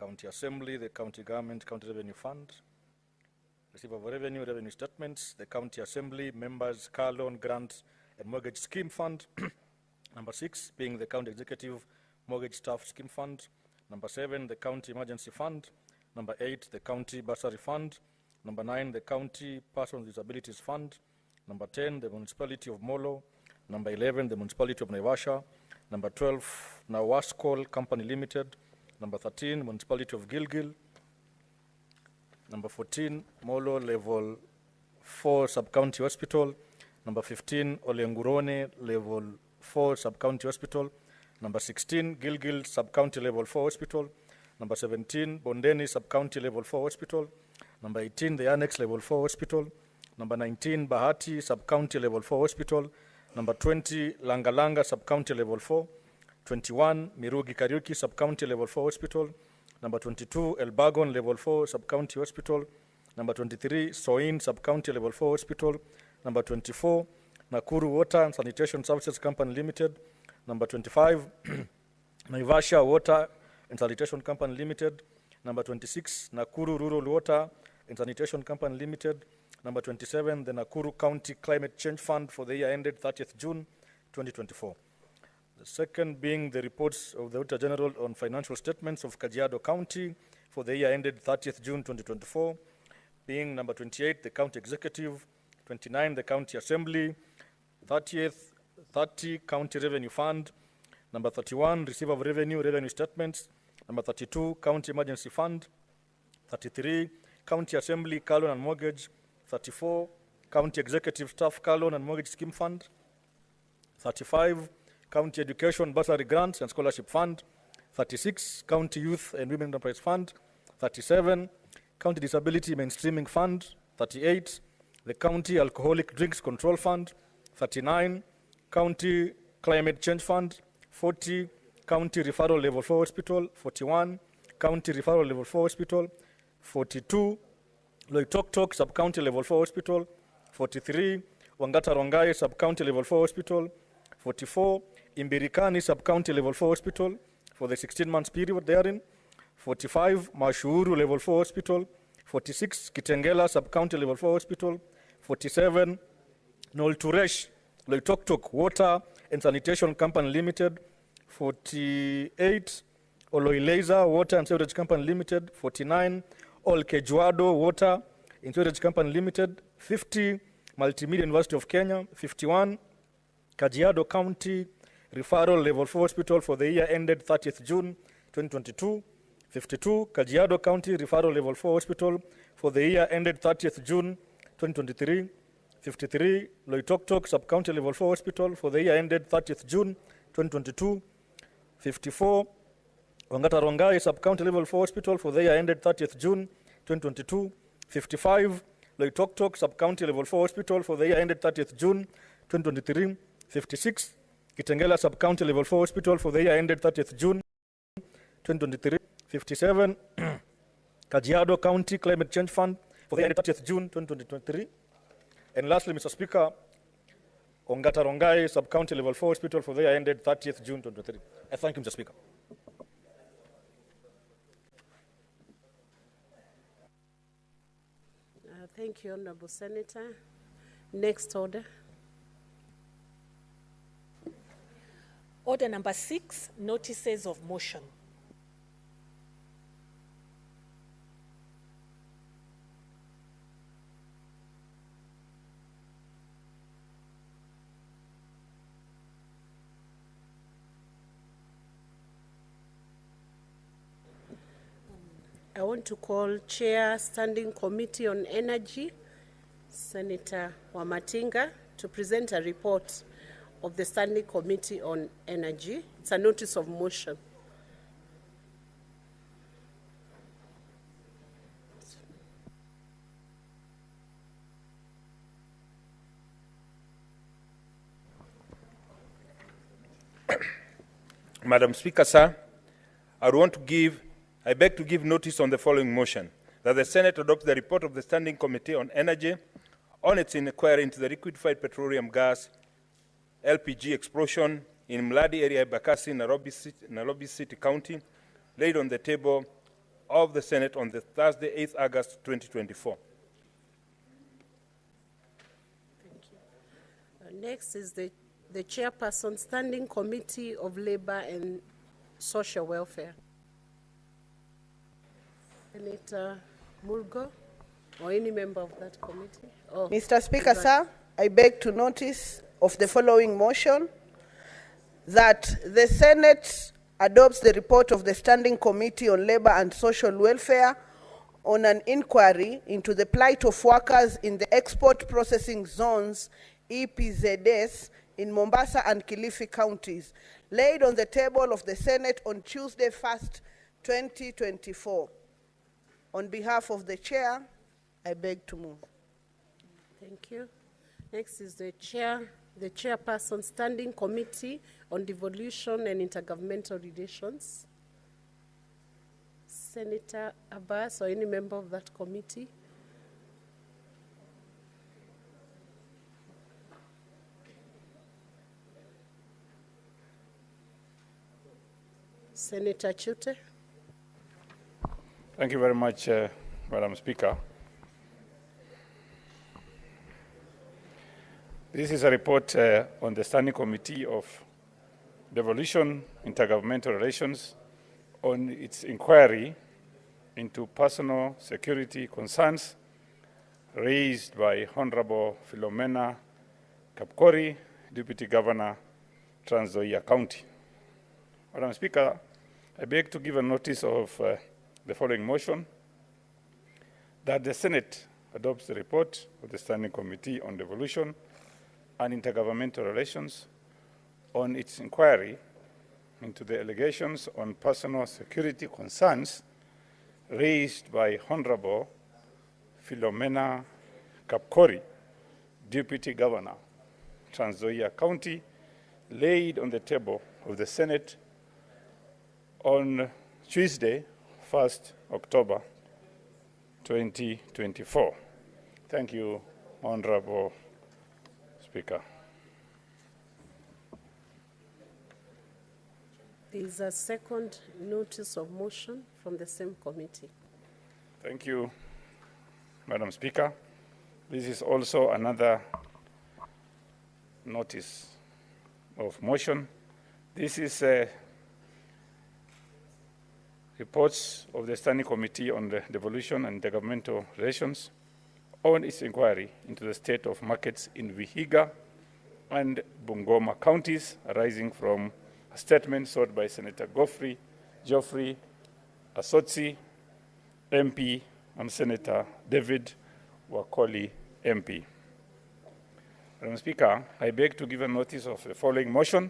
County Assembly, the County Government, County Revenue Fund. Receiver of Revenue, Revenue Statements, the County Assembly, Members, Car Loan, Grant, and Mortgage Scheme Fund. Number 6 being the County Executive Mortgage Staff Scheme Fund. Number 7, the County Emergency Fund. Number 8, the County Bursary Fund. Number 9, the County Persons with Disabilities Fund. Number 10, the Municipality of Molo. Number 11, the Municipality of Naivasha. Number 12, Nawascol Company Limited. Number 13, Municipality of Gilgil. Number 14, Molo Level 4 Sub-County Hospital. Number 15, Olengurone Level 4 Sub-County Hospital. Number 16, Gilgil Sub-County Level 4 Hospital. Number 17, Bondeni Sub-County Level 4 Hospital. Number 18, the Annex Level 4 Hospital. Number 19, Bahati Sub-County Level 4 Hospital. Number 20, Langalanga Sub-County Level 4. 21, Mirugi Kariuki Sub-County Level 4 Hospital. Number 22, Elbagon Level 4 Sub-County Hospital. Number 23, Soin Sub-County Level 4 Hospital. Number 24, Nakuru Water and Sanitation Services Company Limited. Number 25, Naivasha Water and Sanitation Company Limited. Number 26, Nakuru Rural Water and Sanitation Company Limited. Number 27, the Nakuru County Climate Change Fund for the year ended 30th June 2024. The second being the reports of the Auditor General on financial statements of Kajiado County for the year ended 30th June 2024, being number 28, the County Executive, 29, the County Assembly, 30, County Revenue Fund, number 31, Receiver of Revenue, Revenue Statements, number 32, County Emergency Fund, 33, County Assembly, Car Loan and Mortgage, 34, County Executive Staff Car Loan and Mortgage Scheme Fund, 35, County Education Bursary Grants and Scholarship Fund, 36, County Youth and Women Enterprise Fund, 37, County Disability Mainstreaming Fund, 38, the County Alcoholic Drinks Control Fund, 39, County Climate Change Fund, 40, County Referral Level 4 Hospital, 41, County Referral Level 4 Hospital, 42, Loitoktok Sub-County Level 4 Hospital, 43, Wangata Rongai Sub-County Level 4 Hospital, 44, Imbirikani Sub-County Level 4 Hospital for the 16 months period therein, 45, Mashuru Level 4 Hospital, 46, Kitengela Sub-County Level 4 Hospital, 47, Nolturesh Loitoktok Water and Sanitation Company Limited, 48, Oloileza Water and Sewerage Company Limited, 49, Olkejuado Water and Sewerage Company Limited, 50, Multimedia University of Kenya, 51, Kajiado County Referral Level 4 Hospital for the year ended 30th June 2022, 52, Kajiado County Referral Level 4 Hospital for the year ended 30th June 2023, 53, Loitoktok Sub-County Level 4 Hospital for the year ended 30th June 2022, 54, Wangata Rongai Sub-County Level 4 Hospital for the year ended 30th June 2022, 55, Loitoktok Sub-County Level 4 Hospital for the year ended 30th June 2023, 56, Kitengela Sub-County Level 4 Hospital for the year ended 30th June 2023, 57, Kajiado County Climate Change Fund for the year ended 30th June 2023. And lastly, Mr. Speaker, Ongata Rongai Sub-County Level 4 Hospital for the year ended 30th June 2023. I thank you, Mr. Speaker. Thank you, Honorable Senator. Next order. Order number 6, notices of motion. I want to call Chair Standing Committee on Energy, Senator Wamatinga, to present a report of the Standing Committee on Energy. It's a notice of motion. Madam Speaker, sir, I beg to give notice on the following motion, that the Senate adopts the report of the Standing Committee on Energy on its inquiry into the liquefied petroleum gas LPG explosion in Mladi area, Bakasi, Nairobi City County, laid on the table of the Senate on the Thursday, 8th August 2024. Next is the Chairperson, Standing Committee of Labor and Social Welfare. Senator Mulgo, or any member of that committee. Oh, Mr. Speaker, sir, I beg to notice of the following motion, that the Senate adopts the report of the Standing Committee on Labor and Social Welfare on an inquiry into the plight of workers in the export processing zones, EPZS, in Mombasa and Kilifi counties, laid on the table of the Senate on Tuesday, 1st, 2024. On behalf of the Chair, I beg to move. thank you. Next is the Chairperson, Standing Committee on Devolution and Intergovernmental Relations. Senator Abbas, or any member of that committee. Senator Chute. Thank you very much, Madam Speaker. This is a report on the Standing Committee of Devolution, Intergovernmental Relations, on its inquiry into personal security concerns raised by Honorable Philomena Kapkori, Deputy Governor, Trans Nzoia County. Madam Speaker, I beg to give a notice of the following motion, that the Senate adopts the report of the Standing Committee on Devolution and Intergovernmental Relations on its inquiry into the allegations on personal security concerns raised by Honorable Philomena Kapkori, Deputy Governor, Trans Nzoia County, laid on the table of the Senate on Tuesday, 1st October 2024. Thank you, Honorable Speaker. There is a second notice of motion from the same committee. Thank you, Madam Speaker. This is also another notice of motion. This is reports of the Standing Committee on the Devolution and Intergovernmental Relations on its inquiry into the state of markets in Vihiga and Bungoma counties, arising from a statement sought by Senator Geoffrey Asotsi, MP, and Senator David Wakoli, MP. Madam Speaker, I beg to give a notice of the following motion,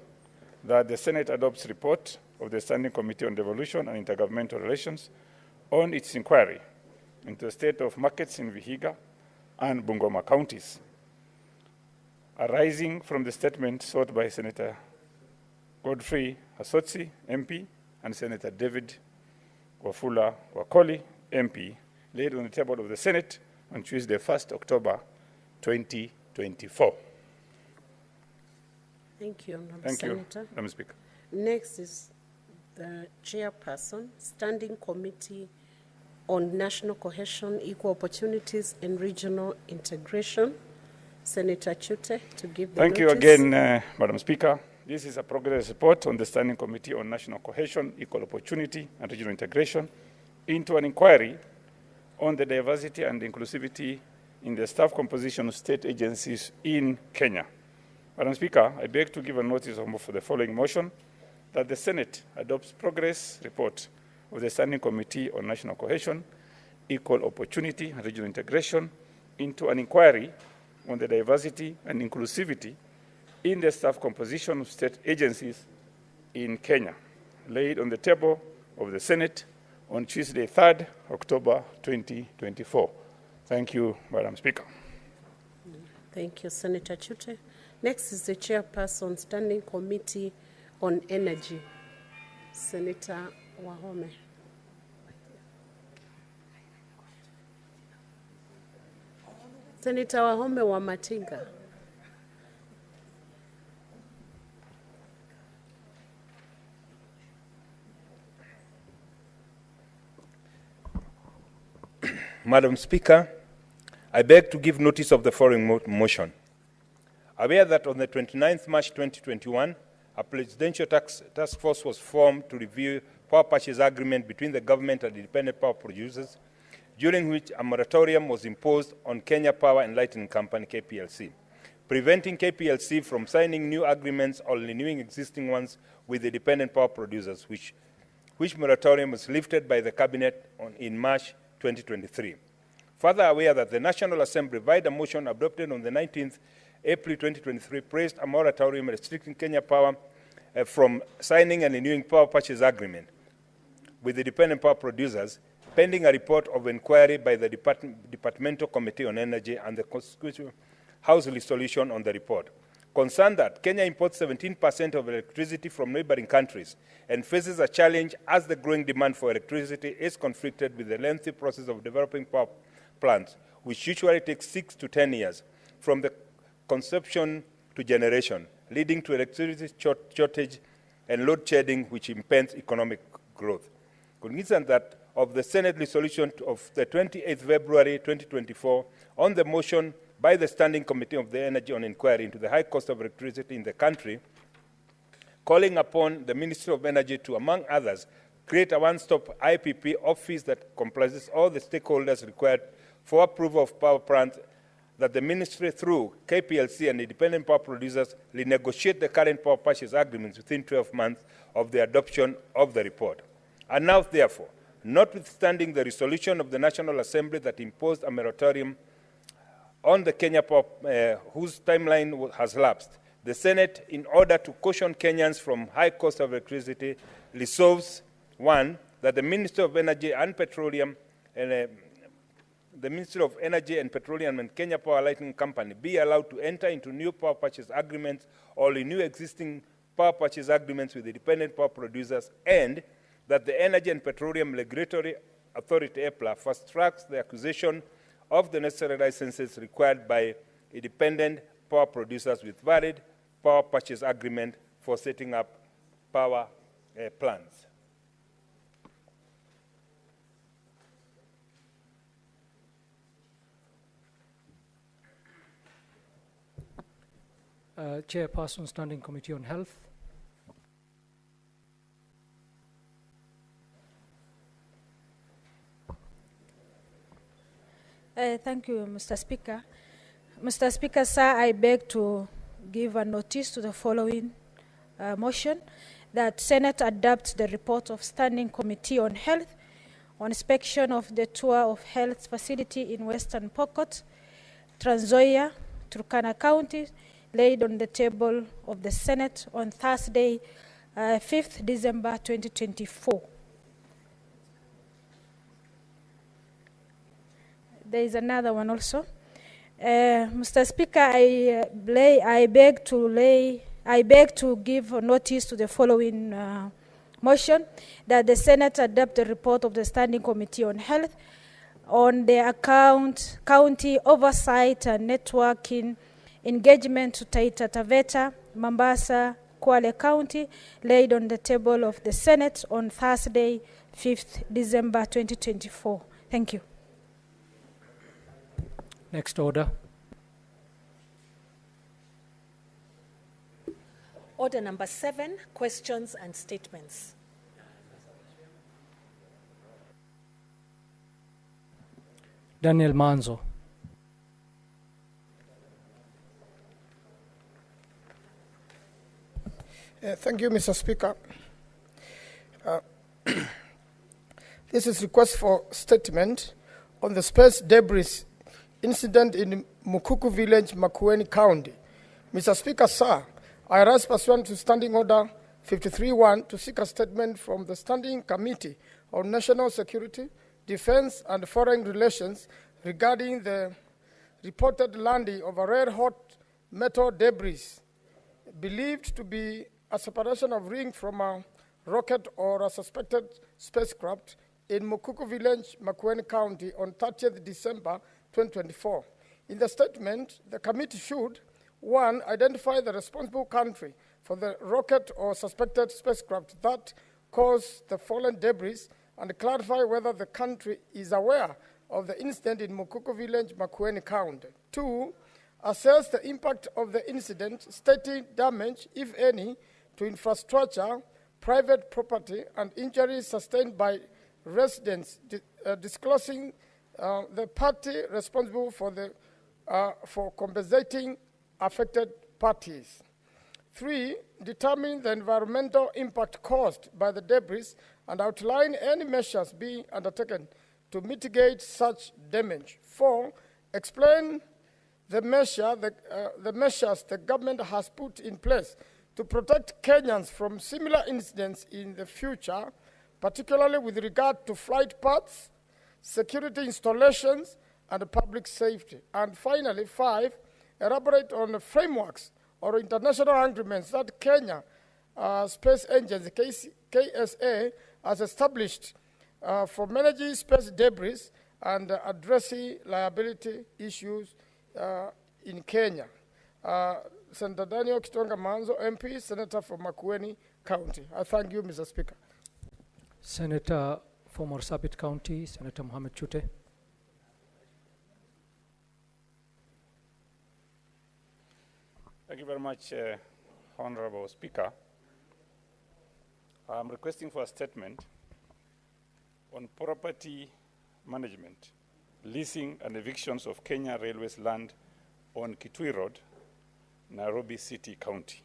that the Senate adopts report of the Standing Committee on Devolution and Intergovernmental Relations on its inquiry into the state of markets in Vihiga and Bungoma counties, arising from the statement sought by Senator Godfrey Asotsi, MP, and Senator David Wafula Wakoli, MP, laid on the table of the Senate on Tuesday, 1st October 2024. Thank you, Honorable Thank Senator. you, Madam Speaker. Next is the Chairperson, Standing Committee on National Cohesion, Equal Opportunities, and Regional Integration. Senator Chute, to give the Thank you notice. again, Madam Speaker. This is a progress report on the Standing Committee on National Cohesion, Equal Opportunity, and Regional Integration into an inquiry on the diversity and inclusivity in the staff composition of state agencies in Kenya. Madam Speaker, I beg to give a notice for the following motion, that the Senate adopts progress report of the Standing Committee on National Cohesion, Equal Opportunity, and Regional Integration into an inquiry on the diversity and inclusivity in the staff composition of state agencies in Kenya, laid on the table of the Senate on Tuesday, 3rd October 2024. Thank you, Madam Speaker. Thank you, Senator Chute. Next is the Chairperson, Standing Committee on Energy, Senator Wahome. Senator Wahome wa Matinga. Madam Speaker, I beg to give notice of the following motion. Aware that on the 29th March 2021, a presidential task force was formed to review power purchase agreement between the government and independent power producers, during which a moratorium was imposed on Kenya Power and Lighting Company, KPLC, preventing KPLC from signing new agreements or renewing existing ones with the independent power producers, which moratorium was lifted by the Cabinet in March 2023. Further aware that the National Assembly, via a motion adopted on the 19th April 2023, placed a moratorium restricting Kenya Power from signing and renewing power purchase agreement with the independent power producers, pending a report of inquiry by the Departmental Committee on Energy and the Constitutional House resolution on the report. Concerned that Kenya imports 17% of electricity from neighboring countries and faces a challenge as the growing demand for electricity is conflicted with the lengthy process of developing power plants, which usually takes 6 to 10 years from the conception to generation, leading to electricity shortage and load shedding, which impedes economic growth. Cognizant that of the Senate resolution of the 28th February 2024 on the motion by the Standing Committee of the Energy on inquiry into the high cost of electricity in the country, calling upon the Ministry of Energy to, among others, create a one-stop IPP office that comprises all the stakeholders required for approval of power plants, that the Ministry, through KPLC and independent power producers, renegotiate the current power purchase agreements within 12 months of the adoption of the report. And now, therefore, notwithstanding the resolution of the National Assembly that imposed a moratorium on the Kenya Power, whose timeline has lapsed, the Senate, in order to caution Kenyans from high cost of electricity, resolves, 1, that the Ministry of Energy and Petroleum and the Ministry of Energy and Petroleum and Kenya Power Lighting Company be allowed to enter into new power purchase agreements or renew existing power purchase agreements with independent power producers, and that the Energy and Petroleum Regulatory Authority, EPLA, fast-tracks the acquisition of the necessary licenses required by independent power producers with valid power purchase agreement for setting up power plants. Chairperson, Standing Committee on Health. Thank you, Mr. Speaker. Mr. Speaker, sir, I beg to give a notice to the following motion, that Senate adopt the report of Standing Committee on Health on inspection of the tour of health facility in Western Pokot, Trans Nzoia, Turkana County, laid on the table of the Senate on Thursday, 5th December 2024. There is another one also. Mr. Speaker, I beg to give notice to the following motion, that the Senate adopt the report of the Standing Committee on Health on the county oversight and networking engagement to Taita Taveta, Mombasa, Kwale County, laid on the table of the Senate on Thursday, 5th December 2024. Thank you. Next order. Order number 7, questions and statements. Daniel Manzo. Thank you, Mr. Speaker. This is request for statement on the space debris incident in Mukuku Village, Makueni County. Mr. Speaker, sir, I rise pursuant to Standing Order 53-1 to seek a statement from the Standing Committee on National Security, Defense and Foreign Relations regarding the reported landing of a red-hot metal debris believed to be a separation of ring from a rocket or a suspected spacecraft in Mukuku Village, Makueni County on 30th December 2024. In the statement, the committee should, 1, identify the responsible country for the rocket or suspected spacecraft that caused the fallen debris and clarify whether the country is aware of the incident in Mukuku Village, Makueni County. 2, assess the impact of the incident, stating damage, if any, to infrastructure, private property, and injuries sustained by residents, disclosing the party responsible for compensating affected parties. 3, determine the environmental impact caused by the debris and outline any measures being undertaken to mitigate such damage. 4, explain the measures the government has put in place to protect Kenyans from similar incidents in the future, particularly with regard to flight paths, security installations, and public safety. And finally, 5, elaborate on the frameworks or international agreements that Kenya Space Agency, KSA, has established for managing space debris and addressing liability issues in Kenya. Senator Daniel Kitonga Manzo, MP, Senator for Makueni County. I thank you, Mr. Speaker. Senator for Marsabit County, Senator Mohamed Chute. Thank you very much, Honorable Speaker. I'm requesting for a statement on property management, leasing and evictions of Kenya Railways land on Kitui Road, Nairobi City County.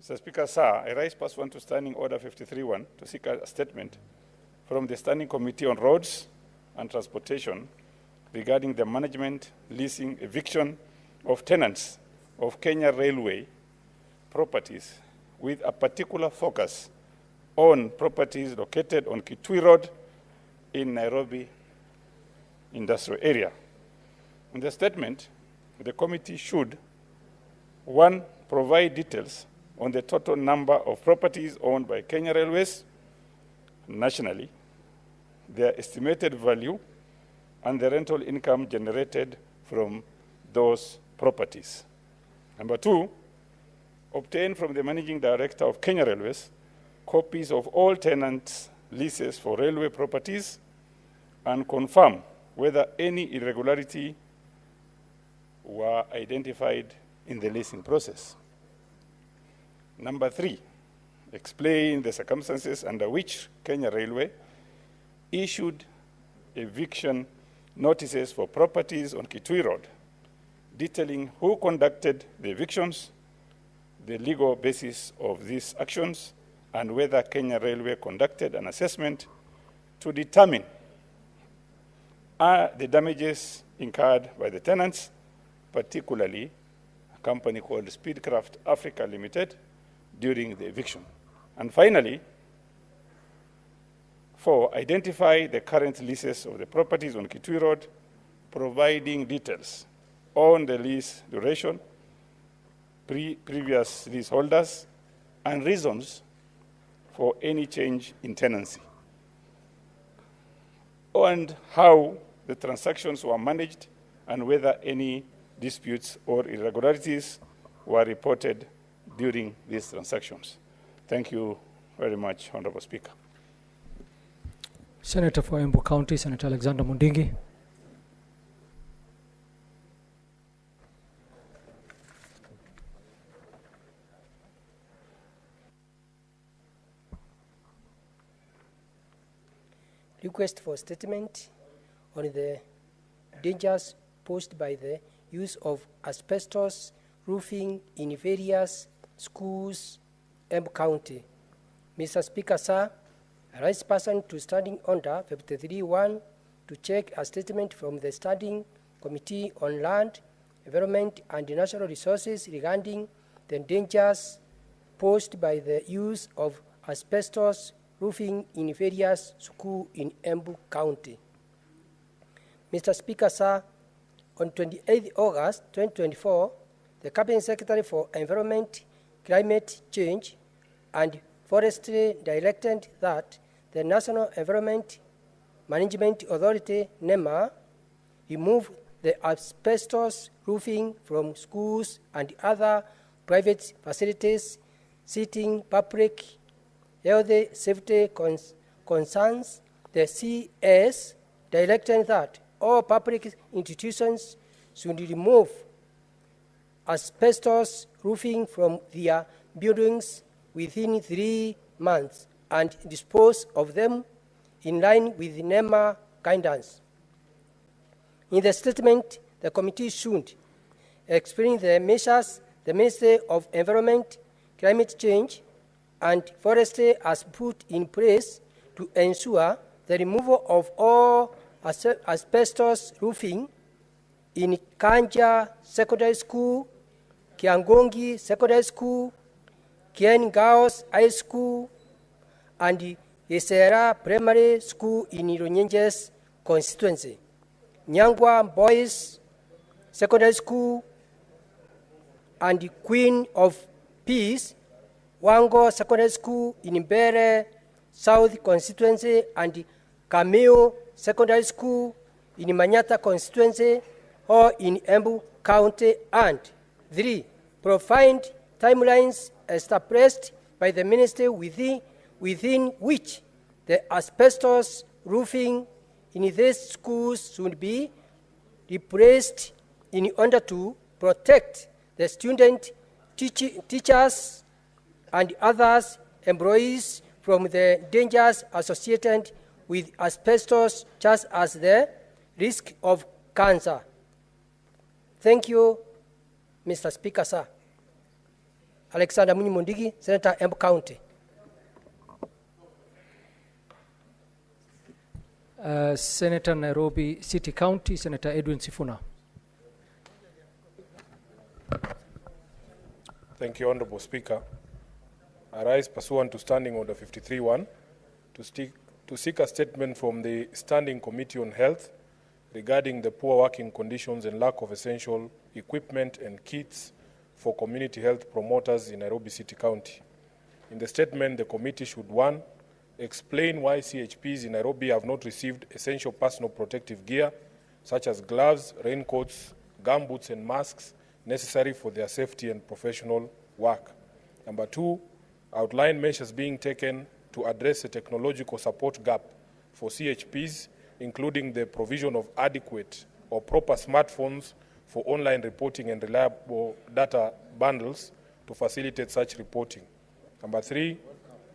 Mr. Speaker, sir, I rise pursuant to Standing Order 53-1 to seek a statement from the Standing Committee on Roads and Transportation regarding the management, leasing, eviction of tenants of Kenya Railway properties, with a particular focus on properties located on Kitui Road in Nairobi Industrial Area. In the statement, the committee should, 1, provide details on the total number of properties owned by Kenya Railways nationally, their estimated value, and the rental income generated from those properties. Number 2, obtain from the Managing Director of Kenya Railways copies of all tenants' leases for railway properties and confirm whether any irregularity were identified in the leasing process. Number 3, explain the circumstances under which Kenya Railway issued eviction notices for properties on Kitui Road, detailing who conducted the evictions, the legal basis of these actions, and whether Kenya Railway conducted an assessment to determine the damages incurred by the tenants, particularly a company called Speedcraft Africa Limited, during the eviction. And finally, 4, identify the current leases of the properties on Kitui Road, providing details on the lease duration, previous leaseholders, and reasons for any change in tenancy, and how the transactions were managed and whether any disputes or irregularities were reported during these transactions. Thank you very much, Honorable Speaker. Senator for Embu County, Senator Alexander Mundingi. Request for statement on the dangers posed by the use of asbestos roofing in various schools, Embu County. Mr. Speaker, sir, I rise person to Standing Order 53-1 to check a statement from the Standing Committee on Land, Environment and Natural Resources regarding the dangers posed by the use of asbestos roofing in various schools in Embu County. Mr. Speaker, sir, on 28 August 2024, the Cabinet Secretary for Environment, Climate Change and Forestry directed that the National Environment Management Authority, NEMA, remove the asbestos roofing from schools and other private facilities, citing public health safety concerns the CS directing that all public institutions should remove asbestos roofing from their buildings within 3 months and dispose of them in line with NEMA guidance. In the statement, the committee should explain the measures the Ministry of Environment, Climate Change, and Forestry has put in place to ensure the removal of all asbestos roofing in Kanja Secondary School, Kiangongi Secondary School, Kien Girls High School, and Yesera Primary School in Runyenjes constituency, Nyangwa Boys Secondary School, and Queen of Peace, Wango Secondary School in Mbere South constituency, and Cameo Secondary School in Manyata constituency or in Embu County. And 3, provide timelines established by the ministry within which the asbestos roofing in these schools should be replaced in order to protect the student, teachers, and others employees from the dangers associated with asbestos, such as the risk of cancer. Thank you, Mr. Speaker, sir. Alexander Munyimundigi, Senator, Embu County. Senator Nairobi City County, Senator Edwin Sifuna. Thank you, Honorable Speaker. I rise pursuant to Standing Order 53-1 to seek a statement from the Standing Committee on Health regarding the poor working conditions and lack of essential equipment and kits for community health promoters in Nairobi City County. In the statement, the committee should, 1, explain why CHPs in Nairobi have not received essential personal protective gear, such as gloves, raincoats, gumboots, and masks necessary for their safety and professional work. Number 2, outline measures being taken to address the technological support gap for CHPs, including the provision of adequate or proper smartphones for online reporting and reliable data bundles to facilitate such reporting. Number 3,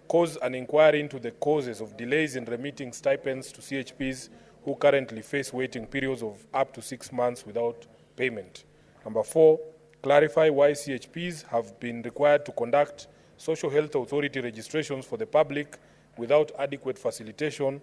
cause an inquiry into the causes of delays in remitting stipends to CHPs who currently face waiting periods of up to 6 months without payment. Number 4, clarify why CHPs have been required to conduct social health authority registrations for the public without adequate facilitation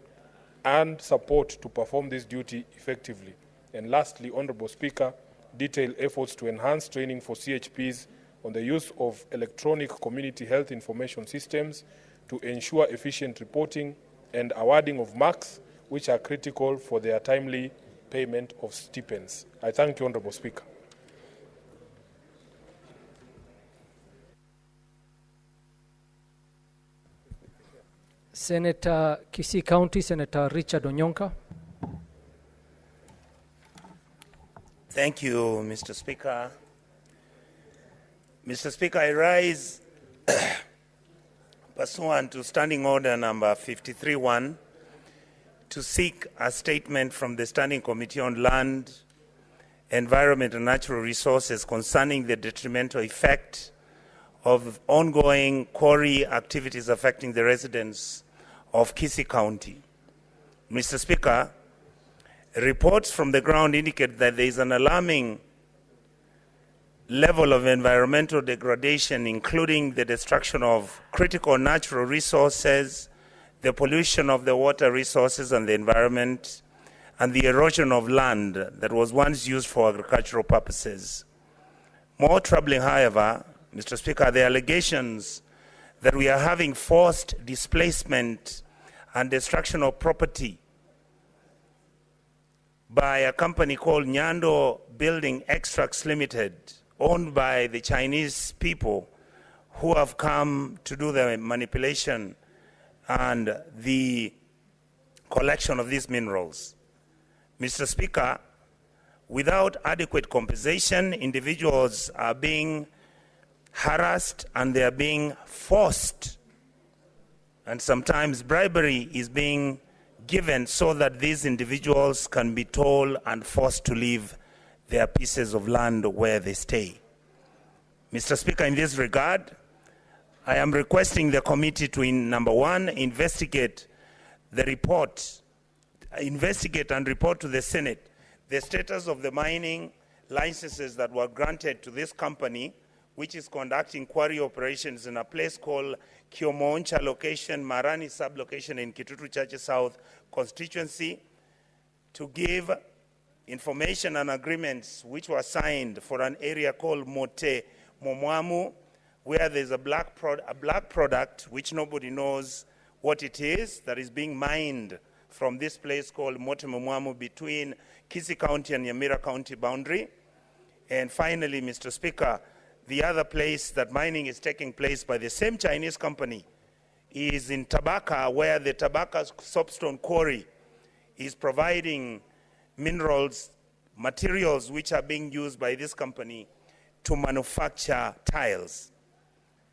and support to perform this duty effectively. And lastly, Honorable Speaker, detail efforts to enhance training for CHPs on the use of electronic community health information systems to ensure efficient reporting and awarding of marks, which are critical for their timely payment of stipends. I thank you, Honorable Speaker. Senator Kisii County, Senator Richard Onyonka. Thank you, Mr. Speaker. Mr. Speaker, I rise pursuant to Standing Order number 53-1 to seek a statement from the Standing Committee on Land, Environment and Natural Resources concerning the detrimental effect of ongoing quarry activities affecting the residents of Kisii County. Mr. Speaker, reports from the ground indicate that there is an alarming level of environmental degradation, including the destruction of critical natural resources, the pollution of the water resources and the environment, and the erosion of land that was once used for agricultural purposes. More troubling, however, Mr. Speaker, the allegations that we are having forced displacement and destruction of property by a company called Nyando Building Extracts Limited, owned by the Chinese people who have come to do the manipulation and the collection of these minerals. Mr. Speaker, without adequate compensation, individuals are being harassed and they are being forced, and sometimes bribery is being given so that these individuals can be told and forced to leave their pieces of land where they stay. Mr. Speaker, in this regard, I am requesting the committee to, number one, investigate and report to the Senate the status of the mining licenses that were granted to this company, which is conducting quarry operations in a place called Kiomoncha location, Marani sub-location in Kitutu Church South constituency, to give information and agreements which were signed for an area called Mote Momwamu, where there's a black product which nobody knows what it is that is being mined from this place called Mote Momwamu between Kisii County and Nyamira County boundary. And finally, Mr. Speaker, the other place that mining is taking place by the same Chinese company is in Tabaka, where the Tabaka soapstone quarry is providing minerals, materials which are being used by this company to manufacture tiles.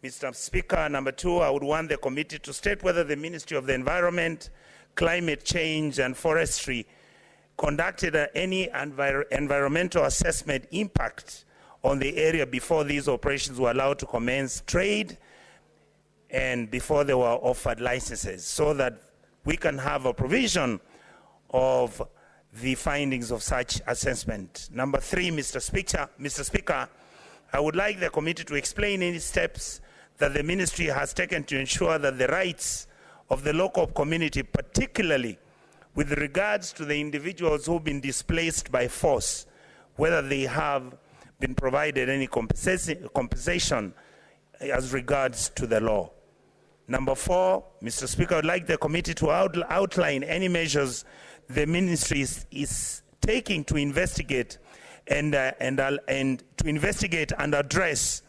Mr. Speaker, number two, I would want the committee to state whether the Ministry of the Environment, Climate Change and Forestry conducted any environmental assessment impact on the area before these operations were allowed to commence trade and before they were offered licenses, so that we can have a provision of the findings of such assessment. Number three, Mr. Speaker, I would like the committee to explain any steps that the ministry has taken to ensure that the rights of the local community, particularly with regards to the individuals who've been displaced by force, whether they have been provided any compensation as regards to the law. Number four, Mr. Speaker, I would like the committee to outline any measures the ministry is taking to investigate and to investigate and address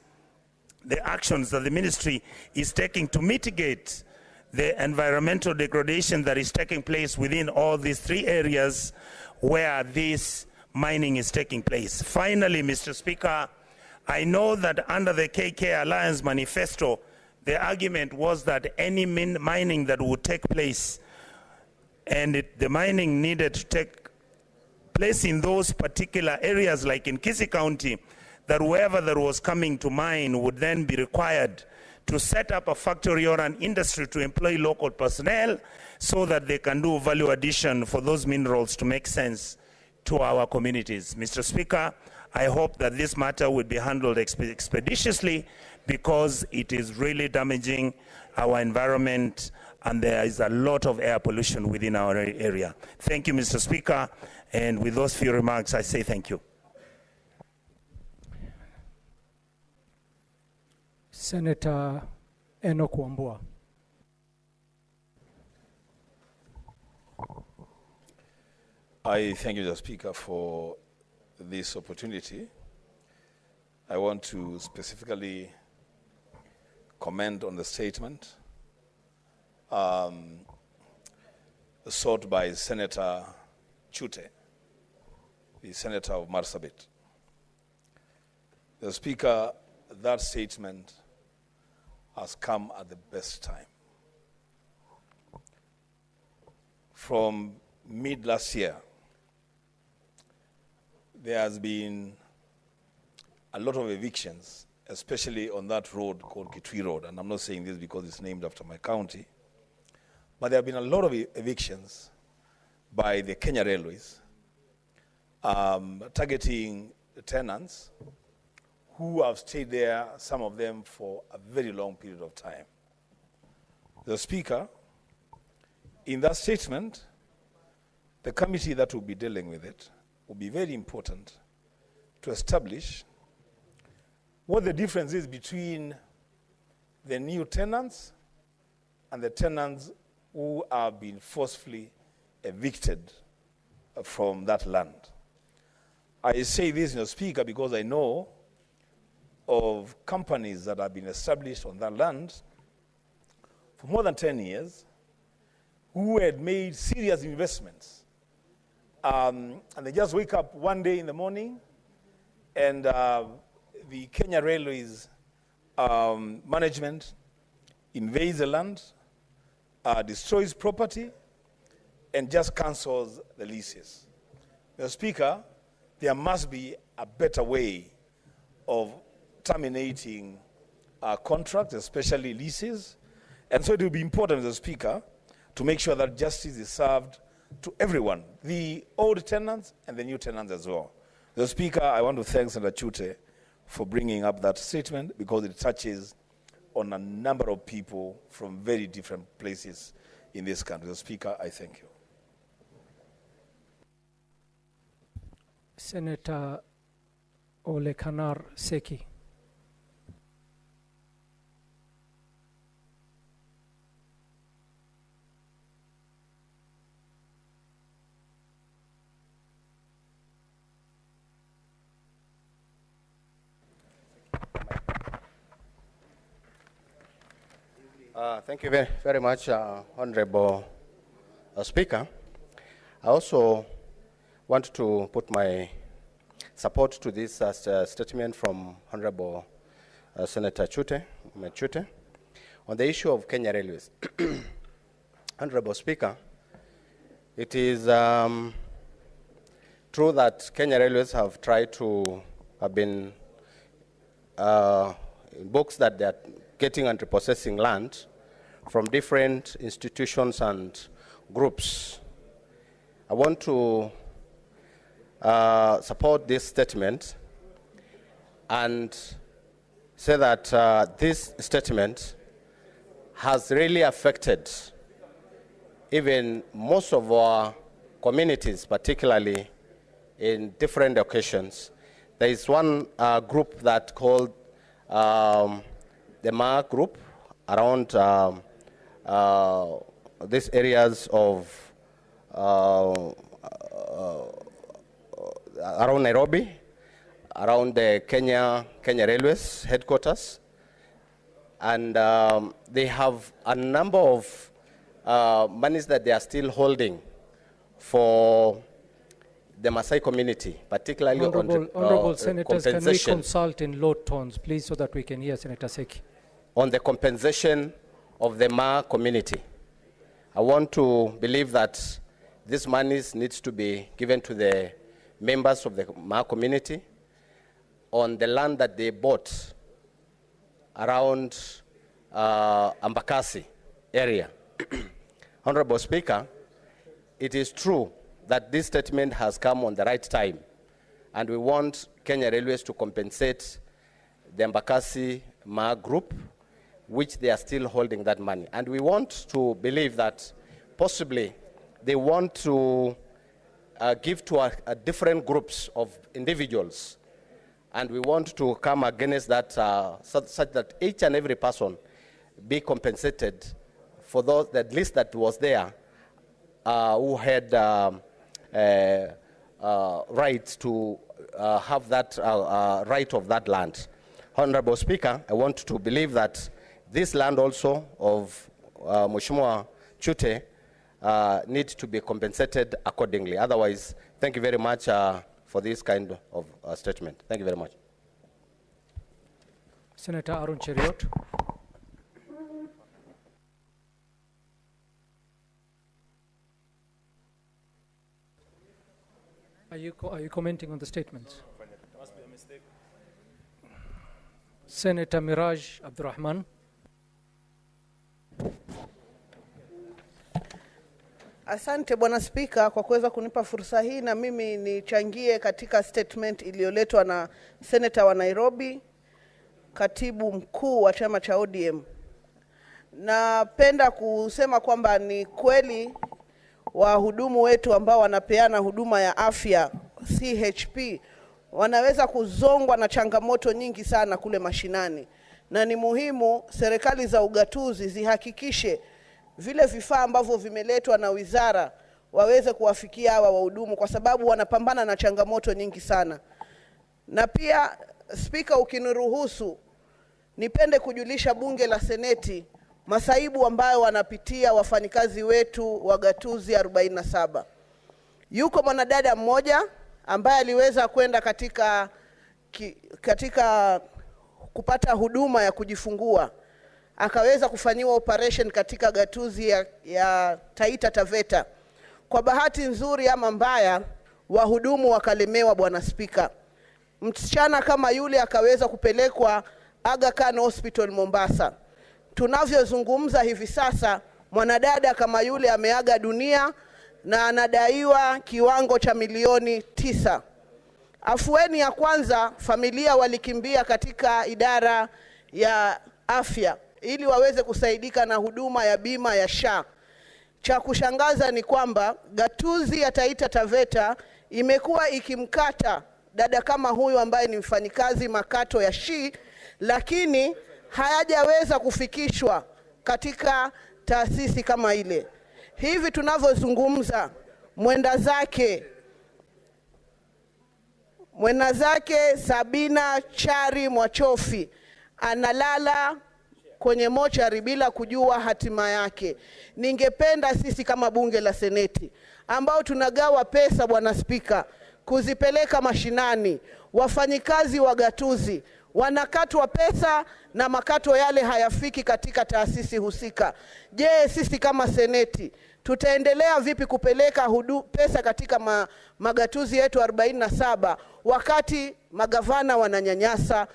the actions that the ministry is taking to mitigate the environmental degradation that is taking place within all these three areas where this mining is taking place. Finally, Mr. Speaker, I know that under the KK Alliance manifesto, the argument was that any mining that would take place, and the mining needed to take place in those particular areas, like in Kisii County, that whoever that was coming to mine would then be required to set up a factory or an industry to employ local personnel so that they can do value addition for those minerals to make sense to our communities. Mr. Speaker, I hope that this matter will be handled expeditiously, because it is really damaging our environment and there is a lot of air pollution within our area. Thank you, Mr. Speaker, and with those few remarks, I say thank you. Senator Enoch Wambua. I thank you, Mr. Speaker, for this opportunity. I want to specifically comment on the statement sought by Senator Chute, the Senator of Marsabit. The Speaker, that statement has come at the best time. From mid last year, there has been a lot of evictions, especially on that road called Kitui Road. And I'm not saying this because it's named after my county, but there have been a lot of evictions by the Kenya Railways targeting the tenants who have stayed there, some of them for a very long period of time. The Speaker, in that statement, the committee that will be dealing with it will be very important to establish what the difference is between the new tenants and the tenants who have been forcefully evicted from that land. I say this, Mr. Speaker, because I know of companies that have been established on that land for more than 10 years who had made serious investments. And they just wake up one day in the morning and the Kenya Railways management invades the land, destroys property, and just cancels the leases. Mr. Speaker, there must be a better way of terminating contracts, especially leases. And so it will be important, Mr. Speaker, to make sure that justice is served to everyone, the old tenants and the new tenants as well. Mr. Speaker, I want to thank Senator Chute for bringing up that statement because it touches on a number of people from very different places in this country. Mr. Speaker, I thank you. Senator Olekanar Seki. Thank you very much, Honorable Speaker. I also want to put my support to this statement from Honorable Senator Chute on the issue of Kenya Railways. Honorable Speaker, it is true that Kenya Railways have been in books that they are getting and repossessing land from different institutions and groups. I want to support this statement and say that this statement has really affected even most of our communities, particularly in different occasions. There is one group that called the Ma group around these areas of around Nairobi, around the Kenya Railways headquarters, and they have a number of monies that they are still holding for the Maasai community, particularly Honorable Senators, can we compensation. consult in low tones, please, so that we can hear Senator Seki? On the compensation of the Ma community. I want to believe that this money needs to be given to the members of the Ma community on the land that they bought around Ambakasi area. Honorable Speaker, it is true that this statement has come on the right time, and we want Kenya Railways to compensate the Ambakasi Ma group, which they are still holding that money. And we want to believe that possibly they want to give to different groups of individuals. And we want to come against that such that each and every person be compensated for those, that list that was there who had rights to have that right of that land. Honorable Speaker, I want to believe that this land also of Mheshimiwa Chute needs to be compensated accordingly. Otherwise, thank you very much for this kind of statement. Thank you very much. Senator Arun Cheriot. Are you commenting on the statements? There must be a mistake. Senator Miraj Abdurrahman. Asante Bwana Spika kwa kuweza kunipa fursa hii na mimi nichangie katika statement iliyoletwa na Senator wa Nairobi, katibu mkuu wa chama cha ODM. Napenda kusema kwamba ni kweli wahudumu wetu ambao wanapeana huduma ya afya CHP wanaweza kuzongwa na changamoto nyingi sana kule mashinani, na ni muhimu serikali za ugatuzi zihakikishe vile vifaa ambavyo vimeletwa na wizara waweze kuwafikia hawa wahudumu, kwa sababu wanapambana na changamoto nyingi sana. Na pia Spika, ukiniruhusu nipende kujulisha bunge la Seneti masaibu ambayo wanapitia wafanyikazi wetu wa gatuzi 47. Yuko mwanadada mmoja ambaye aliweza kwenda katika kupata huduma ya kujifungua, akaweza kufanyiwa operation katika gatuzi ya Taita Taveta. Kwa bahati nzuri ama mbaya, wahudumu wakalemewa, Bwana Spika. Msichana kama yule akaweza kupelekwa Aga Khan Hospital Mombasa. Tunavyozungumza hivi sasa, mwanadada kama yule ameaga dunia na anadaiwa kiwango cha milioni 9. Afueni ya kwanza, familia walikimbia katika idara ya afya ili waweze kusaidika na huduma ya bima ya SHA. Cha kushangaza ni kwamba gatuzi ya Taita Taveta imekuwa ikimkata dada kama huyu ambaye ni mfanyikazi makato ya SHI, lakini hayajaweza kufikishwa katika taasisi kama ile. Hivi tunavyozungumza, mwenda zake Sabina Chari Mwachofi analala kwenye mochari bila kujua hatima yake. Ningependa sisi kama bunge la Seneti ambao tunagawa pesa, Bwana Spika, kuzipeleka mashinani, wafanyikazi wa gatuzi wanakatwa pesa na makato yale hayafiki katika taasisi husika. Je, sisi kama Seneti tutaendelea vipi kupeleka pesa katika magatuzi yetu 47 wakati magavana wananyanyasa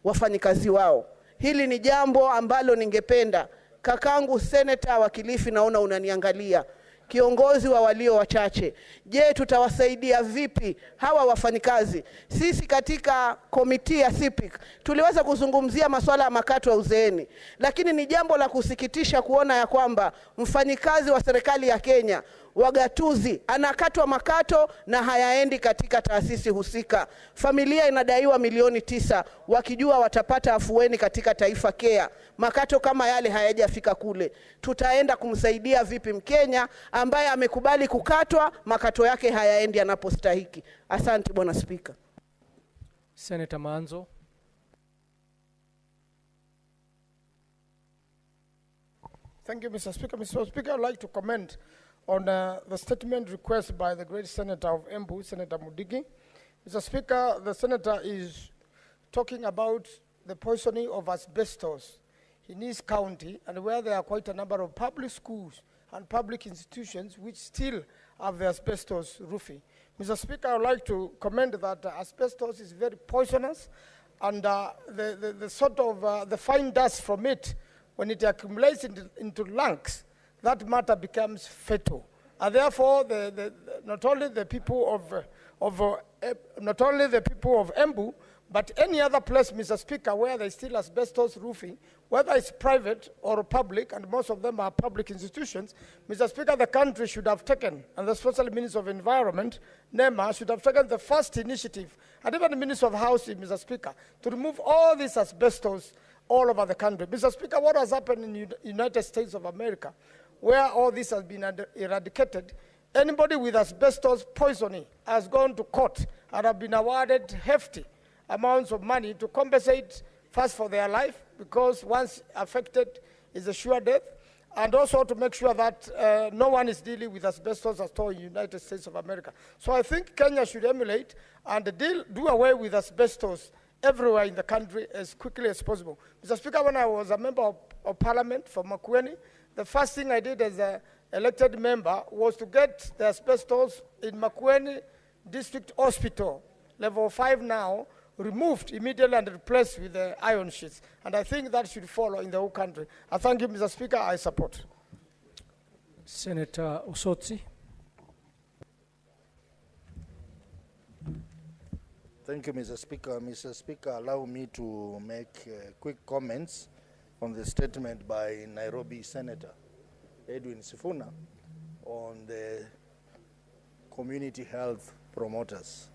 wafanyikazi wao? Hili ni jambo ambalo ningependa kakangu Senator wa Kilifi, naona unaniangalia, kiongozi wa walio wachache. Je, tutawasaidia vipi hawa wafanyikazi? Sisi katika komiti ya CIPIC tuliweza kuzungumzia masuala ya makato ya uzeeni, lakini ni jambo la kusikitisha kuona ya kwamba mfanyikazi wa serikali ya Kenya wa gatuzi anakatwa makato na hayaendi katika taasisi husika. Familia inadaiwa milioni 9 wakijua watapata afueni katika Taifa Care. Makato kama yale hayajafika kule. Tutaenda kumsaidia vipi Mkenya ambaye amekubali kukatwa, makato yake hayaendi anapostahiki? Asante Bwana Spika. Senator Manzo. Thank you, Mr. Speaker. Mr. Speaker, I'd like to comment on the statement requested by the great Senator of Embu, Senator Mudigi. Mr. Speaker, the Senator is talking about the poisoning of asbestos in his county, and where there are quite a number of public schools and public institutions which still have the asbestos roofing. Mr. Speaker, I would like to comment that asbestos is very poisonous, and the sort of the fine dust from it, when it accumulates into lungs, that matter becomes fatal. And therefore, not only the people of Embu, but any other place, Mr. Speaker, where there is still asbestos roofing, whether it's private or public, and most of them are public institutions, Mr. Speaker, the country should have taken, and the Special Minister of Environment, NEMA, should have taken the first initiative, and even the Minister of Housing, Mr. Speaker, to remove all this asbestos all over the country. Mr. Speaker, what has happened in the United States of America, where all this has been eradicated, anybody with asbestos poisoning has gone to court and have been awarded hefty amounts of money to compensate first for their life, because once affected is a sure death, and also to make sure that no one is dealing with asbestos at all in the United States of America. So I think Kenya should emulate and do away with asbestos everywhere in the country as quickly as possible. Mr. Speaker, when I was a member of Parliament for Makueni, the first thing I did as an elected member was to get the asbestos in Makueni District Hospital, level 5 now, removed immediately and replaced with the iron sheets. And I think that should follow in the whole country. I thank you, Mr. Speaker. I support. Senator Osotsi. Thank you, Mr. Speaker. Mr. Speaker, allow me to make quick comments on the statement by Nairobi Senator Edwin Sifuna on the community health promoters.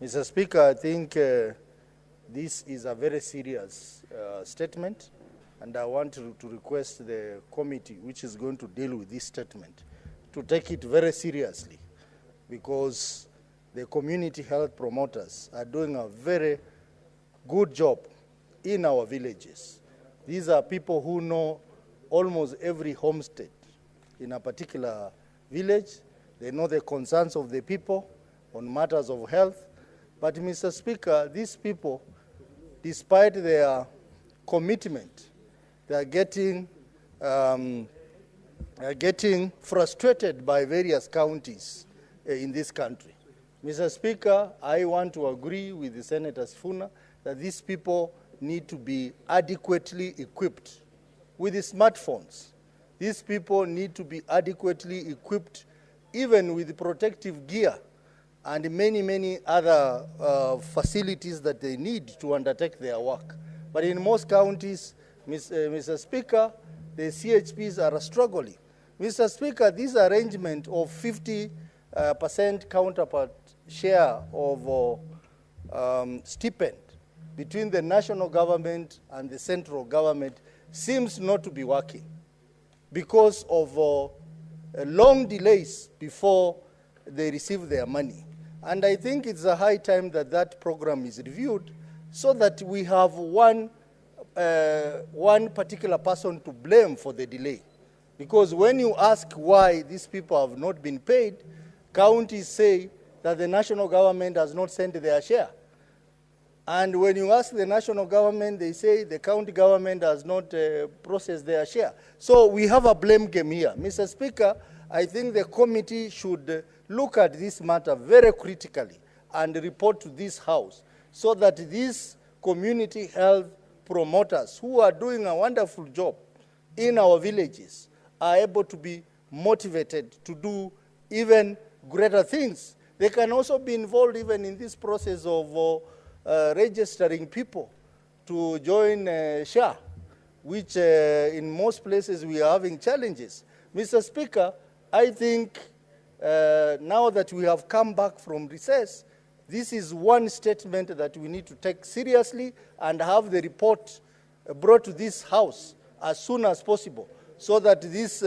Mr. Speaker, I think this is a very serious statement, and I want to request the committee which is going to deal with this statement to take it very seriously, because the community health promoters are doing a very good job in our villages. These are people who know almost every homestead in a particular village. They know the concerns of the people on matters of health. But, Mr. Speaker, these people, despite their commitment, they are getting getting frustrated by various counties in this country. Mr. Speaker, I want to agree with Senator Sifuna that these people need to be adequately equipped with the smartphones. These people need to be adequately equipped even with protective gear and many, many other facilities that they need to undertake their work. But in most counties, Mr. Speaker, the CHPs are struggling. Mr. Speaker, this arrangement of 50% counterpart share of stipend between the national government and the central government seems not to be working because of long delays before they receive their money. And I think it's a high time that that program is reviewed so that we have one particular person to blame for the delay. Because when you ask why these people have not been paid, counties say that the national government has not sent their share. And when you ask the national government, they say the county government has not processed their share. So we have a blame game here. Mr. Speaker, I think the committee should look at this matter very critically and report to this House so that these community health promoters who are doing a wonderful job in our villages are able to be motivated to do even greater things. They can also be involved even in this process of registering people to join SHA, which in most places we are having challenges. Mr. Speaker, I think now that we have come back from recess, this is one statement that we need to take seriously and have the report brought to this House as soon as possible so that these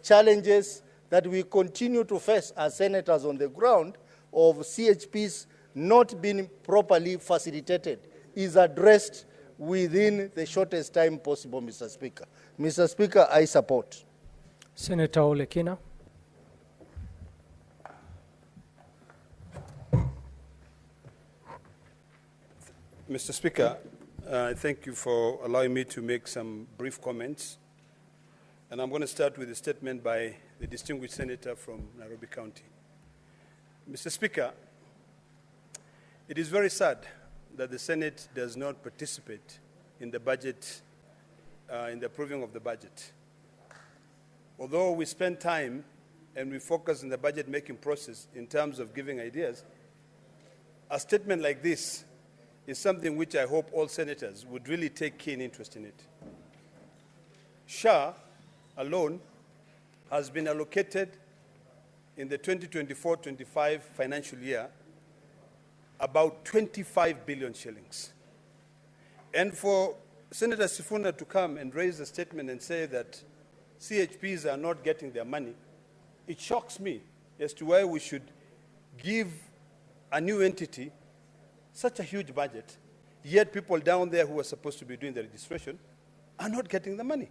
challenges that we continue to face as senators on the ground of CHPs not being properly facilitated is addressed within the shortest time possible, Mr. Speaker. Mr. Speaker, I support. Senator Olekina. Mr. Speaker, thank you for allowing me to make some brief comments. And I'm going to start with a statement by the distinguished senator from Nairobi County. Mr. Speaker, it is very sad that the Senate does not participate in the budget, in the approving of the budget. Although we spend time and we focus on the budget-making process in terms of giving ideas, a statement like this is something which I hope all senators would really take keen interest in it. SHA alone has been allocated in the 2024-25 financial year about 25 billion shillings. And for Senator Sifuna to come and raise a statement and say that CHPs are not getting their money, it shocks me as to why we should give a new entity such a huge budget, yet people down there who are supposed to be doing the registration are not getting the money.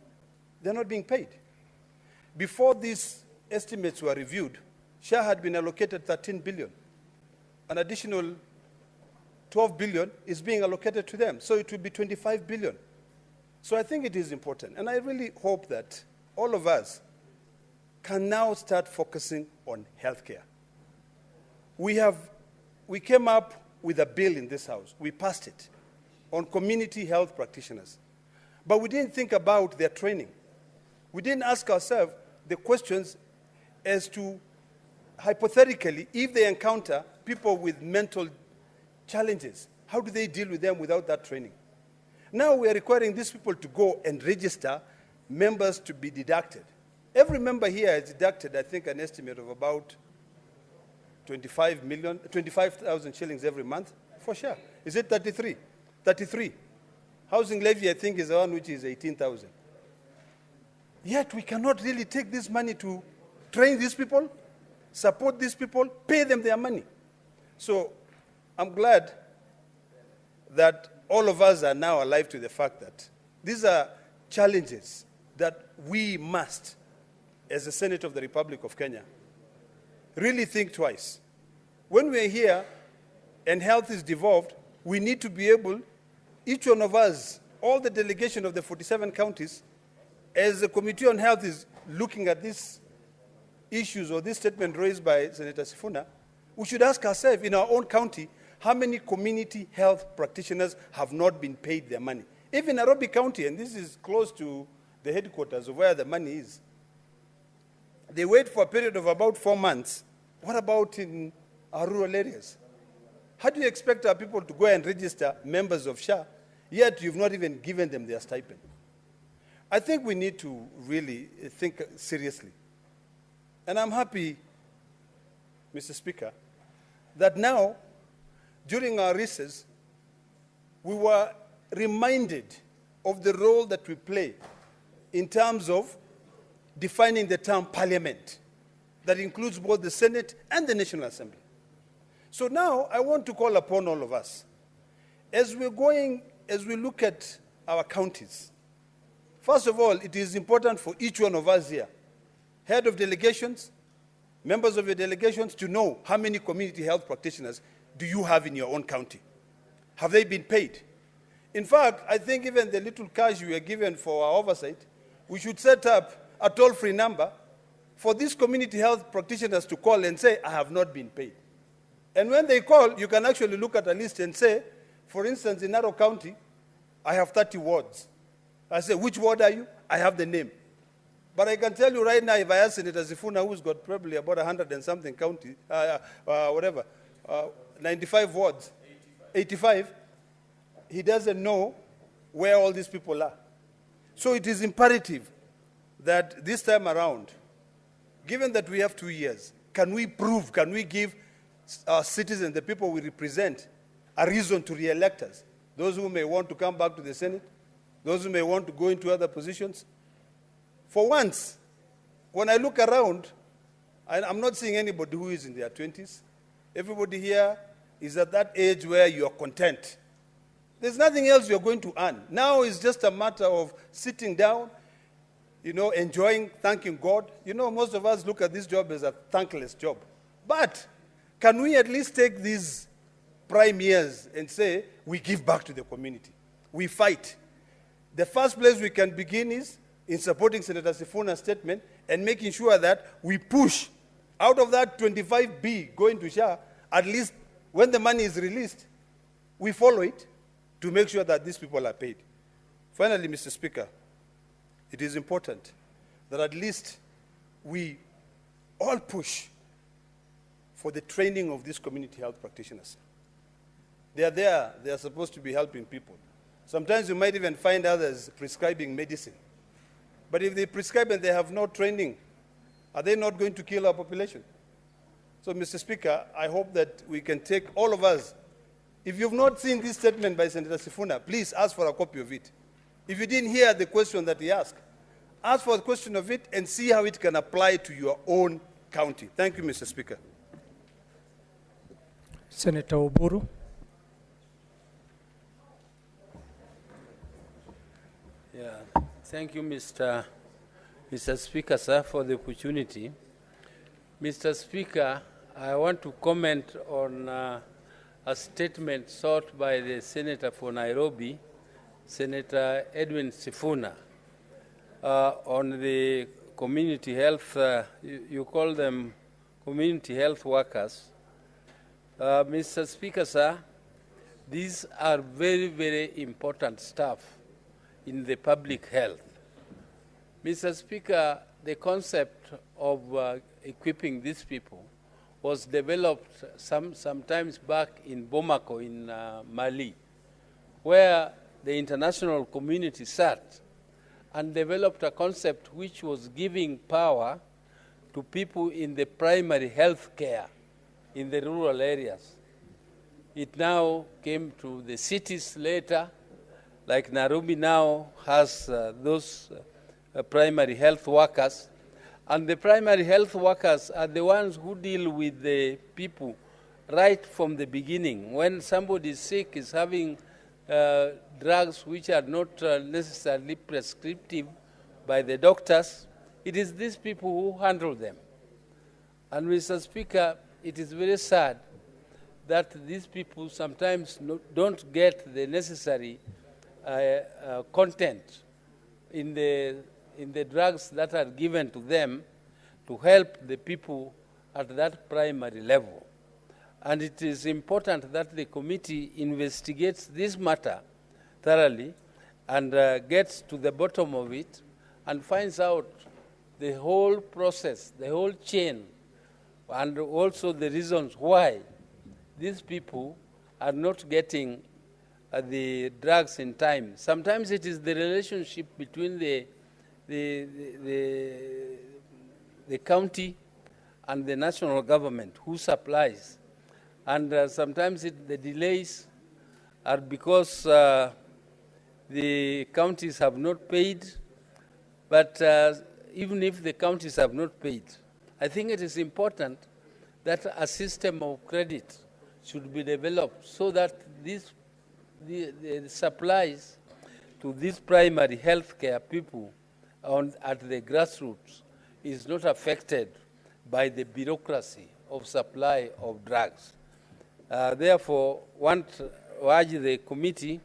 They're not being paid. Before these estimates were reviewed, SHA had been allocated 13 billion. An additional 12 billion is being allocated to them, so it will be 25 billion. So I think it is important, and I really hope that all of us can now start focusing on healthcare. We came up with a bill in this House. We passed it on community health practitioners. But we didn't think about their training. We didn't ask ourselves the questions as to, hypothetically, if they encounter people with mental challenges, how do they deal with them without that training? Now we are requiring these people to go and register members to be deducted. Every member here is deducted, I think, an estimate of about 25,000 shillings every month for sure. Is it 33? 33. Housing levy, I think, is the one which is 18,000. Yet we cannot really take this money to train these people, support these people, pay them their money. So I'm glad that all of us are now alive to the fact that these are challenges that we must, as the Senate of the Republic of Kenya, really think twice. When we're here and health is devolved, we need to be able, each one of us, all the delegation of the 47 counties, as the Committee on Health is looking at these issues or this statement raised by Senator Sifuna, we should ask ourselves in our own county, how many community health practitioners have not been paid their money? Even Nairobi County, and this is close to the headquarters of where the money is, they wait for a period of about 4 months. What about in our rural areas? How do you expect our people to go and register members of SHA, yet you've not even given them their stipend? I think we need to really think seriously. And I'm happy, Mr. Speaker, that now, during our recess, we were reminded of the role that we play in terms of defining the term parliament that includes both the Senate and the National Assembly. So now I want to call upon all of us, as we look at our counties. First of all, it is important for each one of us here, head of delegations, members of your delegations, to know how many community health practitioners do you have in your own county. Have they been paid? In fact, I think even the little cash we are given for our oversight, we should set up a toll-free number for these community health practitioners to call and say, I have not been paid. And when they call, you can actually look at a list and say, for instance, in Narrow County, I have 30 wards. I say, which ward are you? I have the name. But I can tell you right now, if I ask Senator Sifuna, who's got probably about 100 and something county, 95 wards, 85, he doesn't know where all these people are. So it is imperative that this time around, given that we have 2 years, can we give our citizens, the people we represent, a reason to re-elect us? Those who may want to come back to the Senate, those who may want to go into other positions. For once, when I look around, I'm not seeing anybody who is in their 20s. Everybody here is at that age where you are content. There's nothing else you're going to earn. Now it's just a matter of sitting down, enjoying, thanking God. Most of us look at this job as a thankless job. But can we at least take these prime years and say, we give back to the community? We fight. The first place we can begin is in supporting Senator Sifuna's statement and making sure that we push out of that 25B going to SHA, at least when the money is released, we follow it to make sure that these people are paid. Finally, Mr. Speaker, it is important that at least we all push for the training of these community health practitioners. They are there, they are supposed to be helping people. Sometimes you might even find others prescribing medicine. But if they prescribe and they have no training, are they not going to kill our population? So, Mr. Speaker, I hope that we can take all of us. If you've not seen this statement by Senator Sifuna, please ask for a copy of it. If you didn't hear the question that he asked, ask for a question of it and see how it can apply to your own county. Thank you, Mr. Speaker. Senator Oburu. Yeah, thank you, Mr. Speaker, sir, for the opportunity. Mr. Speaker, I want to comment on a statement sought by the Senator for Nairobi, Senator Edwin Sifuna, on the community health, you call them community health workers. Mr. Speaker, sir, these are very, very important stuff in the public health. Mr. Speaker, the concept of equipping these people was developed sometimes back in Bamako in Mali, where the international community sat and developed a concept which was giving power to people in the primary health care in the rural areas. It now came to the cities later, like Nairobi now has those primary health workers. And the primary health workers are the ones who deal with the people right from the beginning. When somebody is sick, is having drugs which are not necessarily prescriptive by the doctors, it is these people who handle them. And Mr. Speaker, it is very sad that these people sometimes don't get the necessary content in the in the drugs that are given to them to help the people at that primary level. And it is important that the committee investigates this matter thoroughly and gets to the bottom of it and finds out the whole process, the whole chain, and also the reasons why these people are not getting the drugs in time. Sometimes it is the relationship between the county and the national government who supplies. And sometimes the delays are because the counties have not paid. But even if the counties have not paid, I think it is important that a system of credit should be developed so that the supplies to these primary health care people at the grassroots is not affected by the bureaucracy of supply of drugs. Therefore, want to urge the committee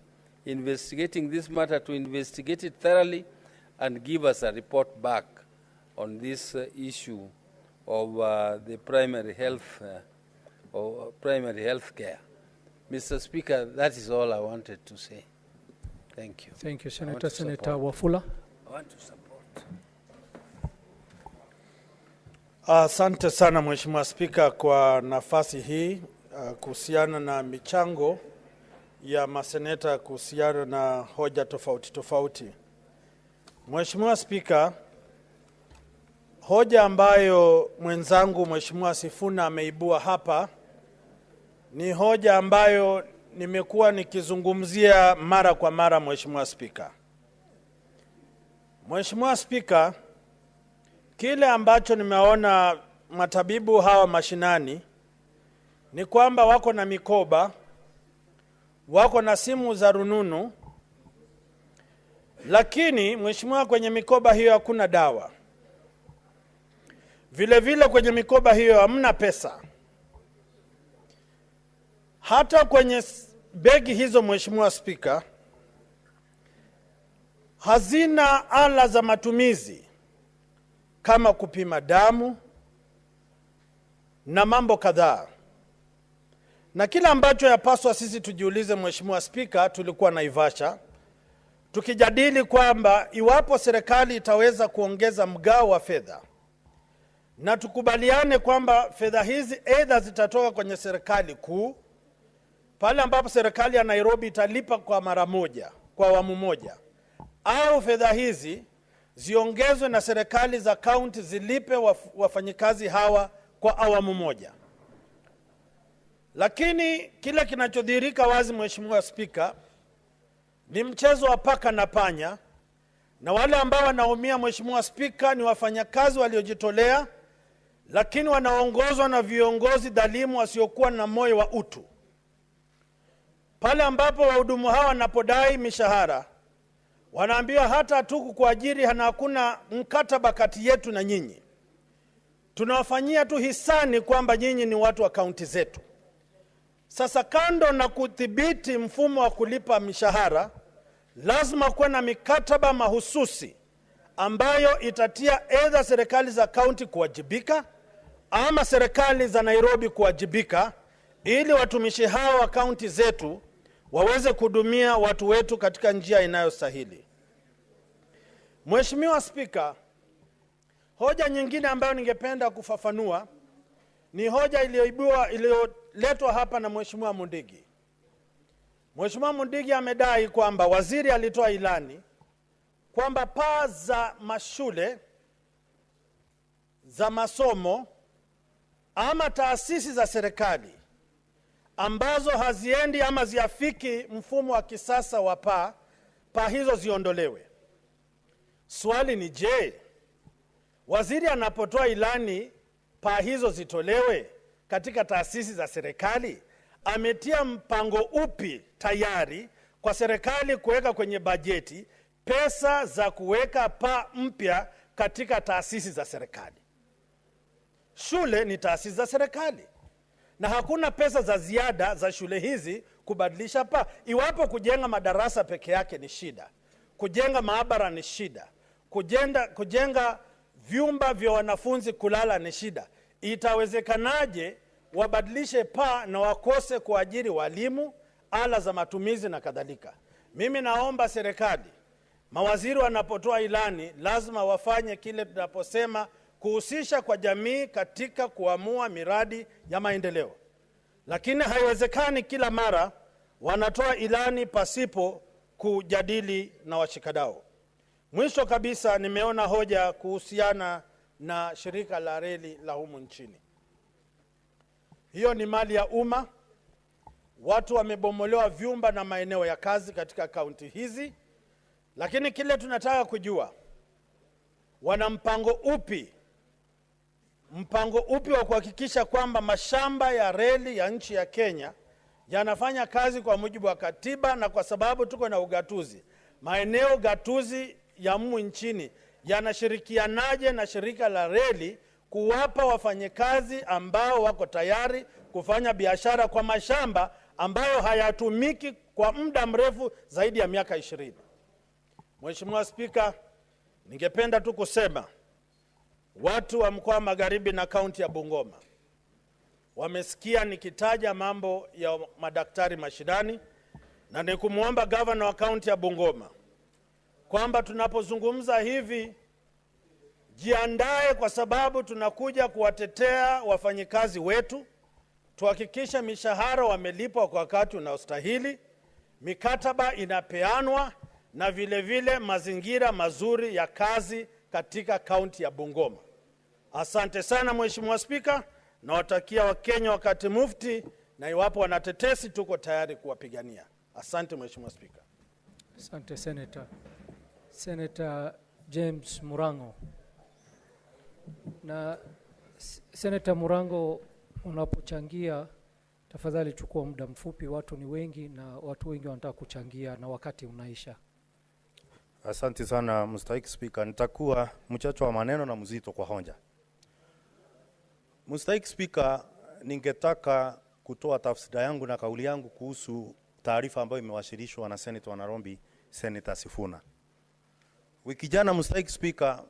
investigating this matter to investigate it thoroughly and give us a report back on this issue of the primary health care. Mr. Speaker, that is all I wanted to say. Thank you. Thank you, Senator. Senator Wafula. I want to support. Asante sana Mheshimiwa Spika kwa nafasi hii kuhusiana na michango ya maseneta kuhusiana na hoja tofauti tofauti. Mheshimiwa Spika, hoja ambayo mwenzangu Mheshimiwa Sifuna ameibua hapa ni hoja ambayo nimekuwa nikizungumzia mara kwa mara Mheshimiwa Spika. Mheshimiwa Spika, kile ambacho nimeona matabibu hawa mashinani ni kwamba wako na mikoba, wako na simu za rununu, lakini Mheshimiwa, kwenye mikoba hiyo hakuna dawa. Vile vile kwenye mikoba hiyo hamna pesa. Hata kwenye begi hizo Mheshimiwa Spika, hazina ala za matumizi kama kupima damu na mambo kadhaa. Na kila ambacho yapaswa sisi tujiulize Mheshimiwa Spika, tulikuwa Naivasha tukijadili kwamba iwapo serikali itaweza kuongeza mgao wa fedha na tukubaliane kwamba fedha hizi aidha zitatoka kwenye serikali kuu, pale ambapo serikali ya Nairobi italipa kwa mara moja, kwa awamu moja, au fedha hizi ziongezwe na serikali za kaunti zilipe wafanyikazi hawa kwa awamu moja. Lakini kile kinachodhihirika wazi Mheshimiwa Spika ni mchezo wa paka na panya, na wale ambao wanaumia Mheshimiwa Spika ni wafanyakazi waliojitolea, lakini wanaongozwa na viongozi dhalimu wasiokuwa na moyo wa utu. Pale ambapo wahudumu hawa wanapodai mishahara, wanaambiwa hata hatuku kuajiri, hakuna mkataba kati yetu na nyinyi. Tunawafanyia tu hisani kwamba nyinyi ni watu wa kaunti zetu. Sasa kando na kudhibiti mfumo wa kulipa mishahara, lazima kuwe na mikataba mahususi ambayo itatia aidha serikali za kaunti kuwajibika ama serikali za Nairobi kuwajibika, ili watumishi hao wa kaunti zetu waweze kuhudumia watu wetu katika njia inayostahili. Mheshimiwa Spika, hoja nyingine ambayo ningependa kufafanua ni hoja iliyoletwa hapa na Mheshimiwa Mundigi. Mheshimiwa Mundigi amedai kwamba waziri alitoa ilani kwamba paa za mashule za masomo ama taasisi za serikali ambazo haziendi ama ziafiki mfumo wa kisasa wa paa hizo ziondolewe. Swali ni je, waziri anapotoa ilani paa hizo zitolewe katika taasisi za serikali, ametia mpango upi tayari kwa serikali kuweka kwenye bajeti pesa za kuweka paa mpya katika taasisi za serikali? Shule ni taasisi za serikali, na hakuna pesa za ziada za shule hizi kubadilisha paa. Iwapo kujenga madarasa peke yake ni shida, kujenga maabara ni shida, kujenga vyumba vya wanafunzi kulala ni shida. Itawezekanaje wabadilishe paa na wakose kuajiri walimu, ala za matumizi na kadhalika? Mimi naomba serikali, mawaziri wanapotoa ilani lazima wafanye kile tunaposema kuhusisha kwa jamii katika kuamua miradi ya maendeleo. Lakini haiwezekani kila mara wanatoa ilani pasipo kujadili na washikadau. Mwisho kabisa, nimeona hoja kuhusiana na shirika la reli la humu nchini. Hiyo ni mali ya umma. Watu wamebomolewa vyumba na maeneo ya kazi katika kaunti hizi. Lakini kile tunataka kujua, wana mpango upi wa kuhakikisha kwamba mashamba ya reli ya nchi ya Kenya yanafanya kazi kwa mujibu wa katiba, na kwa sababu tuko na ugatuzi, maeneo gatuzi ya humu nchini yanashirikianaje na shirika la reli kuwapa wafanyakazi ambao wako tayari kufanya biashara kwa mashamba ambayo hayatumiki kwa muda mrefu zaidi ya miaka 20. Mheshimiwa Spika, ningependa tu kusema watu wa mkoa wa Magharibi na kaunti ya Bungoma wamesikia nikitaja mambo ya madaktari mashinani, na nikumuomba gavana wa kaunti ya Bungoma kwamba tunapozungumza hivi jiandae, kwa sababu tunakuja kuwatetea wafanyikazi wetu. Tuhakikisha mishahara wamelipwa kwa wakati unaostahili, mikataba inapeanwa, na vile vile mazingira mazuri ya kazi katika kaunti ya Bungoma. Asante sana Mheshimiwa Spika, na watakia Wakenya wakati mufti, na iwapo wanatetesi tuko tayari kuwapigania. Asante Mheshimiwa Spika. Asante Senator. Senator James Murango. Na Senator Murango, unapochangia tafadhali chukua muda mfupi, watu ni wengi na watu wengi wanataka kuchangia na wakati unaisha. Asante sana Mstahiki Speaker, nitakuwa mchache wa maneno na mzito kwa hoja. Mstahiki Speaker, ningetaka kutoa tafsiri yangu na kauli yangu kuhusu taarifa ambayo imewasilishwa na Senator wa Nairobi, Senator Sifuna. Wiki jana Mstahiki Speaker,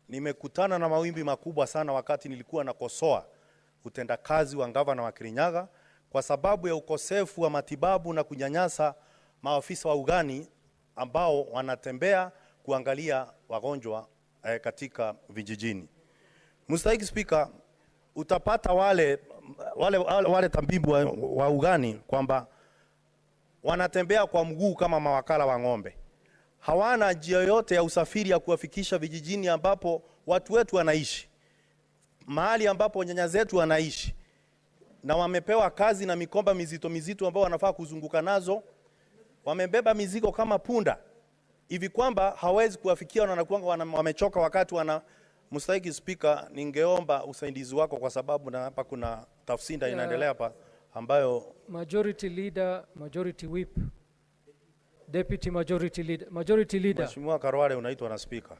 nimekutana na mawimbi makubwa sana wakati nilikuwa nakosoa utendakazi wa gavana wa Kirinyaga kwa sababu ya ukosefu wa matibabu na kunyanyasa maafisa wa ugani ambao wanatembea kuangalia wagonjwa katika vijijini. Mstahiki Speaker, utapata wale tabibu wa ugani kwamba wanatembea kwa mguu kama mawakala wa ng'ombe. Hawana njia yoyote ya usafiri ya kuwafikisha vijijini ambapo watu wetu wanaishi, mahali ambapo nyanya zetu wanaishi, na wamepewa kazi na mikomba mizito ambao wanafaa kuzunguka nazo. Wamebeba mizigo kama punda hivi kwamba hawezi kuwafikia, na wanakuwa wamechoka wakati wana. Mstahiki Speaker, ningeomba usaidizi wako kwa sababu na hapa kuna tafsiri inaendelea hapa ambayo Majority Leader, Majority Whip, Deputy Majority Leader. Mheshimiwa Karwale unaitwa na Speaker.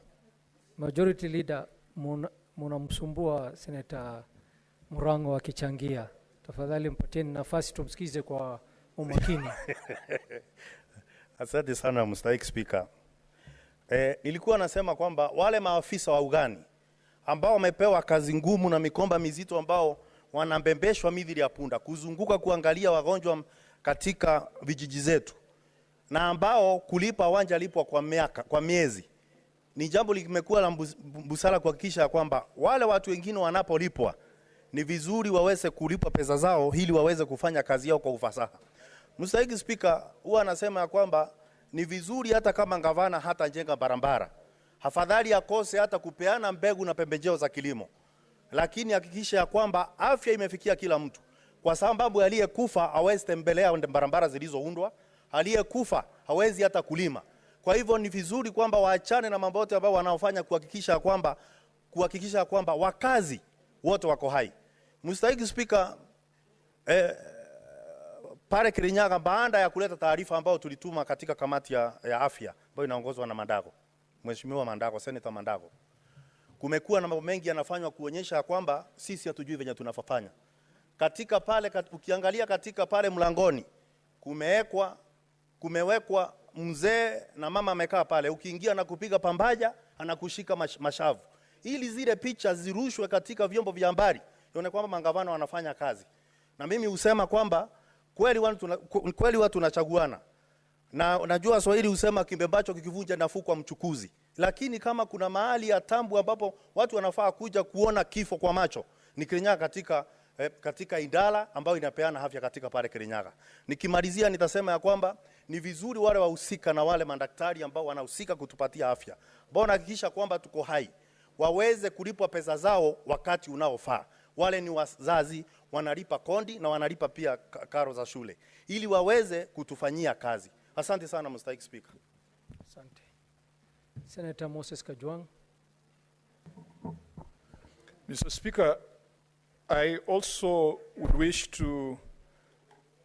Majority Leader, mnamsumbua Senator Murango akichangia. Tafadhali mpatieni nafasi tumsikize kwa umakini. Asante sana Mstahiki Speaker. Nilikuwa nasema kwamba wale maafisa wa ugani ambao wamepewa kazi ngumu na mikomba mizito ambao wanambembeshwa midhili ya punda kuzunguka kuangalia wagonjwa katika vijiji zetu, na ambao kulipa wanja lipwa kwa miezi, ni jambo limekuwa la busara kuhakikisha kwamba wale watu wengine wanapolipwa ni vizuri waweze kulipwa pesa zao ili waweze kufanya kazi yao kwa ufasaha. Mstahiki Speaker, huwa anasema ya kwamba ni vizuri hata kama gavana hata jenga barabara, afadhali akose hata kupeana mbegu na pembejeo za kilimo, lakini hakikisha ya kwamba afya imefikia kila mtu, kwa sababu aliyekufa hawezi tembelea barabara zilizoundwa, aliyekufa hawezi hata kulima. Kwa hivyo ni vizuri kwamba waachane na mambo yote ambao wanaofanya kuhakikisha kwamba wakazi wote wako hai. Mstahiki Speaker, pale Kirinyaga, baada ya kuleta taarifa ambao tulituma katika kamati ya afya ambayo inaongozwa na Mandago, Mheshimiwa Mandago, Senator Mandago, kumekuwa na mambo mengi yanafanywa kuonyesha kwamba sisi hatujui venye tunafanya. Katika pale ukiangalia katika pale mlangoni kumewekwa mzee na mama amekaa pale, ukiingia na kupiga pambaja anakushika mashavu, ili zile picha zirushwe katika vyombo vya habari, ione kwamba magavana wanafanya kazi. Na mimi husema kwamba kweli watu tunachaguana, na najua Swahili husema kimbembacho kikivunja nafuu kwa mchukuzi, lakini kama kuna mahali ya tambu ambapo watu wanafaa kuja kuona kifo kwa macho ni Kirinyaga, katika idara ambayo inapeana afya katika pale Kirinyaga. Nikimalizia nitasema ya kwamba ni vizuri wale wahusika na wale madaktari ambao wanahusika kutupatia afya, ambao wanahakikisha kwamba tuko hai, waweze kulipwa pesa zao wakati unaofaa. Wale ni wazazi, wanalipa kondi na wanalipa pia karo za shule, ili waweze kutufanyia kazi. Asante sana Mr. Speaker. Asante. Senator Moses Kajwang. Mr. Speaker, I also would wish to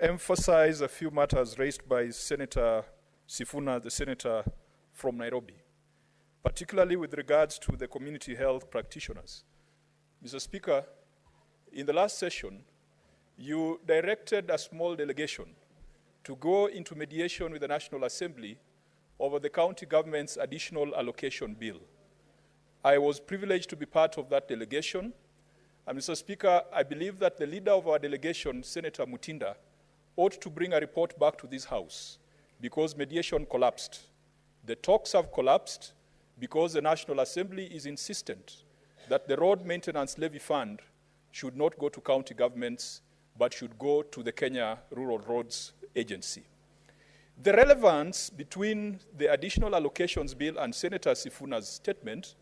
emphasize a few matters raised by Senator Sifuna, the senator from Nairobi, particularly with regards to the community health practitioners. Mr. Speaker, in the last session, you directed a small delegation to go into mediation with the National Assembly over the county government's additional allocation bill. I was privileged to be part of that delegation. And Mr. Speaker, I believe that the leader of our delegation, Senator Mutinda, ought to bring a report back to this House because mediation collapsed. The talks have collapsed because the National Assembly is insistent that the Road Maintenance Levy Fund should not go to county governments, but should go to the Kenya Rural Roads Agency. The relevance between the additional allocations bill and Senator Sifuna's statement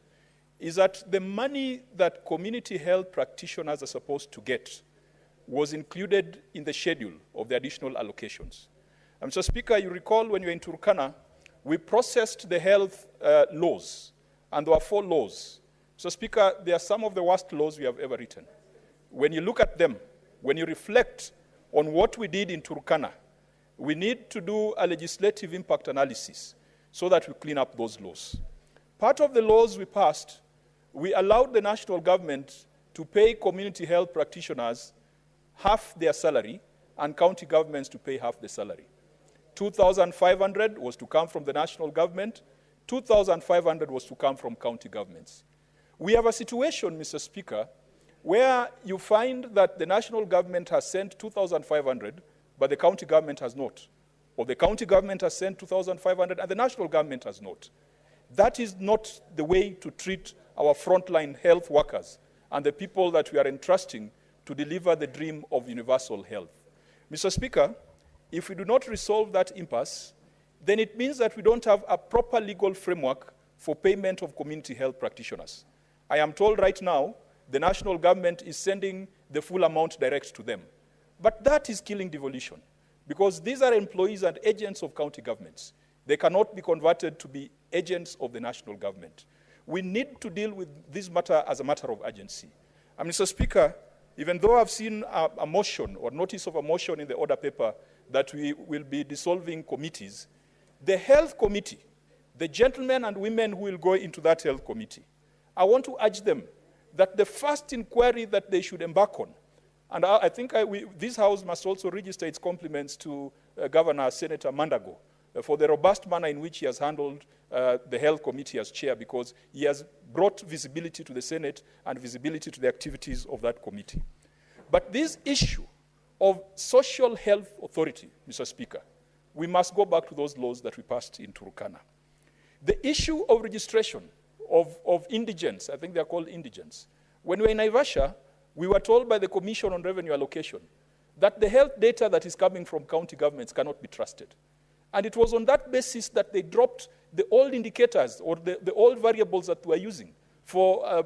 is that the money that community health practitioners are supposed to get was included in the schedule of the additional allocations. And Mr. Speaker, you recall when you were in Turkana, we processed the health laws, and there were 4 laws. Mr. Speaker, they are some of the worst laws we have ever written. When you look at them, when you reflect on what we did in Turkana, we need to do a legislative impact analysis so that we clean up those laws. Part of the laws we passed, we allowed the national government to pay community health practitioners half their salary and county governments to pay half the salary. 2,500 was to come from the national government, 2,500 was to come from county governments. We have a situation, Mr. Speaker, where you find that the national government has sent 2,500, but the county government has not. Or the county government has sent 2,500 and the national government has not. That is not the way to treat our frontline health workers and the people that we are entrusting to deliver the dream of universal health. Mr. Speaker, if we do not resolve that impasse, then it means that we don't have a proper legal framework for payment of community health practitioners. I am told right now the national government is sending the full amount direct to them. But that is killing devolution, because these are employees and agents of county governments. They cannot be converted to be agents of the national government. We need to deal with this matter as a matter of urgency. And Mr. Speaker, even though I've seen a motion or notice of a motion in the order paper that we will be dissolving committees, the health committee, the gentlemen and women who will go into that health committee, I want to urge them that the first inquiry that they should embark on, and I think this House must also register its compliments to Governor Senator Mandago for the robust manner in which he has handled the Health Committee as chair, because he has brought visibility to the Senate and visibility to the activities of that committee. But this issue of social health authority, Mr. Speaker, we must go back to those laws that we passed in Turkana. The issue of registration of indigents, I think they are called indigents. When we were in Naivasha, we were told by the Commission on Revenue Allocation that the health data that is coming from county governments cannot be trusted. And it was on that basis that they dropped the old indicators or the old variables that we were using for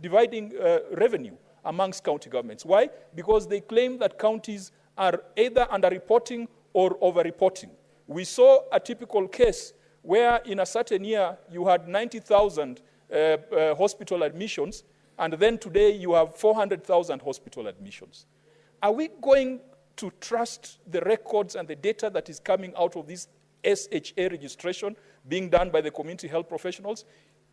dividing revenue amongst county governments. Why? Because they claim that counties are either underreporting or overreporting. We saw a typical case where in a certain year you had 90,000 hospital admissions, and then today you have 400,000 hospital admissions. Are we going to trust the records and the data that is coming out of this SHA registration being done by the community health professionals?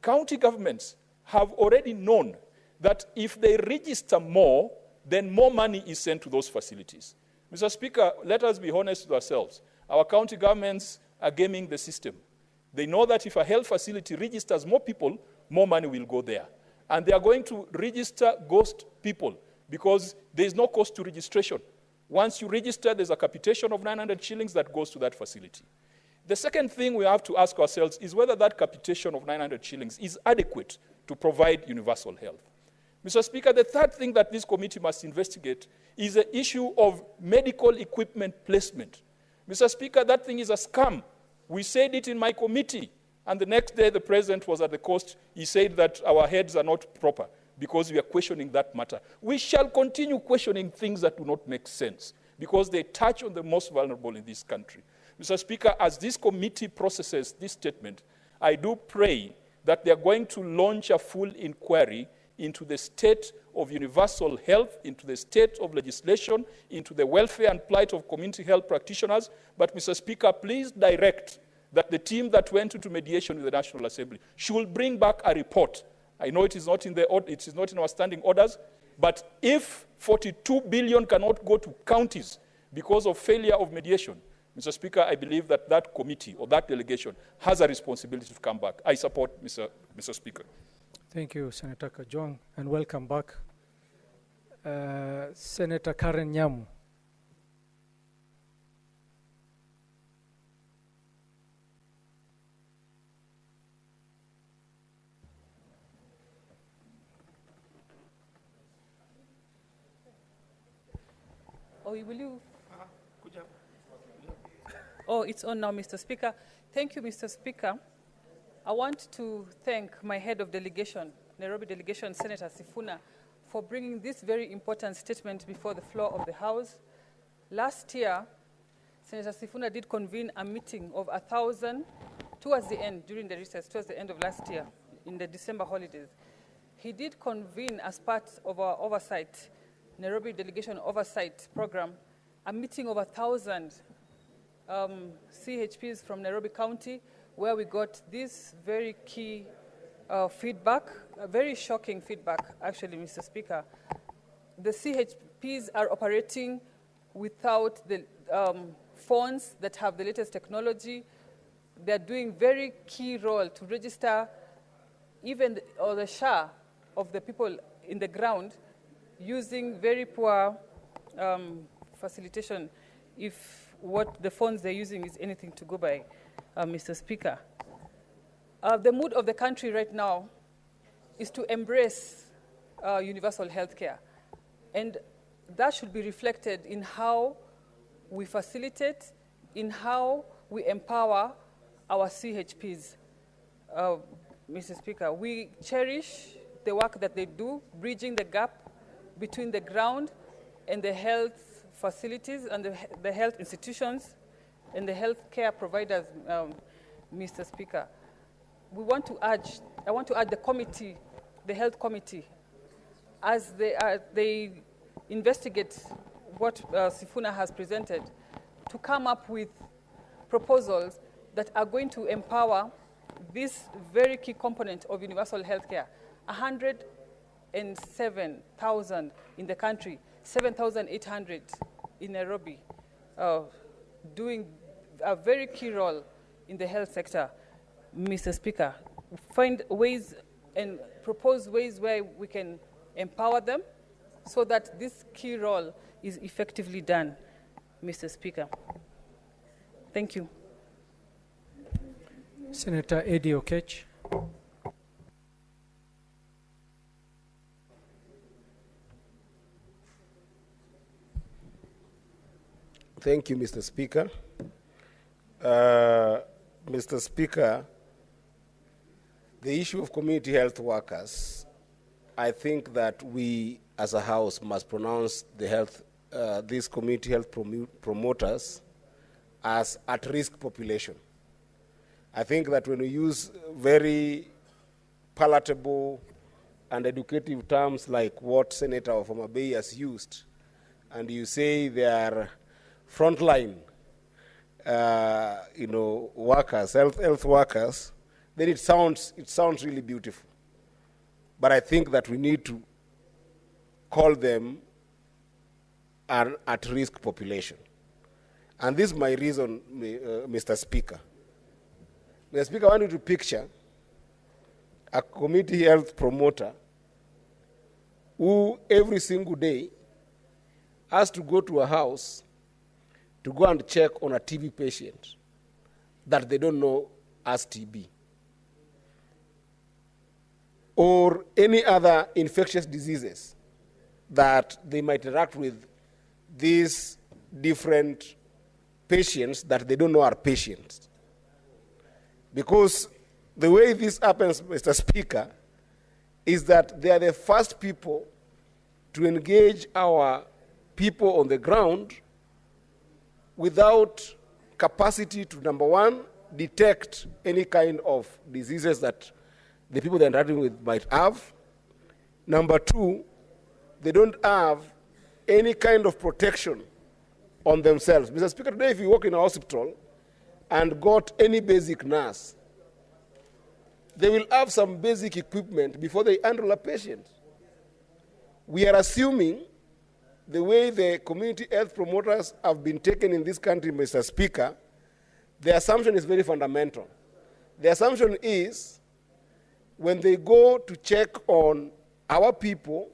County governments have already known that if they register more, then more money is sent to those facilities. Mr. Speaker, let us be honest with ourselves. Our county governments are gaming the system. They know that if a health facility registers more people, more money will go there. And they are going to register ghost people because there is no cost to registration. Once you register, there's a capitation of 900 shillings that goes to that facility. The second thing we have to ask ourselves is whether that capitation of 900 shillings is adequate to provide universal health. Mr. Speaker, the third thing that this committee must investigate is the issue of medical equipment placement. Mr. Speaker, that thing is a scam. We said it in my committee, and the next day the president was at the coast. He said that our heads are not proper because we are questioning that matter. We shall continue questioning things that do not make sense because they touch on the most vulnerable in this country. Mr. Speaker, as this committee processes this statement, I do pray that they are going to launch a full inquiry into the state of universal health, into the state of legislation, into the welfare and plight of community health practitioners. But, Mr. Speaker, please direct that the team that went into mediation with the National Assembly should bring back a report. I know it is not in our standing orders, but if 42 billion cannot go to counties because of failure of mediation, Mr. Speaker, I believe that that committee or that delegation has a responsibility to come back. I support Mr. Speaker. Thank you, Senator Kajwang, and welcome back. Senator Karen Nyamu. Oh, will you? Oh, it's on now, Mr. Speaker. Thank you, Mr. Speaker. I want to thank my head of delegation, Nairobi delegation, Senator Sifuna, for bringing this very important statement before the floor of the House. Last year, Senator Sifuna did convene a meeting of 1,000 towards the end, during the recess, towards the end of last year, in the December holidays. He did convene as part of our oversight, Nairobi delegation oversight program, a meeting of 1,000 CHPs from Nairobi County, where we got this very key feedback, a very shocking feedback, actually, Mr. Speaker. The CHPs are operating without the phones that have the latest technology. They're doing very key role to register even the share of the people in the ground using very poor facilitation if what the phones they're using is anything to go by, Mr. Speaker. The mood of the country right now is to embrace universal health care. And that should be reflected in how we facilitate, in how we empower our CHPs. Mr. Speaker, we cherish the work that they do, bridging the gap between the ground and the health facilities and the health institutions and the health care providers, Mr. Speaker. I want to urge the committee, the health committee, as they investigate what Sifuna has presented, to come up with proposals that are going to empower this very key component of universal health care. 107,000 in the country, 7,800 in Nairobi, doing a very key role in the health sector. Mr. Speaker, find ways and propose ways where we can empower them so that this key role is effectively done, Mr. Speaker. Thank you. Senator Eddie Okech. Thank you, Mr. Speaker. Mr. Speaker, the issue of community health workers, I think that we as a House must pronounce these community health promoters as at-risk population. I think that when we use very palatable and educative terms like what Senator Wafama Bay has used, and you say they are frontline, workers, health workers, then it sounds really beautiful. But I think that we need to call them an at-risk population. And this is my reason, Mr. Speaker. Mr. Speaker, I want you to picture a community health promoter who every single day has to go to a house to go and check on a TB patient that they don't know as TB, or any other infectious diseases that they might interact with these different patients that they don't know are patients. Because the way this happens, Mr. Speaker, is that they are the first people to engage our people on the ground without capacity to, number one, detect any kind of diseases that the people they're interacting with might have. Number two, they don't have any kind of protection on themselves. Mr. Speaker, today if you walk in a hospital and got any basic nurse, they will have some basic equipment before they handle a patient. We are assuming the way the community health promoters have been taken in this country, Mr. Speaker, the assumption is very fundamental. The assumption is when they go to check on our people,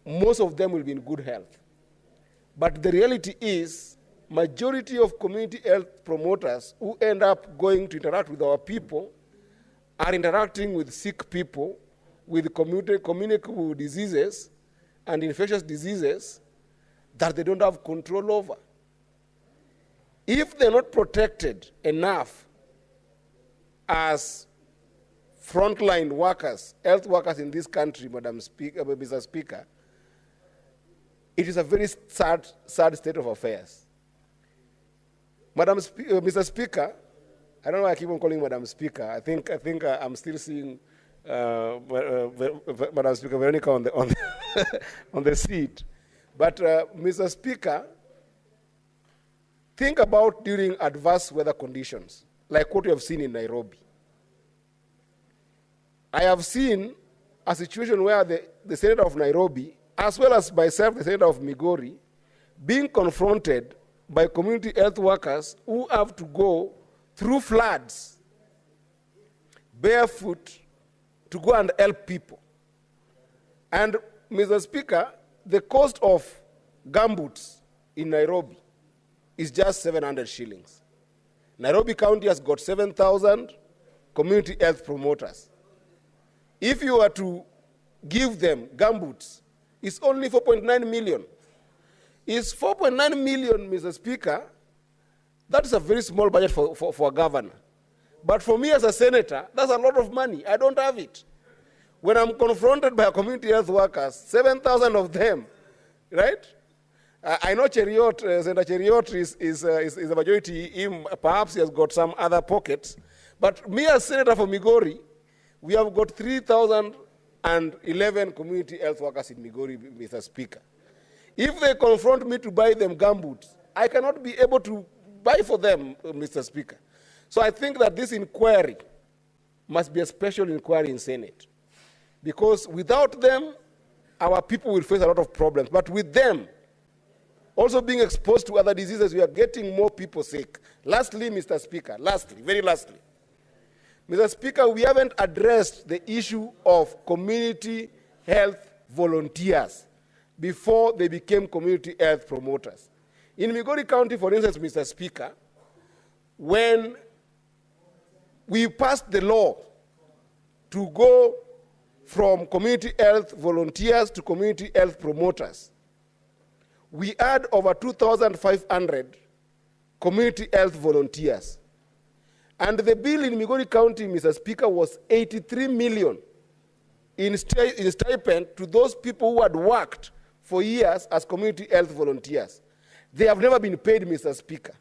most of them will be in good health. But the reality is, majority of community health promoters who end up going to interact with our people are interacting with sick people, with communicable diseases and infectious diseases that they don't have control over. If they're not protected enough as frontline workers, health workers in this country, Mr. Speaker, it is a very sad state of affairs. Mr. Speaker, I don't know why I keep on calling Madam Speaker. I think I'm still seeing Madam Speaker Veronica on the seat. But Mr. Speaker, think about during adverse weather conditions, like what we have seen in Nairobi. I have seen a situation where the Senator of Nairobi, as well as myself, the Senator of Migori, being confronted by community health workers who have to go through floods, barefoot, to go and help people. And, Mr. Speaker, the cost of gumboots in Nairobi is just 700 shillings. Nairobi County has got 7,000 community health promoters. If you were to give them gumboots, it's only 4.9 million. It's 4.9 million, Mr. Speaker. That is a very small budget for a governor. But for me as a senator, that's a lot of money. I don't have it. When I'm confronted by community health workers, 7,000 of them, right? I know Cheriot, Senator Cheriot is a majority. Perhaps he has got some other pockets. But me as senator for Migori, we have got 3,011 community health workers in Migori, Mr. Speaker. If they confront me to buy them gumboots, I cannot be able to buy for them, Mr. Speaker. So I think that this inquiry must be a special inquiry in Senate. Because without them, our people will face a lot of problems. But with them, also being exposed to other diseases, we are getting more people sick. Lastly, Mr. Speaker, very lastly, Mr. Speaker, we haven't addressed the issue of community health volunteers before they became community health promoters. In Migori County, for instance, Mr. Speaker, when we passed the law to go from community health volunteers to community health promoters, we had over 2,500 community health volunteers. And the bill in Migori County, Mr. Speaker, was 83 million in stipend to those people who had worked for years as community health volunteers. They have never been paid, Mr. Speaker.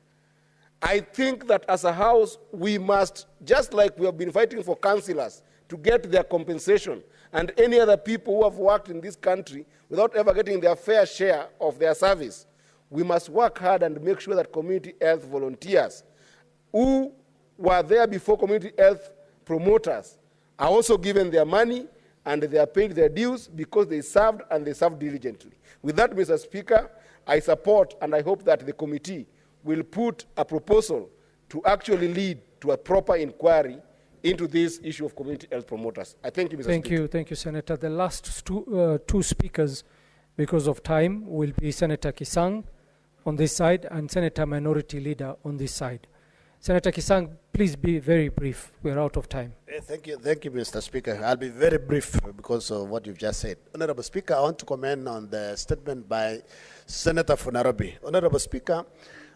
I think that as a House, we must, just like we have been fighting for councillors to get their compensation and any other people who have worked in this country without ever getting their fair share of their service, we must work hard and make sure that community health volunteers who were there before community health promoters are also given their money and they are paid their dues because they served and they served diligently. With that, Mr. Speaker, I support and I hope that the committee will put a proposal to actually lead to a proper inquiry into this issue of community health promoters. I thank you, Mr. Speaker. Thank you, Senator. The last two speakers, because of time, will be Senator Kisang on this side and Senator Minority Leader on this side. Senator Kisang, please be very brief. We're out of time. Thank you, Mr. Speaker. I'll be very brief because of what you've just said. Honorable Speaker, I want to comment on the statement by Senator from Nairobi. Honorable Speaker,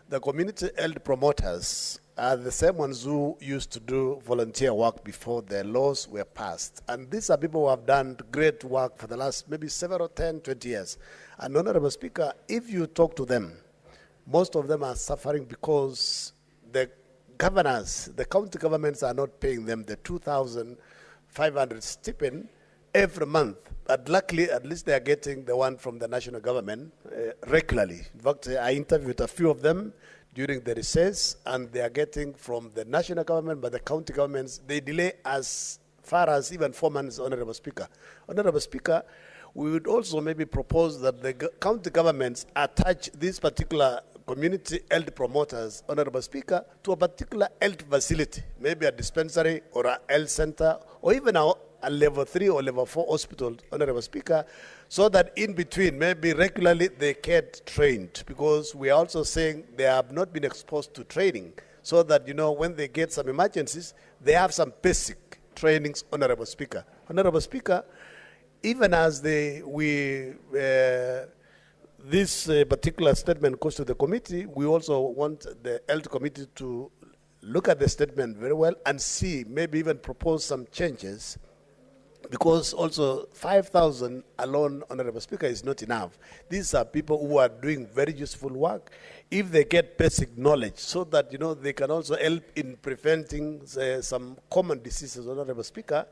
the community health promoters are the same ones who used to do volunteer work before the laws were passed. And these are people who have done great work for the last maybe 10, 20 years. And Honorable Speaker, if you talk to them, most of them are suffering because the governors, the county governments are not paying them the 2,500 stipend every month. But luckily, at least they are getting the one from the national government regularly. In fact, I interviewed a few of them during the recess, and they are getting from the national government, but the county governments, they delay as far as even 4 months, Honorable Speaker. Honorable Speaker, we would also maybe propose that the county governments attach this particular community health promoters, Honorable Speaker, to a particular health facility, maybe a dispensary or a health center, or even a level 3 or level 4 hospital, Honorable Speaker, so that in between, maybe regularly they get trained, because we are also saying they have not been exposed to training, so that, you know, when they get some emergencies, they have some basic trainings, Honorable Speaker. Honorable Speaker, even as this particular statement goes to the committee, we also want the health committee to look at the statement very well and see, maybe even propose some changes, because also 5,000 alone, Honorable Speaker, is not enough. These are people who are doing very useful work. If they get basic knowledge, so that, you know, they can also help in preventing some common diseases, Honorable Speaker,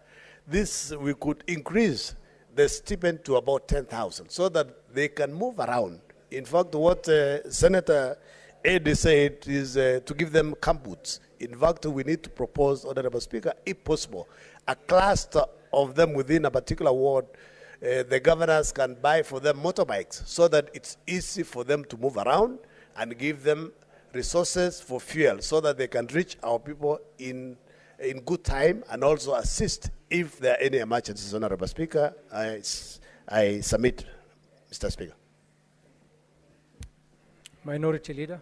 this we could increase the stipend to about 10,000 so that they can move around. In fact, what Senator Eddie said is to give them campboots. In fact, we need to propose, Honorable Speaker, if possible, a cluster of them within a particular ward. The governors can buy for them motorbikes so that it's easy for them to move around, and give them resources for fuel so that they can reach our people in good time, and also assist if there are any emergencies. Honorable Speaker, I submit, Mr. Speaker. Minority Leader.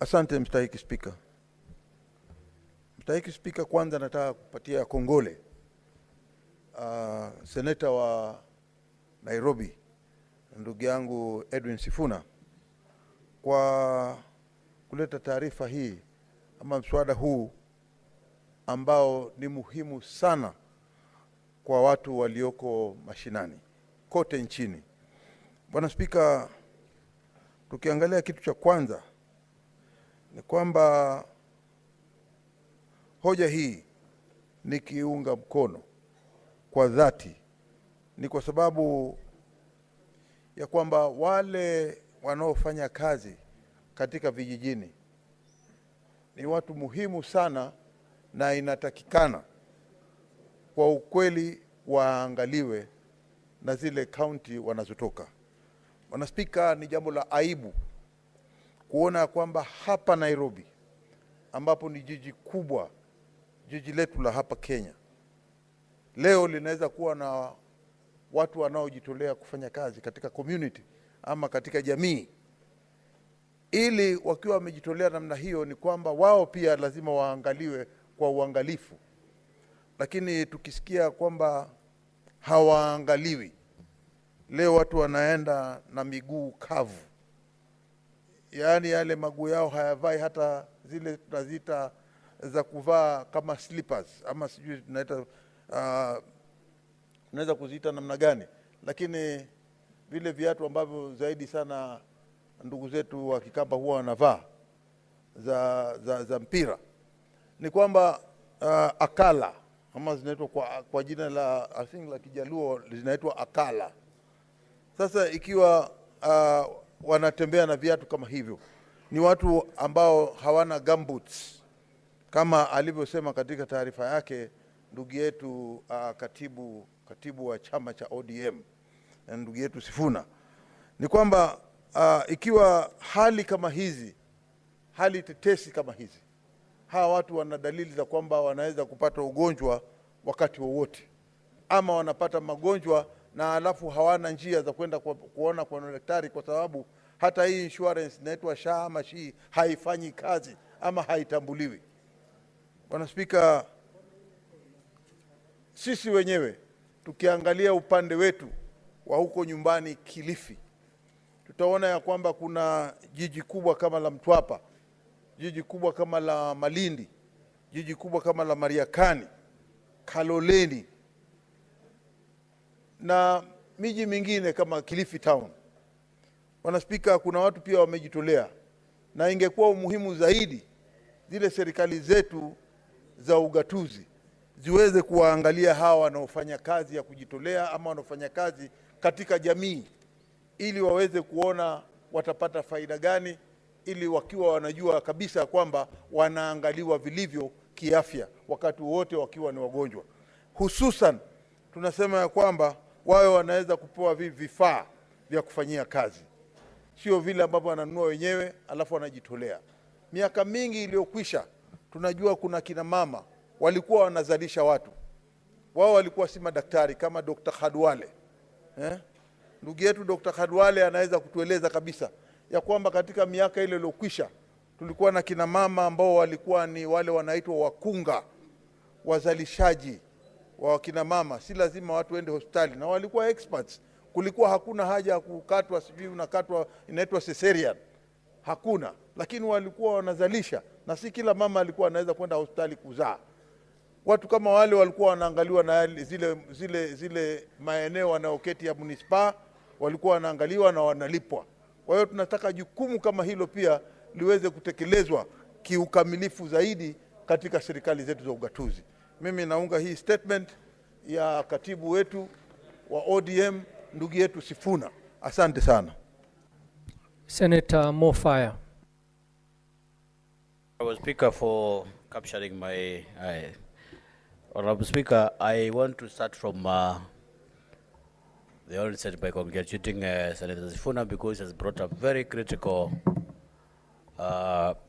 Asante mstahiki Spika. Mstahiki Spika, kwanza nataka kupatia kongole seneta wa Nairobi, ndugu yangu Edwin Sifuna, kwa kuleta taarifa hii ama mswada huu ambao ni muhimu sana kwa watu walioko mashinani kote nchini. Bwana Spika, tukiangalia kitu cha kwanza ni kwamba hoja hii ni kiunga mkono kwa dhati, ni kwa sababu ya kwamba wale wanaofanya kazi katika vijijini ni watu muhimu sana, na inatakikana kwa ukweli waangaliwe na zile kaunti wanazotoka. Bwana Spika, ni jambo la aibu kuona kwamba hapa Nairobi, ambapo ni jiji kubwa, jiji letu la hapa Kenya, leo linaweza kuwa na watu wanaojitolea kufanya kazi katika community ama katika jamii, ili wakiwa wamejitolea namna hiyo, ni kwamba wao pia lazima waangaliwe kwa uangalifu. Lakini tukisikia kwamba hawaangaliwi, leo watu wanaenda na miguu kavu, yaani yale maguu yao hayavai hata zile tunazita za kuvaa kama slippers, ama sijui tunaita unaweza kuziita namna gani, lakini vile viatu ambavyo zaidi sana ndugu zetu wa Kikamba huwa wanavaa za mpira, ni kwamba akala, ama zinaitwa kwa jina la I think la Kijaluo zinaitwa akala. Sasa ikiwa wanatembea na viatu kama hivyo, ni watu ambao hawana gumboots, kama alivyosema katika taarifa yake ndugu yetu katibu wa chama cha ODM, na ndugu yetu Sifuna, ni kwamba ikiwa hali kama hizi, hali tetesi kama hizi, hawa watu wana dalili za kwamba wanaweza kupata ugonjwa wakati wowote, ama wanapata magonjwa na alafu hawana njia za kwenda kuona kwa daktari, kwa sababu hata hii insurance inaitwa SHA ama SHI haifanyi kazi ama haitambuliwi. Bwana Spika, sisi wenyewe tukiangalia upande wetu wa huko nyumbani Kilifi, tutaona ya kwamba kuna jiji kubwa kama la Mtwapa, jiji kubwa kama la Malindi, jiji kubwa kama la Mariakani, Kaloleni na miji mingine kama Kilifi Town. Bwana Spika, kuna watu pia wamejitolea, na ingekuwa umuhimu zaidi zile serikali zetu za ugatuzi ziweze kuwaangalia hawa wanaofanya kazi ya kujitolea ama wanaofanya kazi katika jamii, ili waweze kuona watapata faida gani, ili wakiwa wanajua kabisa kwamba wanaangaliwa vilivyo kiafya wakati wote wakiwa ni wagonjwa. Hususan tunasema ya kwamba wawe wanaweza kupewa vifaa vya kufanyia kazi, sio vile ambavyo wananunua wenyewe alafu wanajitolea. Miaka mingi iliyokwisha tunajua kuna kina mama walikuwa wanazalisha watu, wao walikuwa si madaktari kama Dr. Khadwale. Ndugu yetu Dr. Khadwale anaweza kutueleza kabisa ya kwamba katika miaka ile iliyokwisha tulikuwa na kina mama ambao walikuwa ni wale wanaitwa wakunga, wazalishaji wa kina mama. Si lazima watu waende hospitali, na walikuwa experts. Kulikuwa hakuna haja ya kukatwa, sivyo unakatwa inaitwa cesarean, hakuna, lakini walikuwa wanazalisha, na si kila mama alikuwa anaweza kwenda hospitali kuzaa. Watu kama wale walikuwa wanaangaliwa na zile maeneo wanaoketi ya munisipaa, walikuwa wanaangaliwa na wanalipwa. Kwa hiyo tunataka jukumu kama hilo pia liweze kutekelezwa kiukamilifu zaidi katika serikali zetu za ugatuzi. Mimi naunga hii statement ya katibu wetu wa ODM ndugu yetu Sifuna. Asante sana. Senator Mofaya. Honorable Speaker, for capturing my Honorable Speaker, I want to start from the onset by congratulating Senator Sifuna, because he has brought a very critical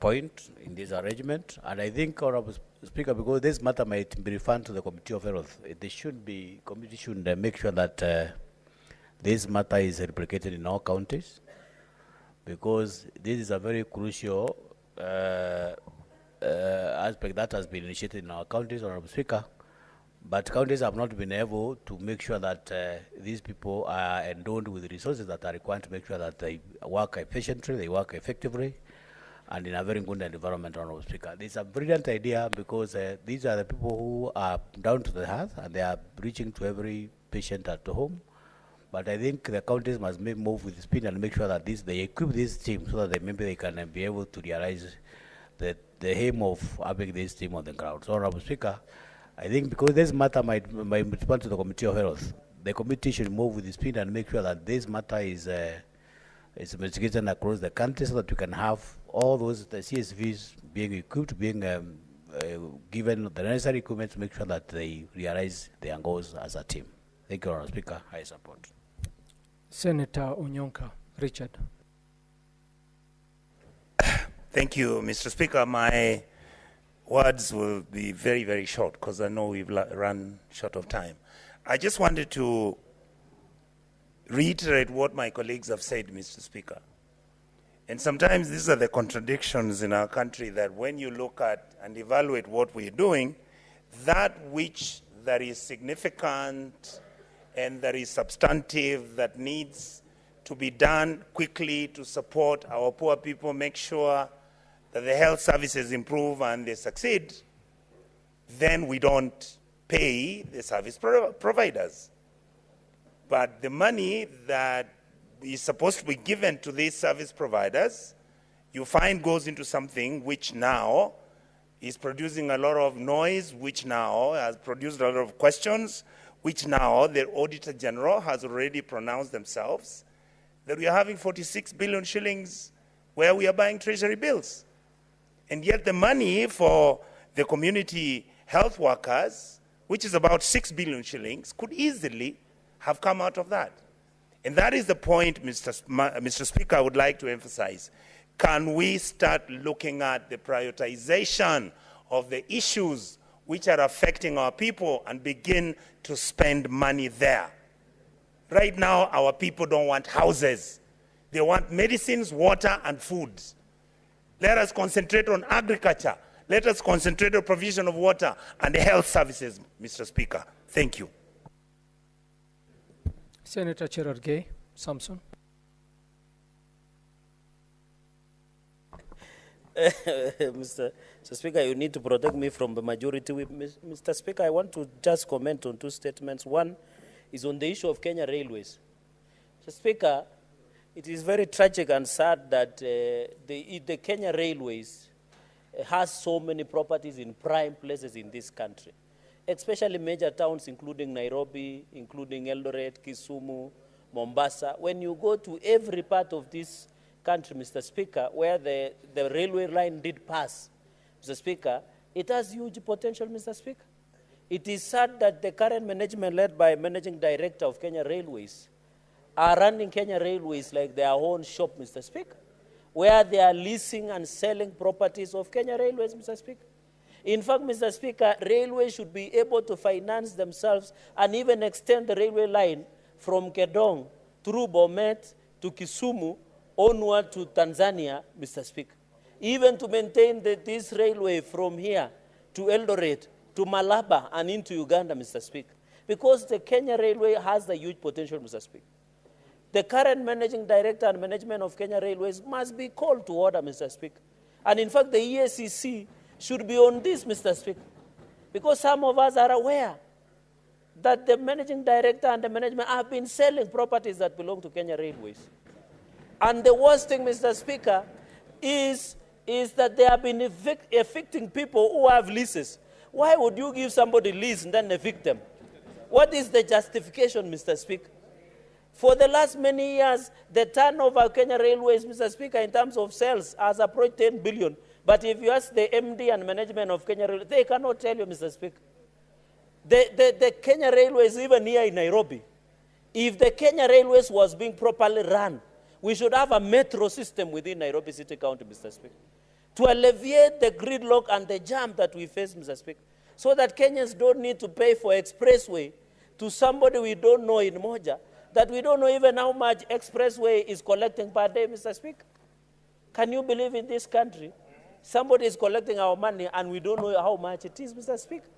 point in this arrangement. And I think, Honorable Speaker, because this matter might be referred to the Committee of Health, committee should make sure that this matter is replicated in all counties, because this is a very crucial aspect that has been initiated in our counties, Honorable Speaker, but counties have not been able to make sure that these people are endowed with resources that are required to make sure that they work efficiently, they work effectively, and in a very good environment, Honorable Speaker. This is a brilliant idea, because these are the people who are down to the heart, and they are reaching to every patient at home. But I think the counties must move with speed and make sure that they equip this team so that maybe they can be able to realize the aim of having this team on the ground. So, Honorable Speaker, I think because this matter might respond to the Committee of Health, the committee should move with speed and make sure that this matter is investigated across the country, so that we can have all the CSVs being equipped, being given the necessary equipment to make sure that they realize their goals as a team. Thank you, Honorable Speaker. I support. Senator Onyonka Richard. Thank you, Mr. Speaker. My words will be very, very short, because I know we've run short of time. I just wanted to reiterate what my colleagues have said, Mr. Speaker. And sometimes these are the contradictions in our country, that when you look at and evaluate what we're doing, that which that is significant and that is substantive, that needs to be done quickly to support our poor people, make sure that the health services improve and they succeed, then we don't pay the service providers. But the money that is supposed to be given to these service providers, you find goes into something which now is producing a lot of noise, which now has produced a lot of questions, which now the Auditor General has already pronounced themselves that we are having 46 billion shillings where we are buying treasury bills. And yet the money for the community health workers, which is about 6 billion shillings, could easily have come out of that. And that is the point, Mr. Speaker, I would like to emphasize. Can we start looking at the prioritization of the issues which are affecting our people and begin to spend money there? Right now, our people don't want houses. They want medicines, water, and food. Let us concentrate on agriculture. Let us concentrate on provision of water and health services, Mr. Speaker. Thank you. Senator Cherargei Samson. Mr. Speaker, you need to protect me from the majority whip. Mr. Speaker, I want to just comment on two statements. One is on the issue of Kenya Railways. Mr. Speaker, it is very tragic and sad that the Kenya Railways has so many properties in prime places in this country, especially major towns including Nairobi, including Eldoret, Kisumu, Mombasa. When you go to every part of this country, Mr. Speaker, where the railway line did pass, Mr. Speaker, it has huge potential, Mr. Speaker. It is sad that the current management led by Managing Director of Kenya Railways are running Kenya Railways like their own shop, Mr. Speaker, where they are leasing and selling properties of Kenya Railways, Mr. Speaker. In fact, Mr. Speaker, railways should be able to finance themselves and even extend the railway line from Kedong through Bomet to Kisumu onward to Tanzania, Mr. Speaker. Even to maintain this railway from here to Eldoret, to Malaba, and into Uganda, Mr. Speaker. Because the Kenya Railway has the huge potential, Mr. Speaker. The current managing director and management of Kenya Railways must be called to order, Mr. Speaker. And in fact, the EACC should be on this, Mr. Speaker. Because some of us are aware that the managing director and the management have been selling properties that belong to Kenya Railways. And the worst thing, Mr. Speaker, is that they have been evicting people who have leases. Why would you give somebody lease and then evict them? What is the justification, Mr. Speaker? For the last many years, the turnover of Kenya Railways, Mr. Speaker, in terms of sales has approached 10 billion. But if you ask the MD and management of Kenya Railways, they cannot tell you, Mr. Speaker. The Kenya Railways, even here in Nairobi, if the Kenya Railways was being properly run, we should have a metro system within Nairobi City County, Mr. Speaker, to alleviate the gridlock and the jam that we face, Mr. Speaker, so that Kenyans don't need to pay for expressway to somebody we don't know in Moja, that we don't know even how much expressway is collecting per day, Mr. Speaker. Can you believe in this country, somebody is collecting our money and we don't know how much it is, Mr. Speaker?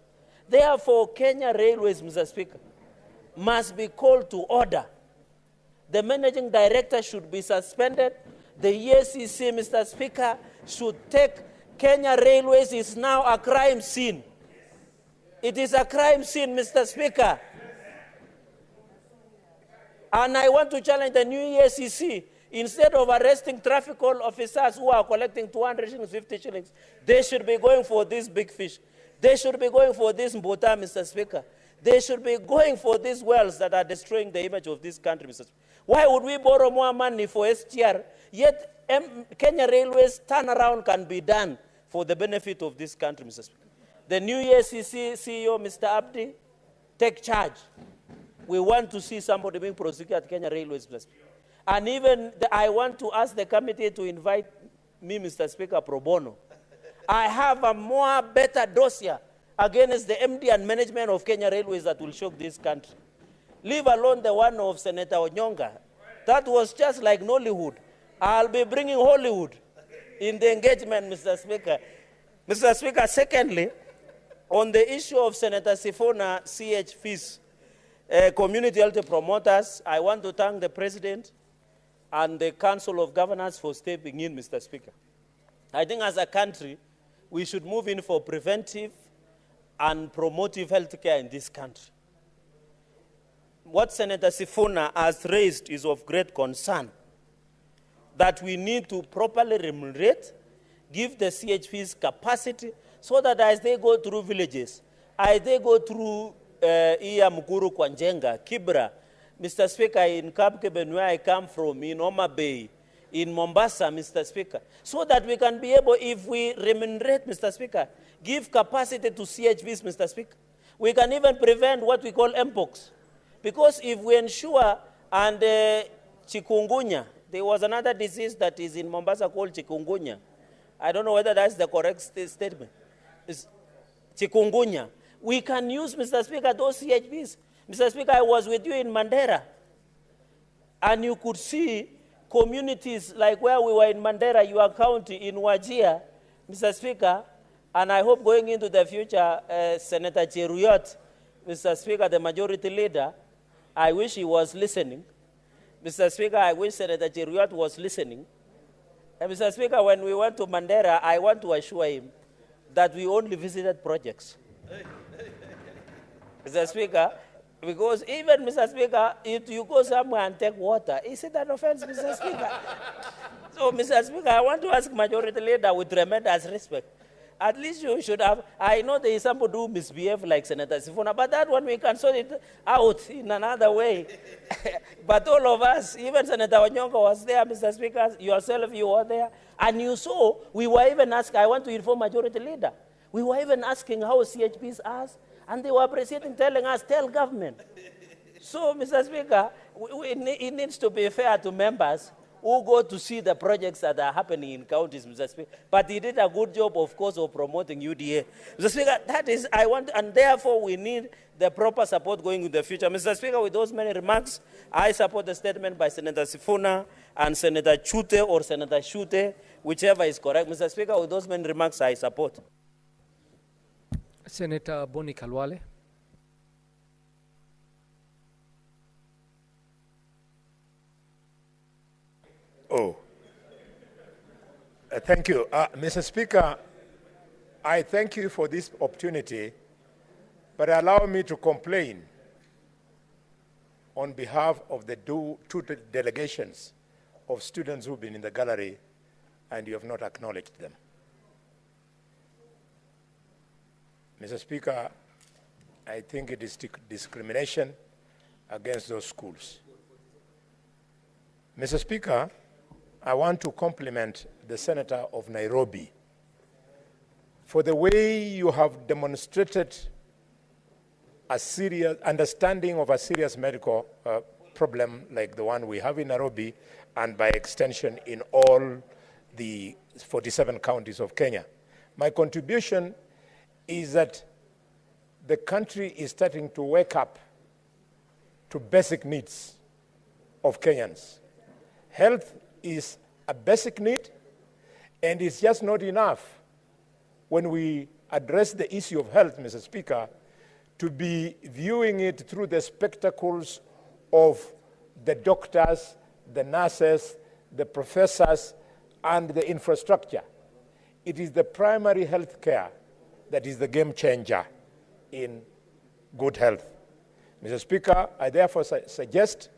Therefore, Kenya Railways, Mr. Speaker, must be called to order. The managing director should be suspended. The EACC, Mr. Speaker, should take Kenya Railways is now a crime scene. It is a crime scene, Mr. Speaker. And I want to challenge the new EACC. Instead of arresting traffic officers who are collecting 250 shillings, they should be going for this big fish. They should be going for this mbota, Mr. Speaker. They should be going for these wells that are destroying the image of this country, Mr. Speaker. Why would we borrow more money for SGR, yet Kenya Railways turnaround can be done for the benefit of this country, Mr. Speaker? The new EACC CEO, Mr. Abdi, take charge. We want to see somebody being prosecuted at Kenya Railways, Mr. Speaker. And even I want to ask the committee to invite me, Mr. Speaker, pro bono. I have a better dossier against the MD and management of Kenya Railways that will shock this country. Leave alone the one of Senator Onyonga. That was just like Nollywood. I'll be bringing Hollywood in the engagement, Mr. Speaker. Mr. Speaker, secondly, on the issue of Senator Sifuna CH fees, community health promoters, I want to thank the President and the Council of Governors for stepping in, Mr. Speaker. I think as a country, we should move in for preventive and promotive health care in this country. What Senator Sifuna has raised is of great concern, that we need to properly remunerate, give the CHPs capacity, so that as they go through villages, as they go through Iya Mukuru Kwanjenga, Kibra, Mr. Speaker, in Kapkeben, where I come from, in Homa Bay, in Mombasa, Mr. Speaker, so that we can be able, if we remunerate, Mr. Speaker, give capacity to CHPs, Mr. Speaker, we can even prevent what we call mpox. Because if we ensure And chikungunya, there was another disease that is in Mombasa called chikungunya. I don't know whether that's the correct statement. It's chikungunya. We can use, Mr. Speaker, those CHPs. Mr. Speaker, I was with you in Mandera, and you could see communities like where we were in Mandera, your county, in Wajir, Mr. Speaker, and I hope going into the future, Senator Cheruyot, Mr. Speaker, the majority leader, I wish he was listening. Mr. Speaker, I wish Senator Cheruyot was listening. And Mr. Speaker, when we went to Mandera, I want to assure him that we only visited projects. Mr. Speaker, because even, Mr. Speaker, if you go somewhere and take water, is it an offense, Mr. Speaker? So, Mr. Speaker, I want to ask Majority Leader with tremendous respect. At least you should have, I know there is somebody who misbehave like Senator Sifuna, but that one we can sort it out in another way. But all of us, even Senator Wanyonga was there, Mr. Speaker, yourself, you were there, and you saw, we were even asking, I want to inform Majority Leader, we were even asking how CHPs are, and they were appreciating, telling us, tell government. So, Mr. Speaker, it needs to be fair to members who go to see the projects that are happening in counties, Mr. Speaker. But he did a good job, of course, of promoting UDA. Mr. Speaker, that is, I want, and therefore we need the proper support going in the future. Mr. Speaker, with those many remarks, I support the statement by Senator Sifuna and Senator Chute or Senator Shute, whichever is correct. Mr. Speaker, with those many remarks, I support. Senator Boni Kalwale. Thank you. Mr. Speaker, I thank you for this opportunity, but allow me to complain on behalf of the two delegations of students who've been in the gallery and you have not acknowledged them. Mr. Speaker, I think it is discrimination against those schools. Mr. Speaker, I want to compliment the Senator of Nairobi for the way you have demonstrated a serious understanding of a serious medical problem like the one we have in Nairobi and by extension in all the 47 counties of Kenya. My contribution is that the country is starting to wake up to basic needs of Kenyans. Health is a basic need, and it's just not enough when we address the issue of health, Mr. Speaker, to be viewing it through the spectacles of the doctors, the nurses, the professors, and the infrastructure. It is the primary health care that is the game changer in good health. Mr. Speaker, I therefore suggest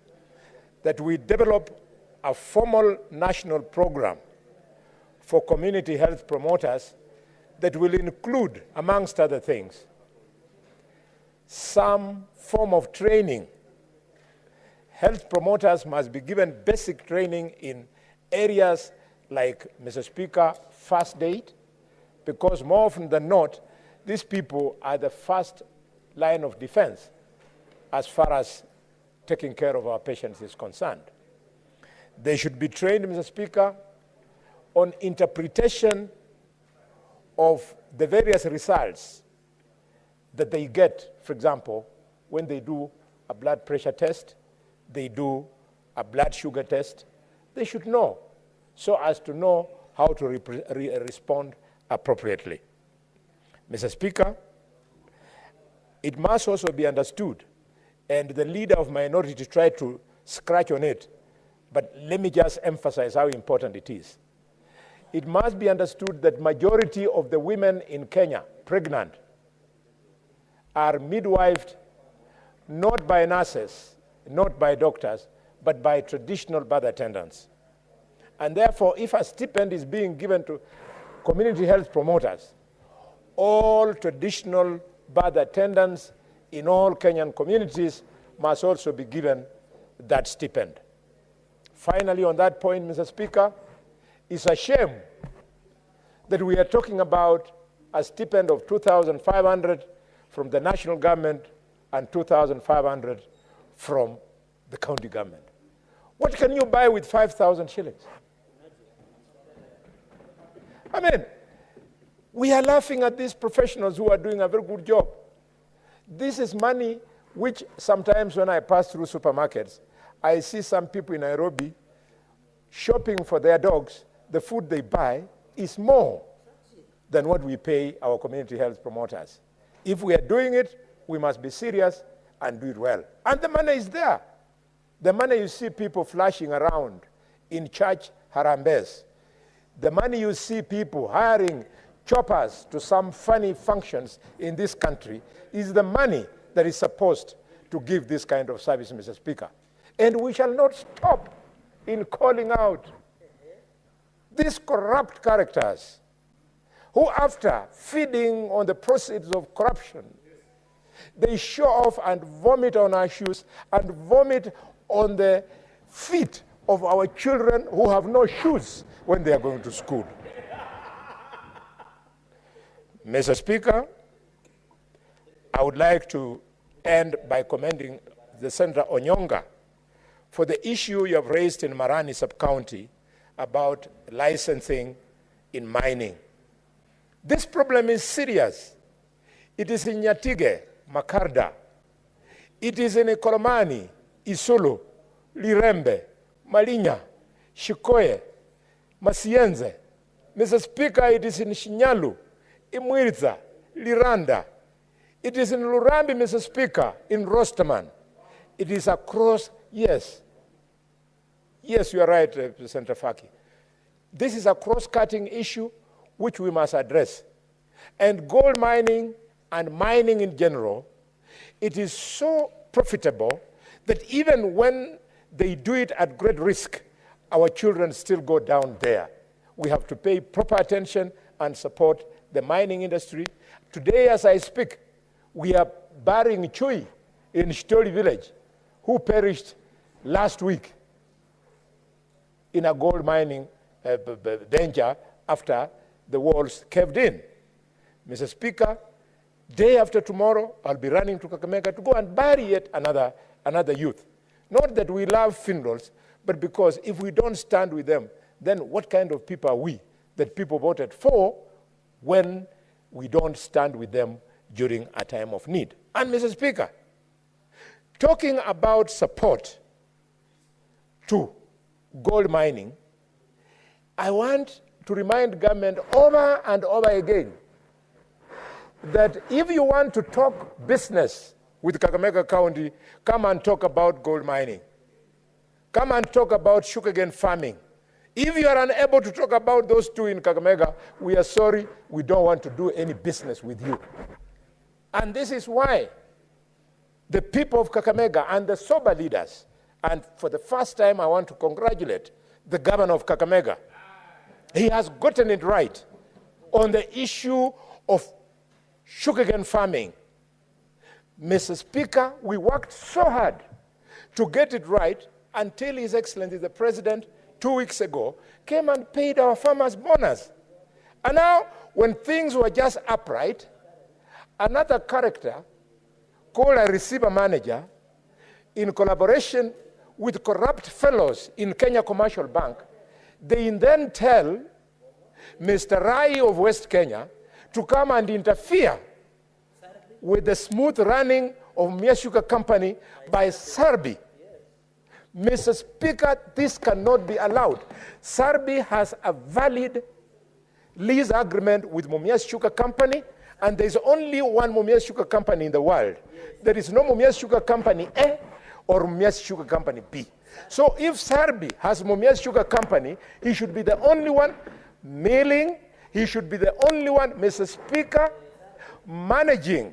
that we develop a formal national program for community health promoters that will include, amongst other things, some form of training. Health promoters must be given basic training in areas like, Mr. Speaker, first aid, because more often than not, these people are the first line of defense as far as taking care of our patients is concerned. They should be trained, Mr. Speaker, on interpretation of the various results that they get. For example, when they do a blood pressure test, they do a blood sugar test, they should know so as to know how to respond appropriately. Mr. Speaker, it must also be understood, and the leader of minority tried to scratch on it, but let me just emphasize how important it is. It must be understood that majority of the women in Kenya, pregnant, are midwifed not by nurses, not by doctors, but by traditional birth attendants. And therefore, if a stipend is being given to community health promoters, all traditional birth attendants in all Kenyan communities must also be given that stipend. Finally, on that point, Mr. Speaker, it's a shame that we are talking about a stipend of 2,500 from the national government and 2,500 from the county government. What can you buy with 5,000 shillings? I mean, we are laughing at these professionals who are doing a very good job. This is money which sometimes when I pass through supermarkets, I see some people in Nairobi shopping for their dogs. The food they buy is more than what we pay our community health promoters. If we are doing it, we must be serious and do it well. And the money is there. The money you see people flashing around in church harambes, the money you see people hiring choppers to some funny functions in this country is the money that is supposed to give this kind of service, Mr. Speaker. And we shall not stop in calling out these corrupt characters who, after feeding on the proceeds of corruption, they show off and vomit on our shoes and vomit on the feet of our children who have no shoes when they are going to school. Mr. Speaker, I would like to end by commending the Senator Onyonga for the issue you have raised in Marani sub-county about licensing in mining. This problem is serious. It is in Nyatige, Makarda. It is in Ikolomani, Isulu, Lirembe, Malinya, Shikoye, Masienze. Mr. Speaker, it is in Shinyalu, Imwiriza, Liranda. It is in Lurambi, Mr. Speaker, in Rosterman. It is across, yes. Yes, you are right, Senator Faki. This is a cross-cutting issue which we must address. And gold mining and mining in general, it is so profitable that even when they do it at great risk, our children still go down there. We have to pay proper attention and support the mining industry. Today, as I speak, we are burying Chui in Shtori village, who perished last week in a gold mining danger after the walls caved in. Mr. Speaker, day after tomorrow, I'll be running to Kakamega to go and bury yet another youth. Not that we love funerals, but because if we don't stand with them, then what kind of people are we that people voted for when we don't stand with them during a time of need? And Mr. Speaker, talking about support to gold mining, I want to remind government over and over again that if you want to talk business with Kakamega County, come and talk about gold mining. Come and talk about sugarcane farming. If you are unable to talk about those two in Kakamega, we are sorry, we don't want to do any business with you. And this is why the people of Kakamega and the sober leaders, and for the first time I want to congratulate the governor of Kakamega. He has gotten it right on the issue of sugarcane farming. Mr. Speaker, we worked so hard to get it right until His Excellency the President 2 weeks ago came and paid our farmers bonus. And now, when things were just upright, another character called a receiver manager, in collaboration with corrupt fellows in Kenya Commercial Bank, they then tell Mr. Rai of West Kenya to come and interfere with the smooth running of Mia Sugar Company by Sarbi. Mr. Speaker, this cannot be allowed. Sarbi has a valid lease agreement with Mumias Sugar Company, and there's only one Mumias Sugar Company in the world. There is no Mumias Sugar Company A or Mumias Sugar Company B. So if Sarbi has Mumias Sugar Company, he should be the only one milling, he should be the only one, Mr. Speaker, managing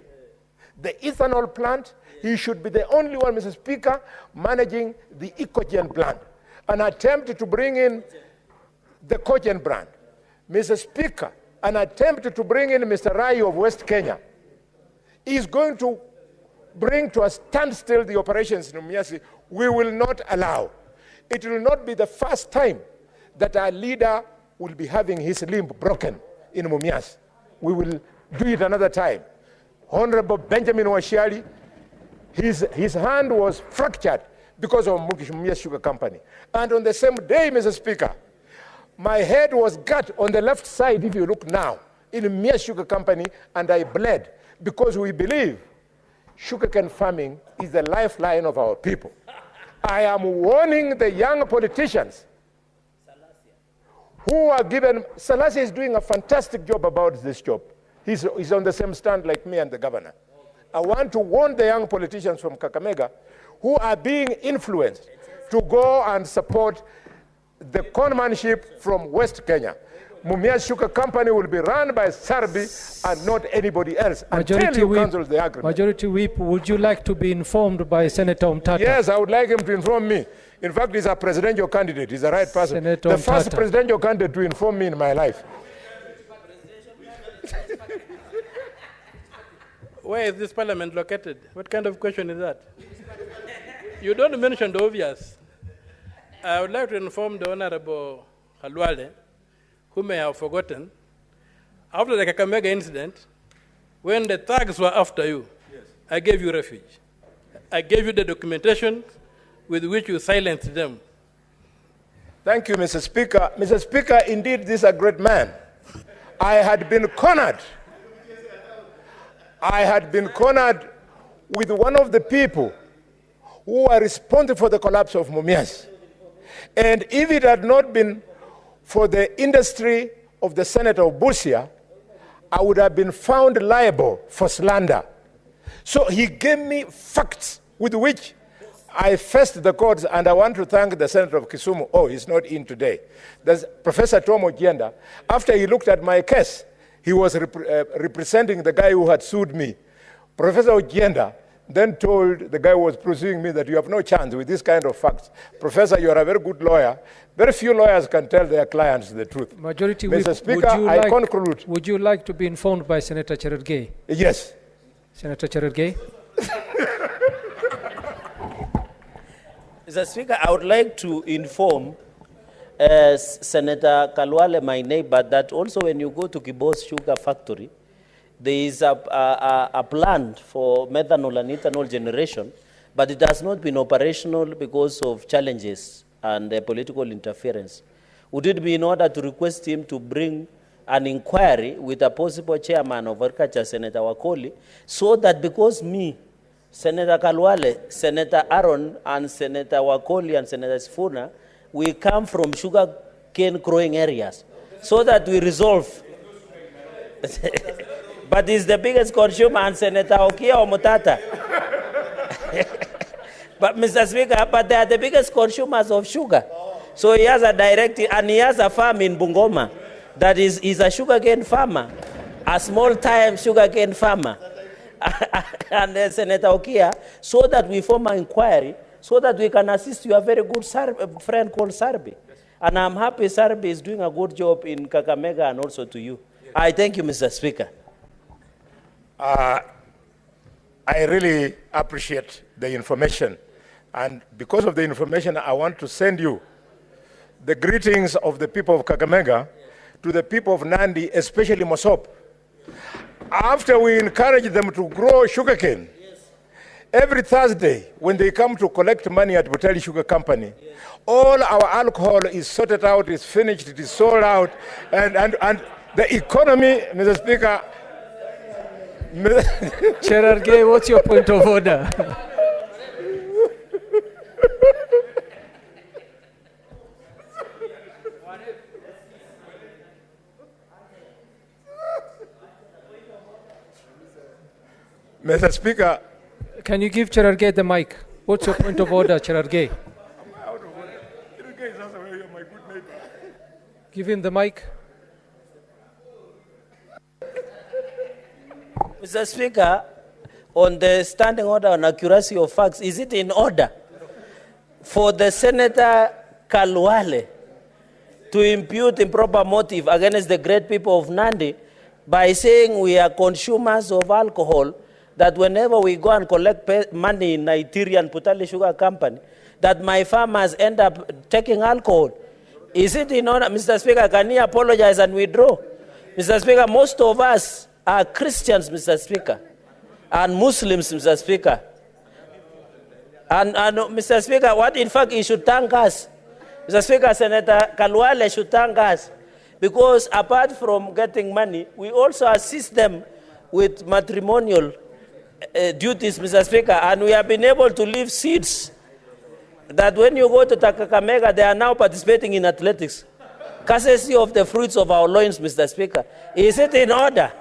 the ethanol plant. He should be the only one, Mr. Speaker, managing the Ecogen plant. An attempt to bring in the Cogen brand. Mr. Speaker, an attempt to bring in Mr. Rai of West Kenya is going to bring to a standstill the operations in Mumias. We will not allow. It will not be the first time that our leader will be having his limb broken in Mumias. We will do it another time. Honorable Benjamin Washiali, his hand was fractured because of Mumias Sugar Company. And on the same day, Mr. Speaker, my head was cut on the left side, if you look now, in Mumias Sugar Company, and I bled because we believe sugarcane farming is the lifeline of our people. I am warning the young politicians who are given, Salassi is doing a fantastic job about this job. He's on the same stand like me and the governor. I want to warn the young politicians from Kakamega who are being influenced to go and support the conmanship from West Kenya. Mumias Sugar Company will be run by Sarbi and not anybody else until you cancel the agreement. Majority Whip, would you like to be informed by Senator Umtata? Yes, I would like him to inform me. In fact, he's a presidential candidate. He's the right person. Senator the first Umtata. presidential candidate to inform me in my life. Where is this parliament located? What kind of question is that? You don't mention the obvious. I would like to inform the Honorable Halwale, who may have forgotten, after the Kakamega incident, when the thugs were after you, I gave you refuge. I gave you the documentation with which you silenced them. Thank you, Mr. Speaker. Mr. Speaker, indeed, this is a great man. I had been cornered. I had been cornered with one of the people who were responsible for the collapse of Mumias. And if it had not been for the industry of the Senator of Busia, I would have been found liable for slander. So he gave me facts with which I faced the courts, and I want to thank the Senator of Kisumu. Oh, he's not in today. There's Professor Tom Ogienda. After he looked at my case, he was representing the guy who had sued me. Professor Ogienda then told the guy who was pursuing me that you have no chance with this kind of facts. Professor, you are a very good lawyer. Very few lawyers can tell their clients the truth. Majority Mr. Whip, Speaker, I conclude. Would you like to be informed by Senator Cherargei? Yes. Senator Cherargei? Mr. Speaker, I would like to inform Senator Kalwale, my neighbor, that also when you go to Kibos Sugar Factory, there is a plant for methanol and ethanol generation, but it has not been operational because of challenges and political interference. Would it be in order to request him to bring an inquiry with a possible chairman of Agriculture, Senator Wakoli, so that because me, Senator Kalwale, Senator Aaron, and Senator Wakoli, and Senator Sifuna, we come from sugar cane growing areas, so that we resolve. But he's the biggest consumer, and Senator Okia or Mutata. But Mr. Speaker, but they are the biggest consumers of sugar. So he has a direct, and he has a farm in Bungoma that is a sugarcane farmer, a small-time sugarcane farmer. And Senator Okia, so that we form an inquiry, so that we can assist you, a very good friend called Sarbi. And I'm happy Sarbi is doing a good job in Kakamega and also to you. I thank you, Mr. Speaker. I really appreciate the information. And because of the information, I want to send you the greetings of the people of Kakamega to the people of Nandi, especially Mosop. After we encourage them to grow sugarcane, every Thursday when they come to collect money at Butali Sugar Company, all our alcohol is sorted out, is finished, it is sold out, and the economy, Mr. Speaker. Cherargei, what's your point of order? Mr. Speaker. Can you give Cherargei the mic? What's your point of order, Cherargei? Give him the mic. Mr. Speaker, on the standing order on accuracy of facts, is it in order for the Senator Kalwale to impute improper motive against the great people of Nandi by saying we are consumers of alcohol, that whenever we go and collect money in Nigerian Putali Sugar Company, that my farmers end up taking alcohol? Is it in order? Mr. Speaker, can he apologize and withdraw? Mr. Speaker, most of us are Christians, Mr. Speaker, and Muslims, Mr. Speaker. And Mr. Speaker, what in fact he should thank us, Mr. Speaker, Senator Kalwale should thank us, because apart from getting money, we also assist them with matrimonial duties, Mr. Speaker, and we have been able to leave seeds that when you go to Kakamega, they are now participating in athletics, courtesy of the fruits of our loins, Mr. Speaker. Is it in order?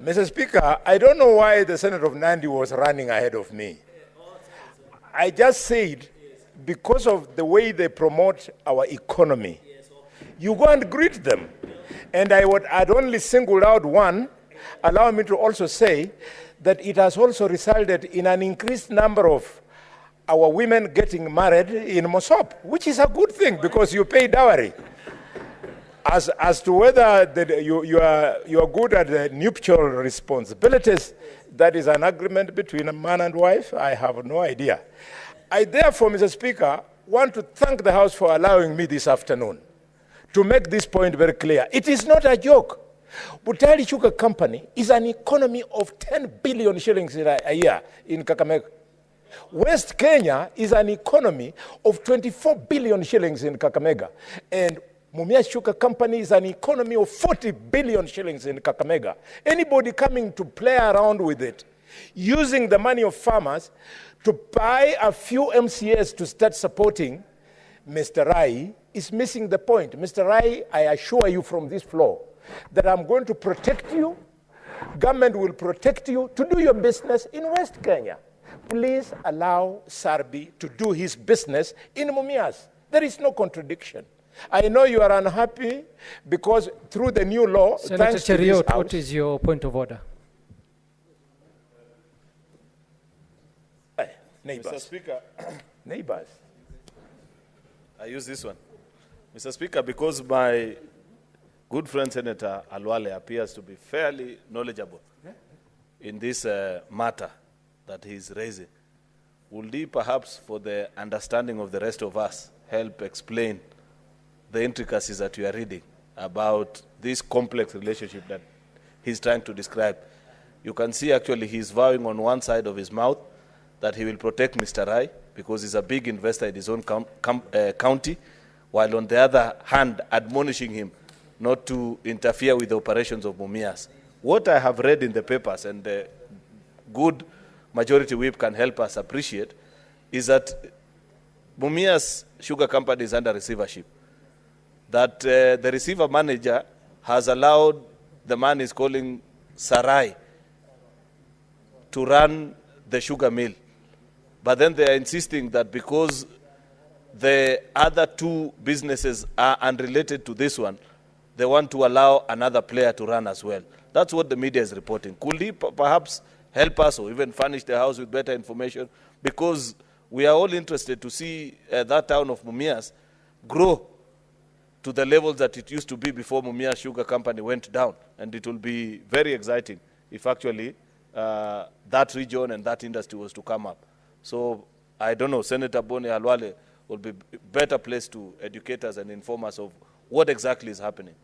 Mr. Speaker, I don't know why the Senator of Nandi was running ahead of me. I just said, because of the way they promote our economy, you go and greet them. And I'd only singled out one. Allow me to also say that it has also resulted in an increased number of our women getting married in Mosop, which is a good thing because you pay dowry. As to whether you are good at the nuptial responsibilities, that is an agreement between a man and wife, I have no idea. I therefore, Mr. Speaker, want to thank the House for allowing me this afternoon to make this point very clear. It is not a joke. Butali Sugar Company is an economy of 10 billion shillings a year in Kakamega. West Kenya is an economy of 24 billion shillings in Kakamega. And Mumias Sugar Company is an economy of 40 billion shillings in Kakamega. Anybody coming to play around with it, using the money of farmers to buy a few MCAs to start supporting Mr. Rai, is missing the point. Mr. Rai, I assure you from this floor that I'm going to protect you. Government will protect you to do your business in West Kenya. Please allow Sarbi to do his business in Mumias. There is no contradiction. I know you are unhappy because through the new law, Senator Cheriot, what is your point of order? Neighbors. Mr. Speaker, neighbors. I use this one. Mr. Speaker, because my good friend Senator Alwale appears to be fairly knowledgeable in this matter that he is raising, would he perhaps, for the understanding of the rest of us, help explain the intricacies that you are reading about this complex relationship that he's trying to describe? You can see actually he's vowing on one side of his mouth that he will protect Mr. Rai because he's a big investor in his own county, while on the other hand admonishing him not to interfere with the operations of Mumias. What I have read in the papers, and the good majority whip can help us appreciate, is that Mumias Sugar Company is under receivership. That the receiver manager has allowed the man he's calling Sarai to run the sugar mill. But then they are insisting that because the other two businesses are unrelated to this one, they want to allow another player to run as well. That's what the media is reporting. Could he perhaps help us or even furnish the House with better information? Because we are all interested to see that town of Mumias grow to the levels that it used to be before Mumias Sugar Company went down. And it will be very exciting if actually that region and that industry was to come up. So I don't know, Senator Boni Halwale will be better placed to educate us and inform us of what exactly is happening.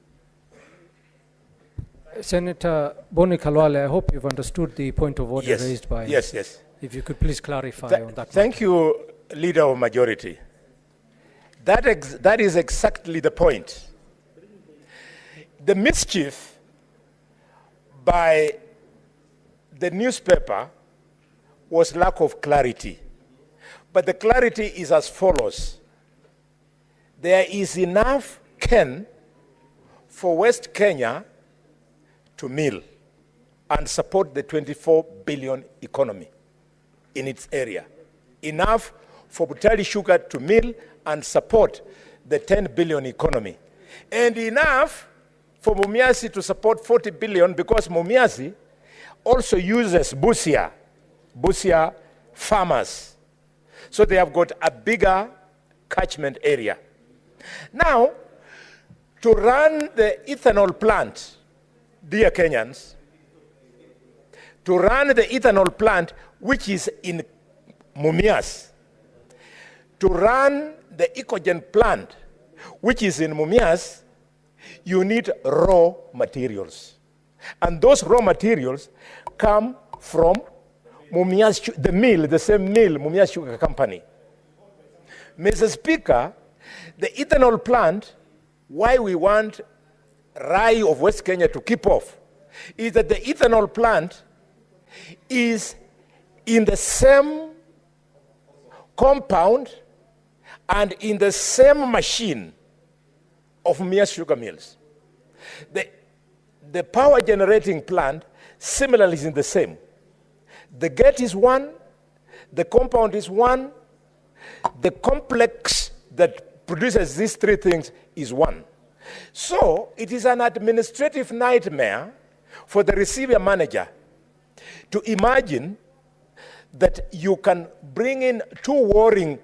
Senator Boni Halwale, I hope you've understood the point of order raised by... Yes, yes. If you could please clarify on that. Thank you, Leader of Majority. That is exactly the point. The mischief by the newspaper was lack of clarity. But the clarity is as follows. There is enough cane for West Kenya to mill and support the 24 billion economy in its area. Enough for Butali Sugar to mill and support the 10 billion economy. And enough for Mumias to support 40 billion because Mumias also uses Busia farmers. So they have got a bigger catchment area. Now, to run the ethanol plant, dear Kenyans, to run the ethanol plant, which is in Mumias, to run the Ecogen plant, which is in Mumias, you need raw materials. And those raw materials come from the mill, the same mill, Mumias Sugar Company. Mr. Speaker, the ethanol plant, why we want Rai of West Kenya to keep off, is that the ethanol plant is in the same compound and in the same machine of Mumias Sugar Mills. The power generating plant similarly is in the same. The gate is one, the compound is one, the complex that produces these three things is one. So it is an administrative nightmare for the receiver manager to imagine that you can bring in two warring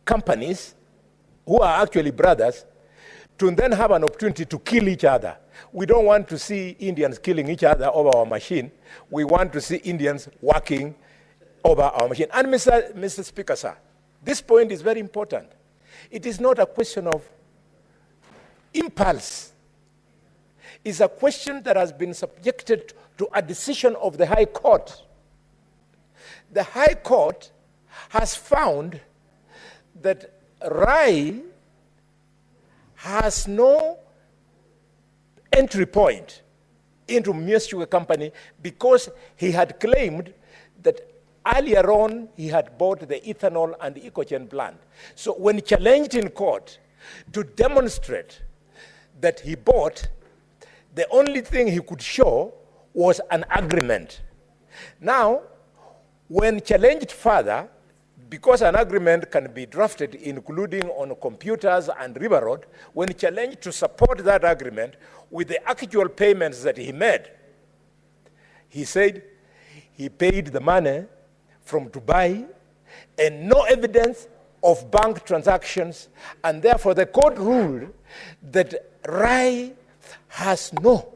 companies who are actually brothers to then have an opportunity to kill each other. We don't want to see Indians killing each other over our machine. We want to see Indians working over our machine. And Mr. Speaker, sir, this point is very important. It is not a question of impulse. It's a question that has been subjected to a decision of the High Court. The High Court has found that Rai has no entry point into Mumias Sugar Company because he had claimed that earlier on he had bought the ethanol and the EcoChain plant. So when challenged in court to demonstrate that he bought, the only thing he could show was an agreement. Now, when challenged further, because an agreement can be drafted including on computers and River Road, when challenged to support that agreement with the actual payments that he made, he said he paid the money from Dubai and no evidence of bank transactions, and therefore the court ruled that Rai has no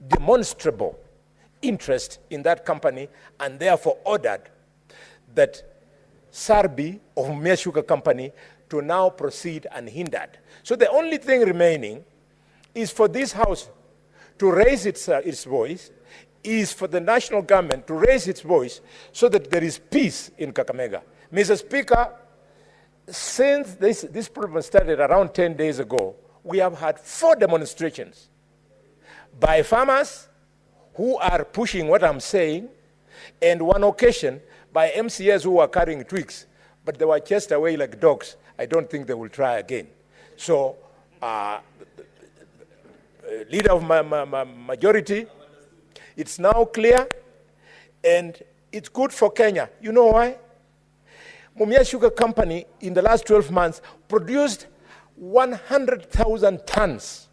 demonstrable interest in that company and therefore ordered that Sarbi of Mumias Sugar Company to now proceed unhindered. So the only thing remaining is for this House to raise its voice, is for the national government to raise its voice so that there is peace in Kakamega. Mr. Speaker, since this problem started around 10 days ago, we have had 4 demonstrations by farmers who are pushing what I'm saying, and one occasion by MCAs who were carrying twigs, but they were chased away like dogs. I don't think they will try again. So, leader of my majority, it's now clear, and it's good for Kenya. You know why? Mumias Sugar Company in the last 12 months produced 100,000 tons.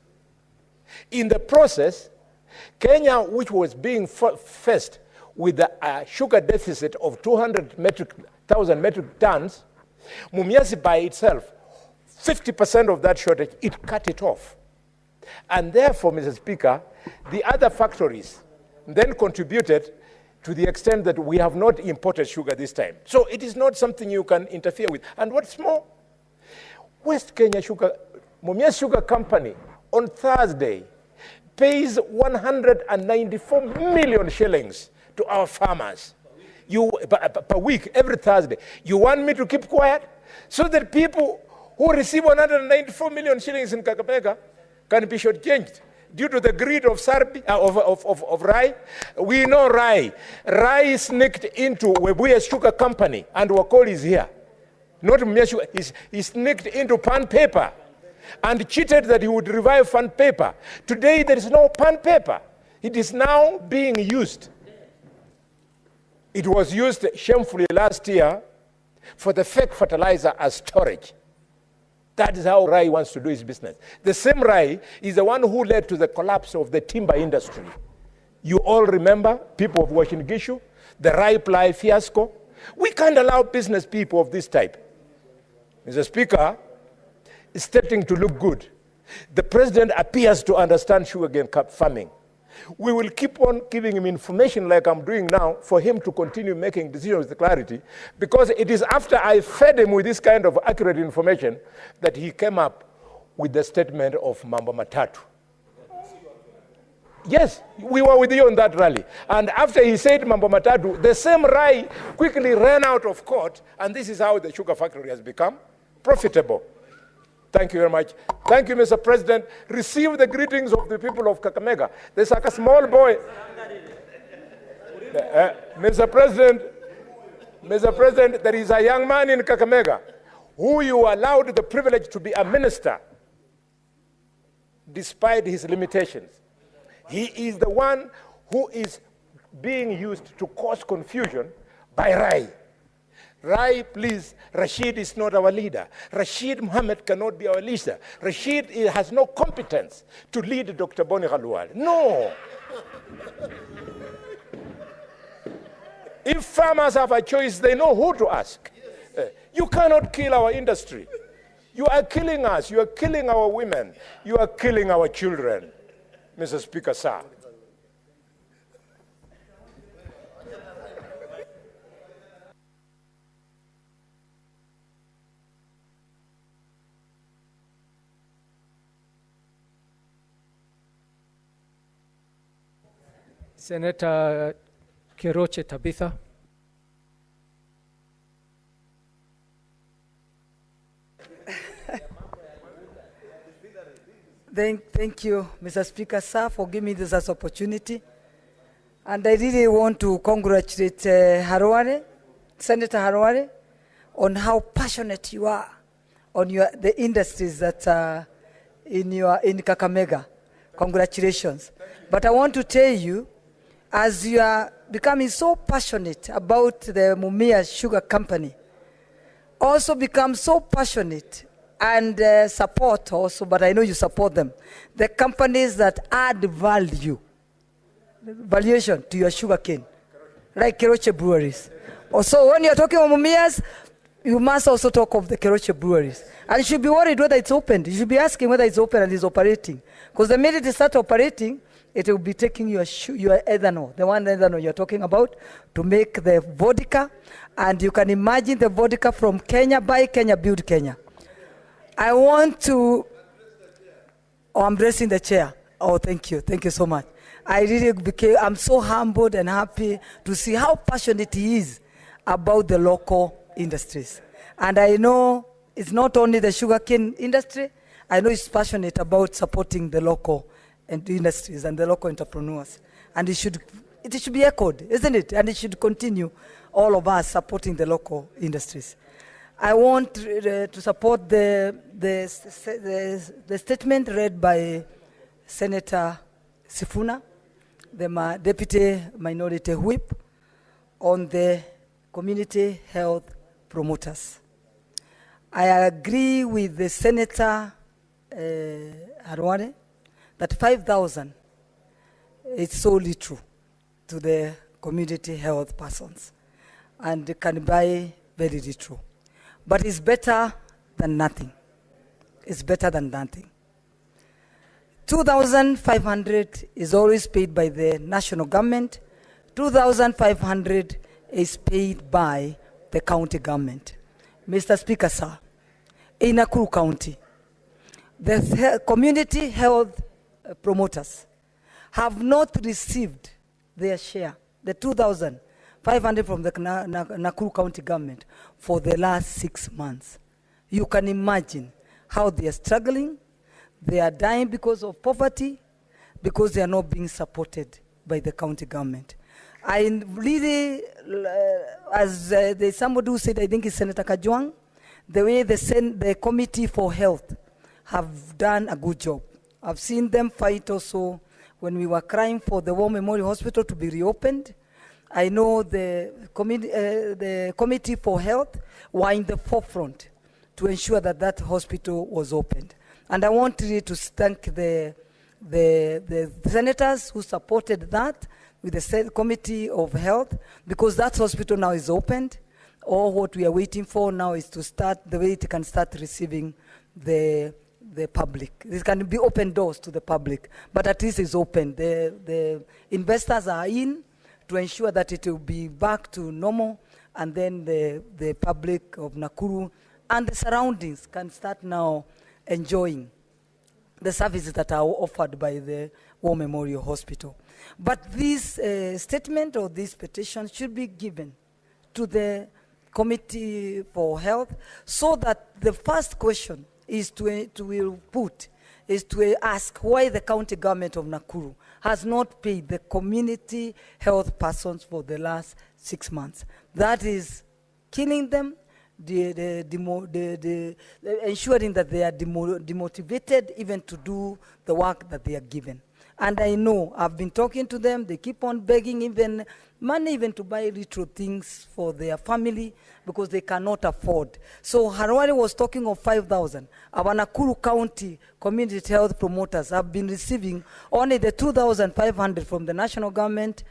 In the process, Kenya, which was being faced with a sugar deficit of 200,000 metric tons, Mumias by itself, 50% of that shortage, it cut it off. And therefore, Mr. Speaker, the other factories then contributed to the extent that we have not imported sugar this time. So it is not something you can interfere with. And what's more, West Kenya Sugar, Mumias Sugar Company, on Thursday, pays 194 million shillings to our farmers per week, every Thursday. You want me to keep quiet so that people who receive 194 million shillings in Kakamega can be shortchanged due to the greed of Sarbi, of Rai? We know Rai. Rai sneaked into Webuye Sugar Company, and Wakoli is here. Not Mumias Sugar. He sneaked into Pan Paper and cheated that he would revive Pan Paper. Today there is no Pan Paper. It is now being used. It was used shamefully last year for the fake fertilizer as storage. That is how Rai wants to do his business. The same Rai is the one who led to the collapse of the timber industry. You all remember, people of Washington Gishu, the Rai ply fiasco. We can't allow business people of this type. Mr. Speaker, it's starting to look good. The president appears to understand sugarcane farming. We will keep on giving him information like I'm doing now for him to continue making decisions with clarity, because it is after I fed him with this kind of accurate information that he came up with the statement of Mambo Matatu. Yes, we were with you on that rally. And after he said Mambo Matatu, the same Rai quickly ran out of court, and this is how the sugar factory has become profitable. Thank you very much. Thank you, Mr. President. Receive the greetings of the people of Kakamega. There's like a small boy. Mr. President, there is a young man in Kakamega who you allowed the privilege to be a minister despite his limitations. He is the one who is being used to cause confusion by Rai. Rai, please, Rashid is not our leader. Rashid Mohammed cannot be our leader. Rashid has no competence to lead Dr. Boni Khalwale. No. If farmers have a choice, they know who to ask. You cannot kill our industry. You are killing us. You are killing our women. You are killing our children. Mr. Speaker, sir. Senator Keroche Tabitha. Thank you, Mr. Speaker, sir, for giving me this opportunity. And I really want to congratulate Senator Harware, on how passionate you are on the industries that are in Kakamega. Congratulations. But I want to tell you, as you are becoming so passionate about the Mumia Sugar Company, also become so passionate and support also, but I know you support them, the companies that add valuation to your sugar cane, like Keroche breweries. Also, when you're talking about Mumias, you must also talk of the Keroche breweries. And you should be worried whether it's opened. You should be asking whether it's open and it's operating. Because the minute it starts operating, it will be taking your ethanol, the one ethanol you're talking about, to make the vodka. And you can imagine the vodka from Kenya, buy Kenya, build Kenya. I want to, I'm dressing the chair. Oh, thank you. Thank you so much. I'm so humbled and happy to see how passionate he is about the local industries. And I know it's not only the sugarcane industry, I know he's passionate about supporting the local industries and the local entrepreneurs. And it should be echoed, isn't it? And it should continue, all of us supporting the local industries. I want to support the statement read by Senator Sifuna, the Deputy Minority Whip, on the community health promoters. I agree with the Senator Harware that 5,000 is solely true to the community health persons, and it can be very true. But it's better than nothing. It's better than nothing. 2,500 is always paid by the national government. 2,500 is paid by the county government. Mr. Speaker, sir, in Nakuru County, the community health promoters have not received their share, the 2,500 from the Nakuru County government, for the last 6 months. You can imagine how they are struggling. They are dying because of poverty, because they are not being supported by the county government. I really, as there's somebody who said, I think it's Senator Kajwang, the way the Committee for Health have done a good job. I've seen them fight also when we were crying for the War Memorial Hospital to be reopened. I know the Committee for Health were in the forefront to ensure that that hospital was opened. And I want really to thank the senators who supported that with the Committee of Health, because that hospital now is opened. All what we are waiting for now is to start, the way it can start receiving the public. This can be open doors to the public, but at least it's open. The investors are in to ensure that it will be back to normal, and then the public of Nakuru and the surroundings can start now enjoying the services that are offered by the War Memorial Hospital. But this statement or this petition should be given to the Committee for Health, so that the first question is to ask why the county government of Nakuru has not paid the community health persons for the last 6 months. That is killing them, ensuring that they are demotivated even to do the work that they are given. And I know, I've been talking to them, they keep on begging even money even to buy little things for their family because they cannot afford. So Harwari was talking of 5,000. Our Nakuru County community health promoters have been receiving only the 2,500 from the national government,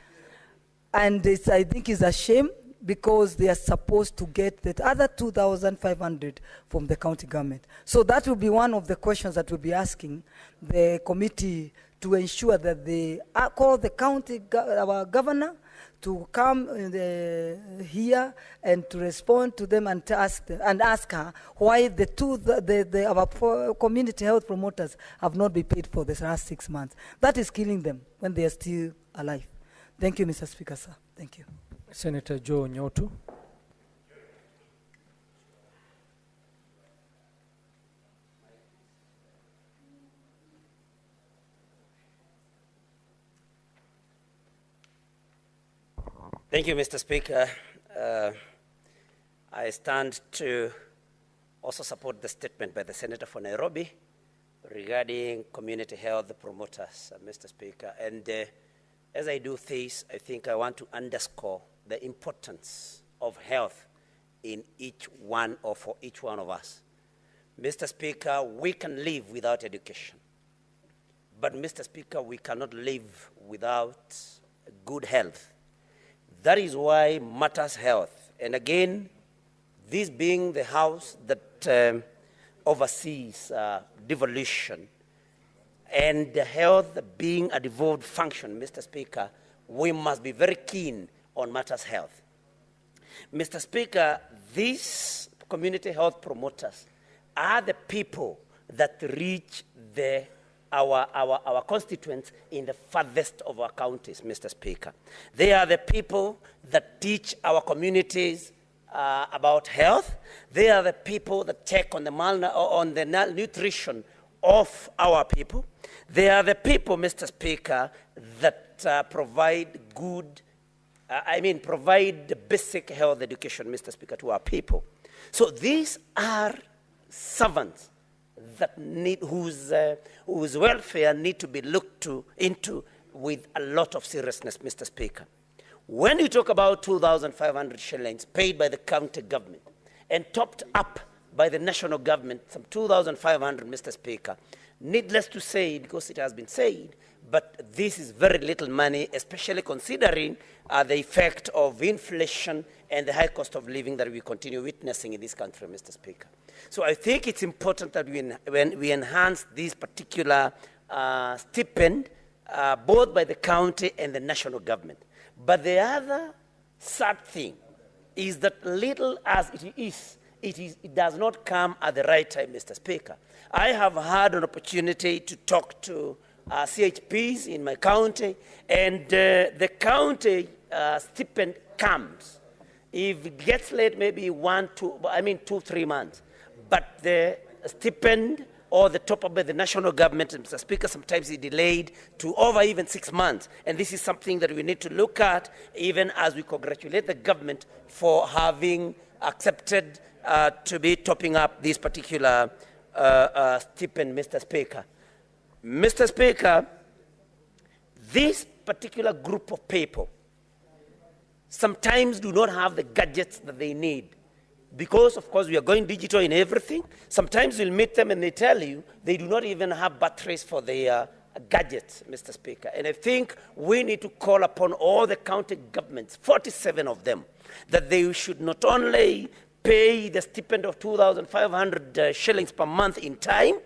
and I think it's a shame because they are supposed to get the other 2,500 from the county government. So that will be one of the questions that we'll be asking the committee, to ensure that they call the county, our governor, to come here and to respond to them and to ask her why our community health promoters have not been paid for the last 6 months. That is killing them when they are still alive. Thank you, Mr. Speaker, sir. Thank you. Senator Joe Nyotu. Thank you, Mr. Speaker. I stand to also support the statement by the Senator for Nairobi regarding community health promoters, Mr. Speaker. And as I do this, I think I want to underscore the importance of health in each one or for each one of us. Mr. Speaker, we can live without education. But, Mr. Speaker, we cannot live without good health. That is why matters health. And again, this being the house that oversees devolution, and the health being a devolved function, Mr. Speaker, we must be very keen on matters health. Mr. Speaker, these community health promoters are the people that reach our constituents in the farthest of our counties, Mr. Speaker. They are the people that teach our communities about health. They are the people that check on the nutrition of our people. They are the people, Mr. Speaker, that provide the basic health education, Mr. Speaker, to our people. So these are servants that whose welfare need to be looked into with a lot of seriousness, Mr. Speaker. When you talk about 2,500 shillings paid by the county government and topped up by the national government, some 2,500, Mr. Speaker, needless to say, because it has been said, but this is very little money, especially considering the effect of inflation and the high cost of living that we continue witnessing in this country, Mr. Speaker. So I think it's important that when we enhance this particular stipend, both by the county and the national government. But the other sad thing is that little as it does not come at the right time, Mr. Speaker. I have had an opportunity to talk to CHPs in my county, and the county stipend comes. If it gets late, maybe 2-3 months. But the stipend or the top up by the national government, Mr. Speaker, sometimes is delayed to over even 6 months. And this is something that we need to look at, even as we congratulate the government for having accepted to be topping up this particular stipend, Mr. Speaker. Mr. Speaker, this particular group of people sometimes do not have the gadgets that they need. Because, of course, we are going digital in everything. Sometimes you'll meet them and they tell you they do not even have batteries for their gadgets, Mr. Speaker. And I think we need to call upon all the county governments, 47 of them, that they should not only pay the stipend of 2,500 shillings per month in time,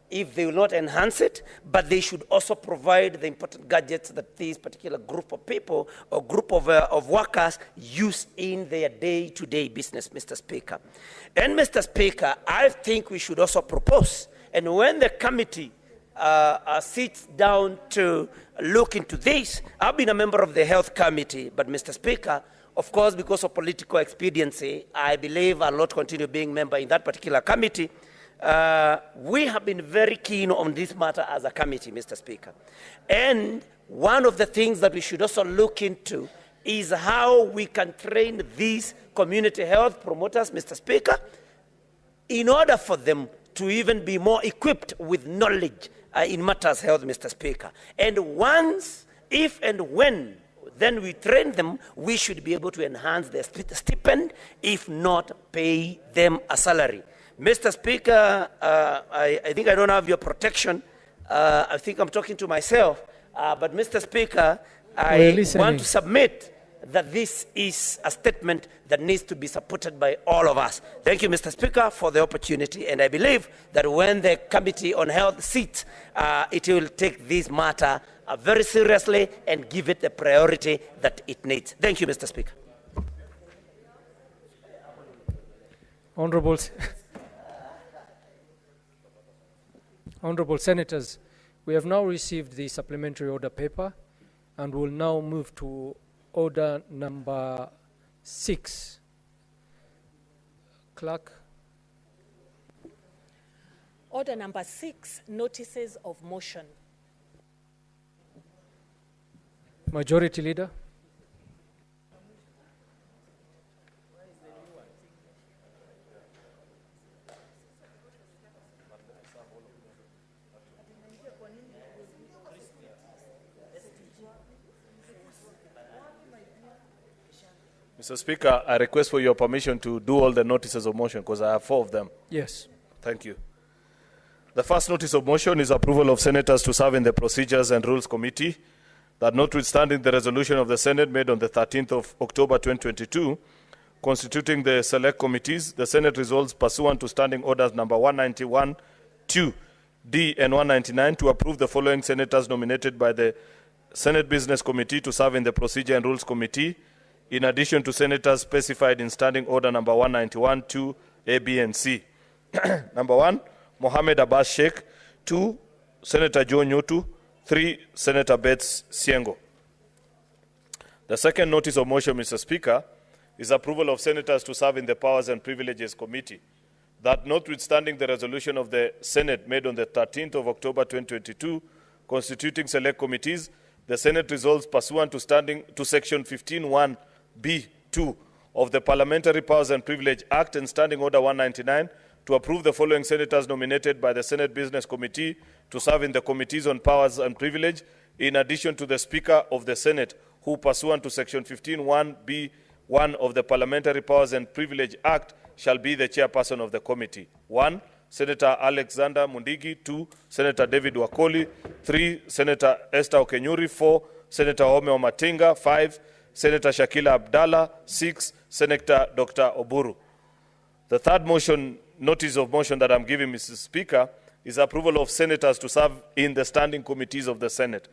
if they will not enhance it, but they should also provide the important gadgets that this particular group of people or group of workers use in their day-to-day business, Mr. Speaker. And, Mr. Speaker, I think we should also propose, and when the committee sits down to look into this. I've been a member of the Health Committee, but Mr. Speaker, of course, because of political expediency, I believe I'll not continue being member in that particular committee. We have been very keen on this matter as a committee, Mr. Speaker. And one of the things that we should also look into is how we can train these community health promoters, Mr. Speaker, in order for them to even be more equipped with knowledge in matters health, Mr. Speaker. And once, if and when, then we train them, we should be able to enhance their stipend, if not pay them a salary. Mr. Speaker, I think I don't have your protection. I think I'm talking to myself. But Mr. Speaker, I want to submit that this is a statement that needs to be supported by all of us. Thank you, Mr. Speaker, for the opportunity. And I believe that when the Committee on Health sits, it will take this matter very seriously and give it the priority that it needs. Thank you, Mr. Speaker. Honorable Senators, we have now received the supplementary order paper and will now move to order number 6. Clerk. Order number 6, notices of motion. Majority Leader. Mr. Speaker, I request for your permission to do all the notices of motion because I have 4 of them. Yes. Thank you. The first notice of motion is approval of senators to serve in the Procedures and Rules Committee, that notwithstanding the resolution of the Senate made on the 13th of October 2022, constituting the select committees, the Senate resolves pursuant to Standing Orders number 191, 2, D and 199 to approve the following senators nominated by the Senate Business Committee to serve in the Procedure and Rules Committee, in addition to senators specified in Standing Order number 191, 2, A, B, and C. Number 1, Mohammed Abbas Sheikh. 2, Senator Joe Nyotu. 3, Senator Betts Siengo. The second notice of motion, Mr. Speaker, is approval of senators to serve in the Powers and Privileges Committee, that notwithstanding the resolution of the Senate made on the 13th of October 2022, constituting select committees, the Senate resolves pursuant to Section 15(1)(b)(2) of the Parliamentary Powers and Privilege Act and Standing Order 199 to approve the following senators nominated by the Senate Business Committee to serve in the Committees on Powers and Privilege, in addition to the Speaker of the Senate, who pursuant to Section 15(1)(b)(1) of the Parliamentary Powers and Privilege Act shall be the chairperson of the committee. 1, Senator Alexander Mundigi. 2, Senator David Wakoli. 3, Senator Esther Okenyuri. 4, Senator Ome Omatinga. 5, Senator Shakila Abdallah. 6, Senator Dr. Oburu. The third motion, notice of motion that I'm giving, Mr. Speaker, is approval of senators to serve in the standing committees of the Senate.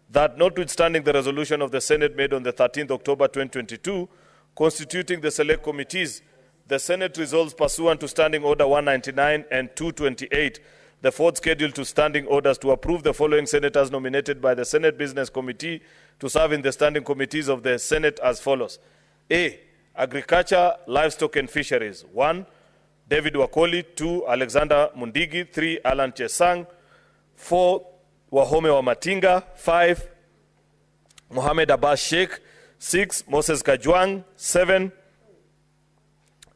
That notwithstanding the resolution of the Senate made on the 13th October 2022, constituting the select committees, the Senate resolves pursuant to Standing Order 199 and 228, the fourth schedule to standing orders, to approve the following senators nominated by the Senate Business Committee to serve in the standing committees of the Senate as follows. A, Agriculture, Livestock and Fisheries. 1, David Wakoli. 2, Alexander Mundigi. 3, Alan Chesang. 4, Wahome Wamatinga. 5, Mohammed Abbas Sheikh. 6, Moses Kajwang. 7,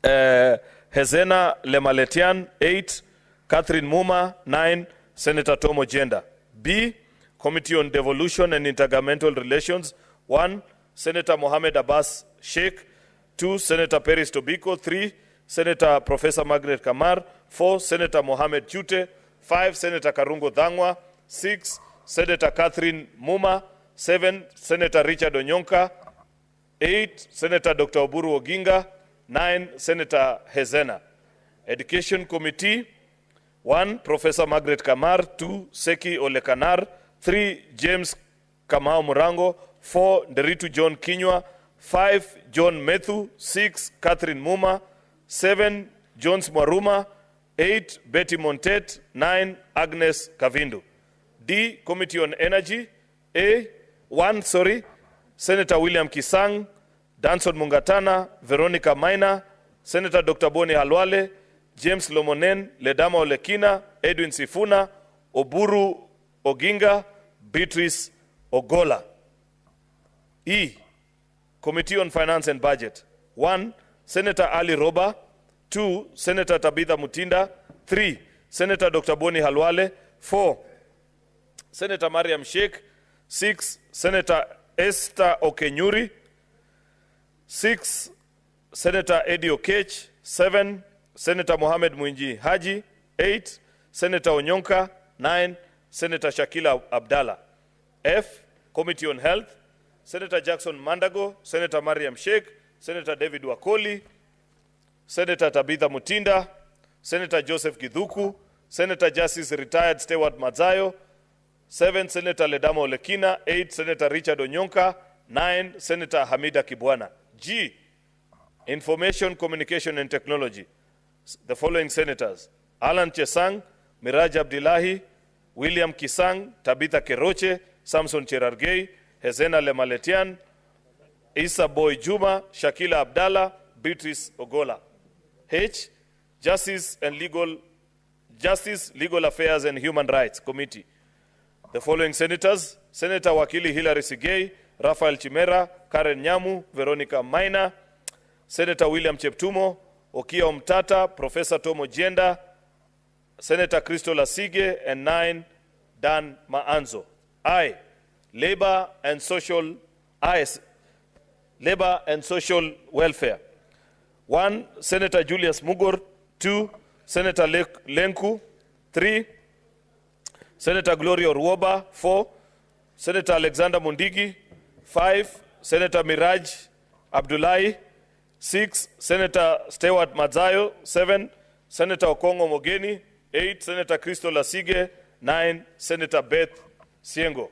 Hezena Lemaletian. 8, Catherine Muma. 9, Senator Tom Ojenda. B, Committee on Devolution and Intergovernmental Relations. 1, Senator Mohammed Abbas Sheikh. 2, Senator Peris Tobiko. 3, Senator Professor Margaret Kamar. 4, Senator Mohammed Chute. 5, Senator Karungo Dhangwa. 6, Senator Catherine Muma. 7, Senator Richard Onyonka. 8, Senator Dr. Oburu Oginga. 9, Senator Hezena. Education Committee. 1, Professor Margaret Kamar. 2, Seki Olekanar. 3, James Kamau Murango. 4, Nderitu John Kinywa. 5, John Methu. 6, Catherine Muma. 7, Jones Mwaruma. 8, Betty Montet. 9, Agnes Kavindu. D, Committee on Energy. Senator William Kisang, Danson Mungatana, Veronica Maina, Senator Dr. Boni Halwale, James Lomonen, Ledama Olekina, Edwin Sifuna, Oburu Oginga, Beatrice Ogola. E, Committee on Finance and Budget. 1, Senator Ali Roba. 2, Senator Tabitha Mutinda. 3, Senator Dr. Boni Halwale. 4, Senator Mariam Sheikh. 6, Senator Esther Okenyuri. 6, Senator Eddie Okech. 7, Senator Mohamed Mwinji Haji. 8, Senator Onyonka. 9, Senator Shakila Abdallah. F, Committee on Health. Senator Jackson Mandago, Senator Mariam Sheikh, Senator David Wakoli, Senator Tabitha Mutinda, Senator Joseph Githuku, Senator Justice Retired Stewart Mazayo. 7, Senator Ledama Olekina. 8, Senator Richard Onyonka. 9, Senator Hamida Kibwana. G, Information, Communication and Technology. The following senators: Alan Chesang, Miraj Abdillahi, William Kisang, Tabitha Keroche, Samson Cherargei, Hezena Lemaletian, Isa Boy Juma, Shakila Abdallah, Beatrice Ogola. H, Justice, Legal Affairs and Human Rights Committee. The following senators: Senator Wakili Hilary Sigei, Rafael Chimera, Karen Nyamu, Veronica Maina, Senator William Cheptumo, Okia Omtata, Professor Tomo Jenda, Senator Christo Lasige, and 9, Dan Maanzo. I, Labor and Social Welfare. 1, Senator Julius Mugor. 2, Senator Lenku. 3, Senator Gloria Ruoba. 4, Senator Alexander Mundigi. 5, Senator Miraj Abdullahi. 6, Senator Stewart Mazayo. 7, Senator Okongo Mogeni. 8, Senator Christo Lasige. 9, Senator Beth Siengo.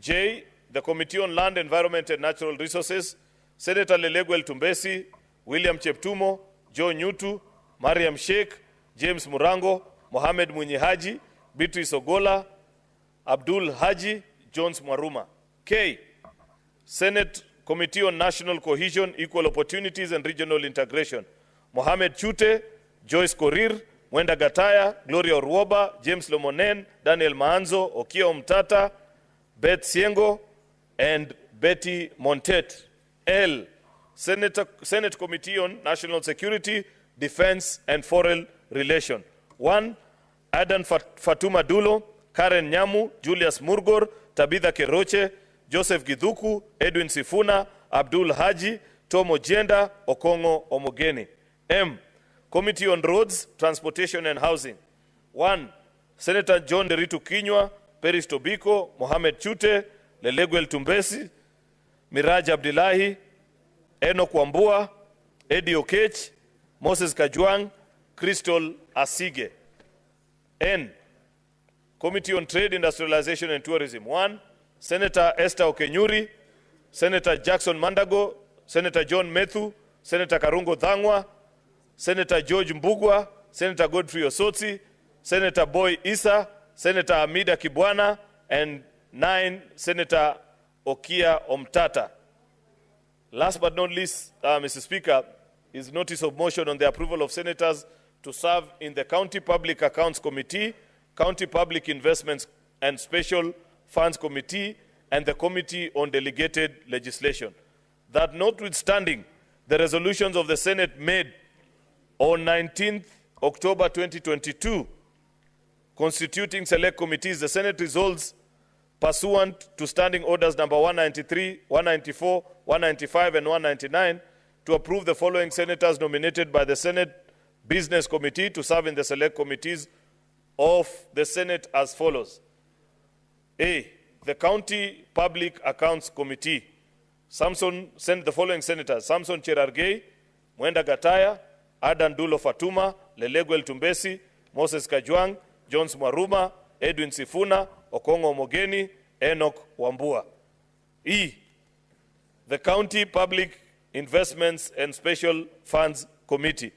J, the Committee on Land, Environment and Natural Resources, Senator Leleguel Tumbesi, William Cheptumo, Joe Nyutu, Mariam Sheikh, James Murango, Mohamed Mwinyi Haji, Beatrice Ogola, Abdul Haji, Jones Mwaruma. K, Senate Committee on National Cohesion, Equal Opportunities and Regional Integration, Mohamed Chute, Joyce Korir, Wenda Gataya, Gloria Orwoba, James Lomonen, Daniel Maanzo, Okia Omtata, Beth Siengo, and Betty Montet. L, Senate Committee on National Security, Defense and Foreign Relations. 1, Adan Fatuma Dulo, Karen Nyamu, Julius Murgor, Tabitha Keroche, Joseph Githuku, Edwin Sifuna, Abdul Haji, Tomo Jenda, Okongo Omogeni. M, Committee on Roads, Transportation and Housing. 1, Senator John Deritu Kinywa, Peris Tobiko, Mohamed Chute, Leleguel Tumbesi, Miraj Abdillahi, Enoch Wambua, Eddie Okech, Moses Kajwang, Crystal Asige. N, Committee on Trade, Industrialization and Tourism. 1, Senator Esther Okenyuri, Senator Jackson Mandago, Senator John Methu, Senator Karungo Thangwa, Senator George Mbugwa, Senator Godfrey Osotsi, Senator Boy Isa, Senator Hamida Kibwana, and 9, Senator Okia Omtata. Last but not least, Mr. Speaker, is notice of motion on the approval of senators to serve in the County Public Accounts Committee, County Public Investments and Special Funds Committee, and the Committee on Delegated Legislation. That notwithstanding the resolutions of the Senate made on 19th October 2022, constituting select committees, the Senate resolves pursuant to Standing Orders number 193, 194, 195, and 199 to approve the following senators nominated by the Senate Business Committee to serve in the select committees of the Senate as follows. A, the County Public Accounts Committee. The following senators: Samson Cherargei, Mwenda Gataya, Adan Dulo Fatuma, Leleguel Tumbesi, Moses Kajwang, Jones Mwaruma, Edwin Sifuna, Okongo Mogeni, Enoch Wambua. E, the County Public Investments and Special Funds Committee.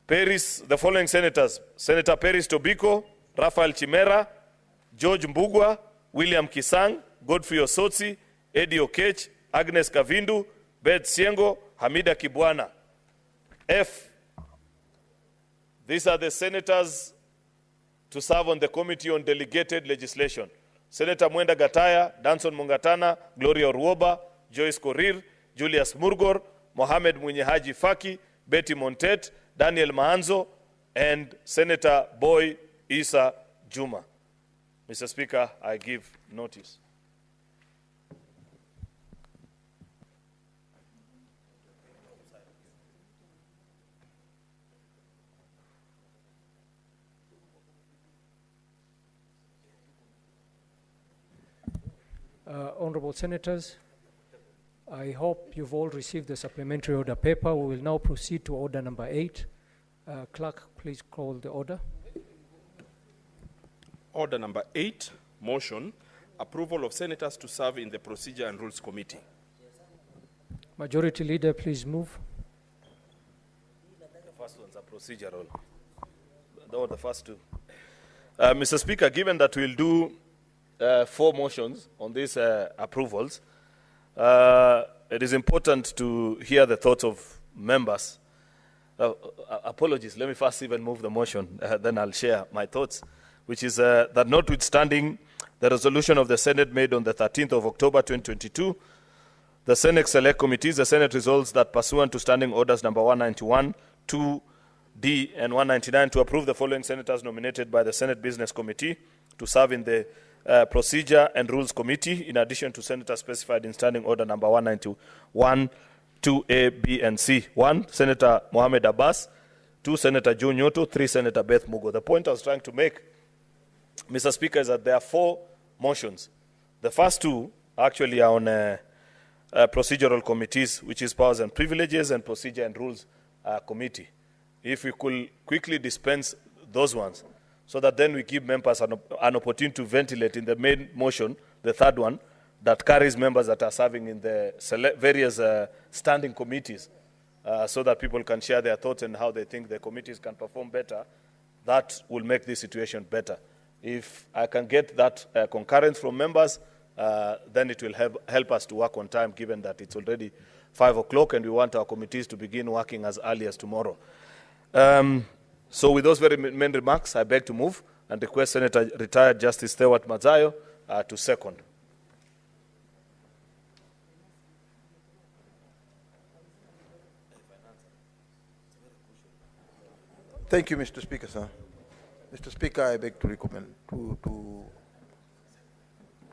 The following senators: Senator Peris Tobiko, Rafael Chimera, George Mbugwa, William Kisang, Godfrey Osotsi, Eddie Okech, Agnes Kavindu, Beth Siengo, Hamida Kibwana. F. These are the senators to serve on the Committee on Delegated Legislation. Senator Mwenda Gataya, Danson Mungatana, Gloria Ruoba, Joyce Korir, Julius Murgor, Mohamed Munyehaji Faki, Betty Montet, Daniel Maanzo, and Senator Boy Isa Juma. Mr. Speaker, I give notice. Honorable Senators, I hope you've all received the supplementary order paper. We will now proceed to order number 8. Clerk, please call the order. Order number 8, motion, approval of senators to serve in the Procedure and Rules Committee. Majority Leader, please move. The first ones are procedural. They were the first two. Mr. Speaker, given that we'll do 4 motions on these approvals, it is important to hear the thoughts of members. Apologies, let me first even move the motion, then I'll share my thoughts, which is that notwithstanding the resolution of the Senate made on the 13th of October 2022, the Senate Select Committees, the Senate resolves that pursuant to Standing Orders number 191, 2D, and 199, to approve the following senators nominated by the Senate Business Committee to serve in the Procedure and Rules Committee, in addition to senators specified in Standing Order number 191, 2A, B, and C. 1, Senator Mohamed Abbas. 2, Senator Joe Nyoto. 3, Senator Beth Mugo. The point I was trying to make, Mr. Speaker, is that there are 4 motions. The first 2 actually are on procedural committees, which is Powers and Privileges and Procedure and Rules Committee. If we could quickly dispense those ones, so that then we give members an opportunity to ventilate in the main motion, the third one, that carries members that are serving in the various standing committees, so that people can share their thoughts and how they think the committees can perform better. That will make this situation better. If I can get that concurrence from members, then it will help us to work on time, given that it's already 5 o'clock and we want our committees to begin working as early as tomorrow. So with those very main remarks, I beg to move and request Senator Retired Justice Stewart Mazayo to second. Thank you, Mr. Speaker, sir. Mr. Speaker, I beg to recommend to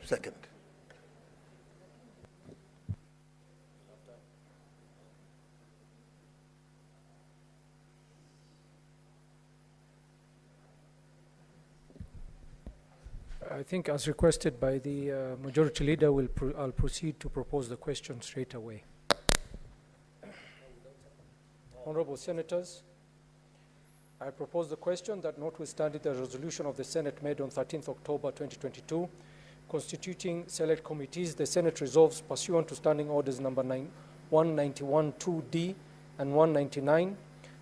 second. I think as requested by the Majority Leader, I'll proceed to propose the question straight away. Honorable Senators, I propose the question that notwithstanding the resolution of the Senate made on 13th October 2022, constituting select committees, the Senate resolves pursuant to Standing Orders number 191 2D and 199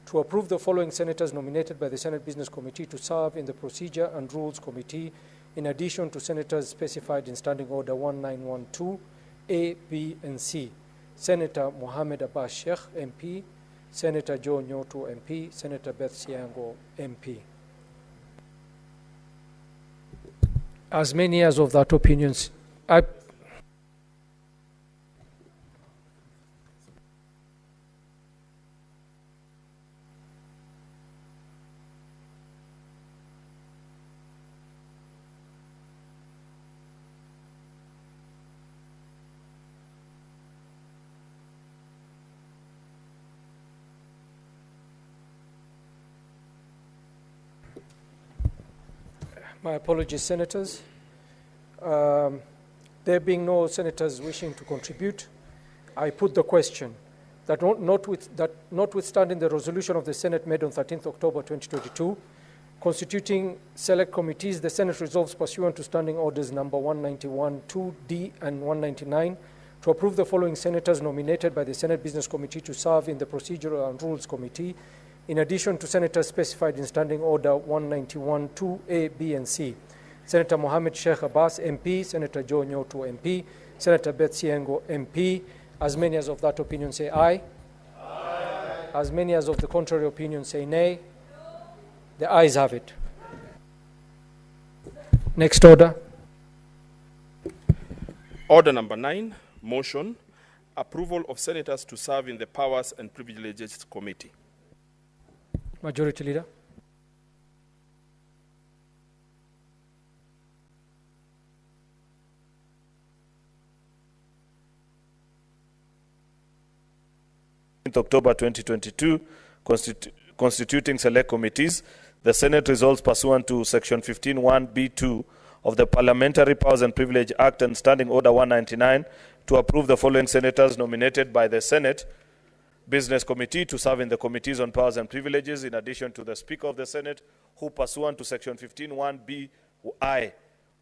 to approve the following senators nominated by the Senate Business Committee to serve in the Procedure and Rules Committee, in addition to senators specified in Standing Order 1912 A, B, and C. Senator Mohamed Abbas Sheikh, MP, Senator Joe Nyoto, MP, Senator Beth Siango, MP. As many as of that opinions, my apologies, Senators. There being no Senators wishing to contribute, I put the question that notwithstanding the resolution of the Senate made on 13th October 2022, constituting select committees, the Senate resolves pursuant to Standing Orders number 191 2D and 199 to approve the following senators nominated by the Senate Business Committee to serve in the Procedural and Rules Committee, in addition to senators specified in Standing Order 191 2A, B, and C. Senator Mohammed Sheikh Abbas, MP, Senator Joe Nyoto, MP, Senator Beth Siengo, MP. As many as of that opinion say aye. Aye. As many as of the contrary opinion say nay. The ayes have it. Next order. Order number 9, motion, approval of senators to serve in the Powers and Privileges Committee. Majority Leader. October 2022, constituting select committees, the Senate resolves pursuant to Section 15(1)(b)(2) of the Parliamentary Powers and Privilege Act and Standing Order 199 to approve the following senators nominated by the Senate Business Committee to serve in the Committees on Powers and Privileges, in addition to the Speaker of the Senate, who pursuant to Section 15(1)(b)(i)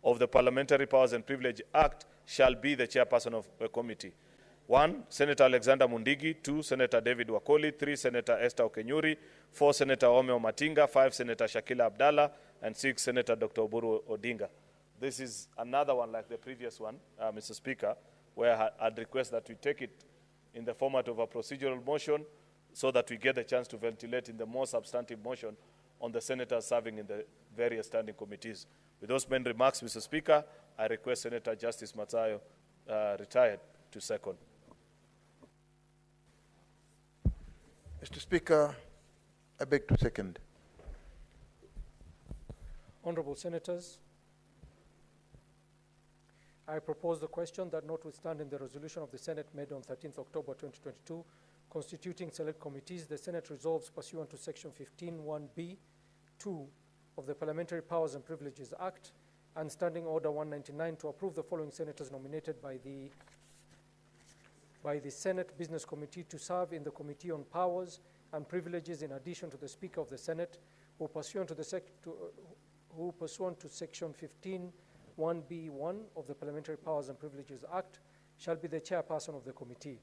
of the Parliamentary Powers and Privilege Act shall be the chairperson of a committee. 1, Senator Alexander Mundigi. 2, Senator David Wakoli. 3, Senator Esther Okenyuri. 4, Senator Ome Omatinga. 5, Senator Shakila Abdallah. And 6, Senator Dr. Oburu Odinga. This is another one like the previous one, Mr. Speaker, where I'd request that we take it in the format of a procedural motion so that we get a chance to ventilate in the more substantive motion on the senators serving in the various standing committees. With those main remarks, Mr. Speaker, I request Senator Justice Matsayo, retired, to second. Mr. Speaker, I beg to second. Honorable Senators, I propose the question that notwithstanding the resolution of the Senate made on 13th October 2022, constituting select committees, the Senate resolves pursuant to Section 15(1)(b)(2) of the Parliamentary Powers and Privileges Act and Standing Order 199 to approve the following senators nominated by the Senate Business Committee to serve in the Committee on Powers and Privileges, in addition to the Speaker of the Senate, who pursuant to Section 15(1)(b)(1) of the Parliamentary Powers and Privileges Act shall be the chairperson of the committee.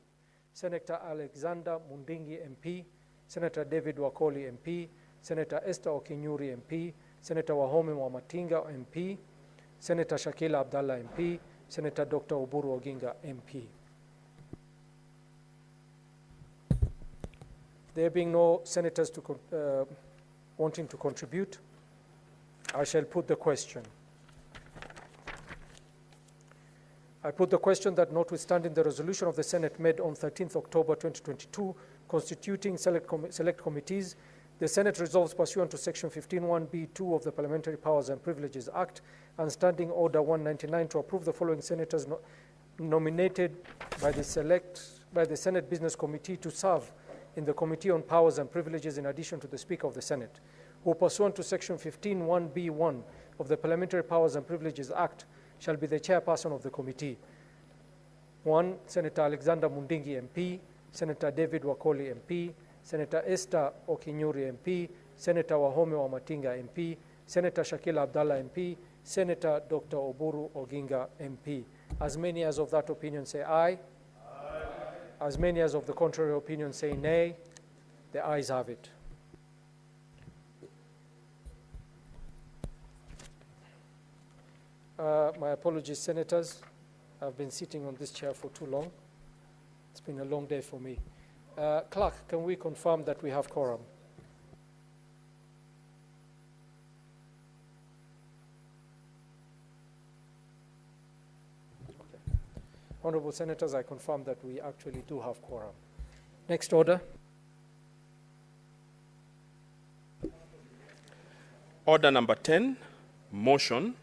Senator Alexander Mundingi, MP, Senator David Wakoli, MP, Senator Esther Okenyuri, MP, Senator Wahome Wamatinga, MP, Senator Shakila Abdallah, MP, Senator Dr. Oburu Oginga, MP. There being no senators wanting to contribute, I shall put the question. I put the question that notwithstanding the resolution of the Senate made on 13th October 2022, constituting select committees, the Senate resolves pursuant to Section 15(1)(b)(2) of the Parliamentary Powers and Privileges Act and Standing Order 199 to approve the following senators nominated by the Senate Business Committee to serve in the Committee on Powers and Privileges, in addition to the Speaker of the Senate, who pursuant to Section 15(1)(b)(1) of the Parliamentary Powers and Privileges Act shall be the chairperson of the committee. 1, Senator Alexander Mundingi, MP, Senator David Wakoli, MP, Senator Esther Okinyuri, MP, Senator Wahome Wamatinga, MP, Senator Shakila Abdallah, MP, Senator Dr. Oburu Oginga, MP. As many as of that opinion say aye. Aye. As many as of the contrary opinion say nay. The ayes have it. My apologies, Senators. I've been sitting on this chair for too long. It's been a long day for me. Clerk, can we confirm that we have quorum? Okay. Honorable Senators, I confirm that we actually do have quorum. Next order. Order number 10, motion,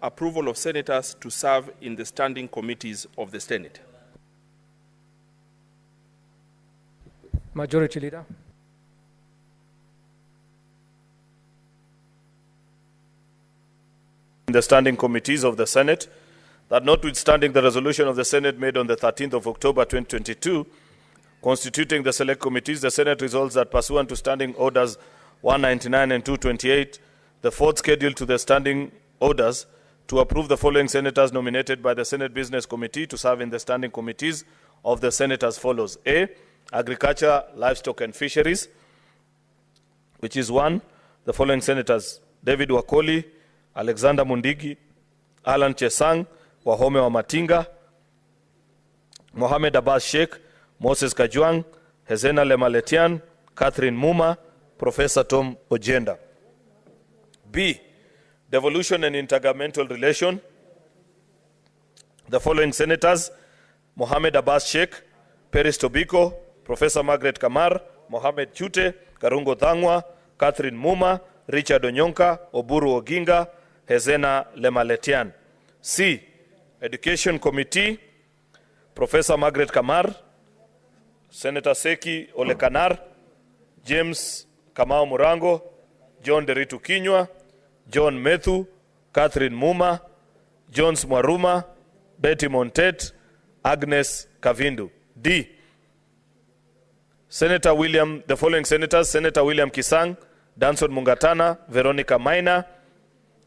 approval of senators to serve in the standing committees of the Senate. Majority Leader. In the standing committees of the Senate, that notwithstanding the resolution of the Senate made on the 13th of October 2022, constituting the select committees, the Senate resolves that pursuant to standing orders 199 and 228, the fourth schedule to the standing orders, to approve the following senators nominated by the Senate Business Committee to serve in the standing committees of the Senate as follows. A, Agriculture, Livestock and Fisheries, which is 1, the following senators: David Wakoli, Alexander Mundigi, Alan Chesang, Wahome wa Matinga, Mohamed Abbas Sheikh, Moses Kajwang, Hezena Lemaletian, Catherine Muma, Professor Tom Ojenda. B, Devolution and Intergovernmental Relation. The following senators: Mohamed Abbas Sheikh, Peris Tobiko, Professor Margaret Kamar, Mohamed Chute, Karungo Thangwa, Catherine Muma, Richard Onyonka, Oburu Oginga, Hezena Lemaletian. C, Education Committee, Professor Margaret Kamar, Senator Seki Olekanar, James Kamau Murango, John Deritu Kinywa, John Methu, Catherine Muma, Jones Mwaruma, Betty Montet, Agnes Kavindu. D, the following senators: Senator William Kisang, Danson Mungatana, Veronica Maina,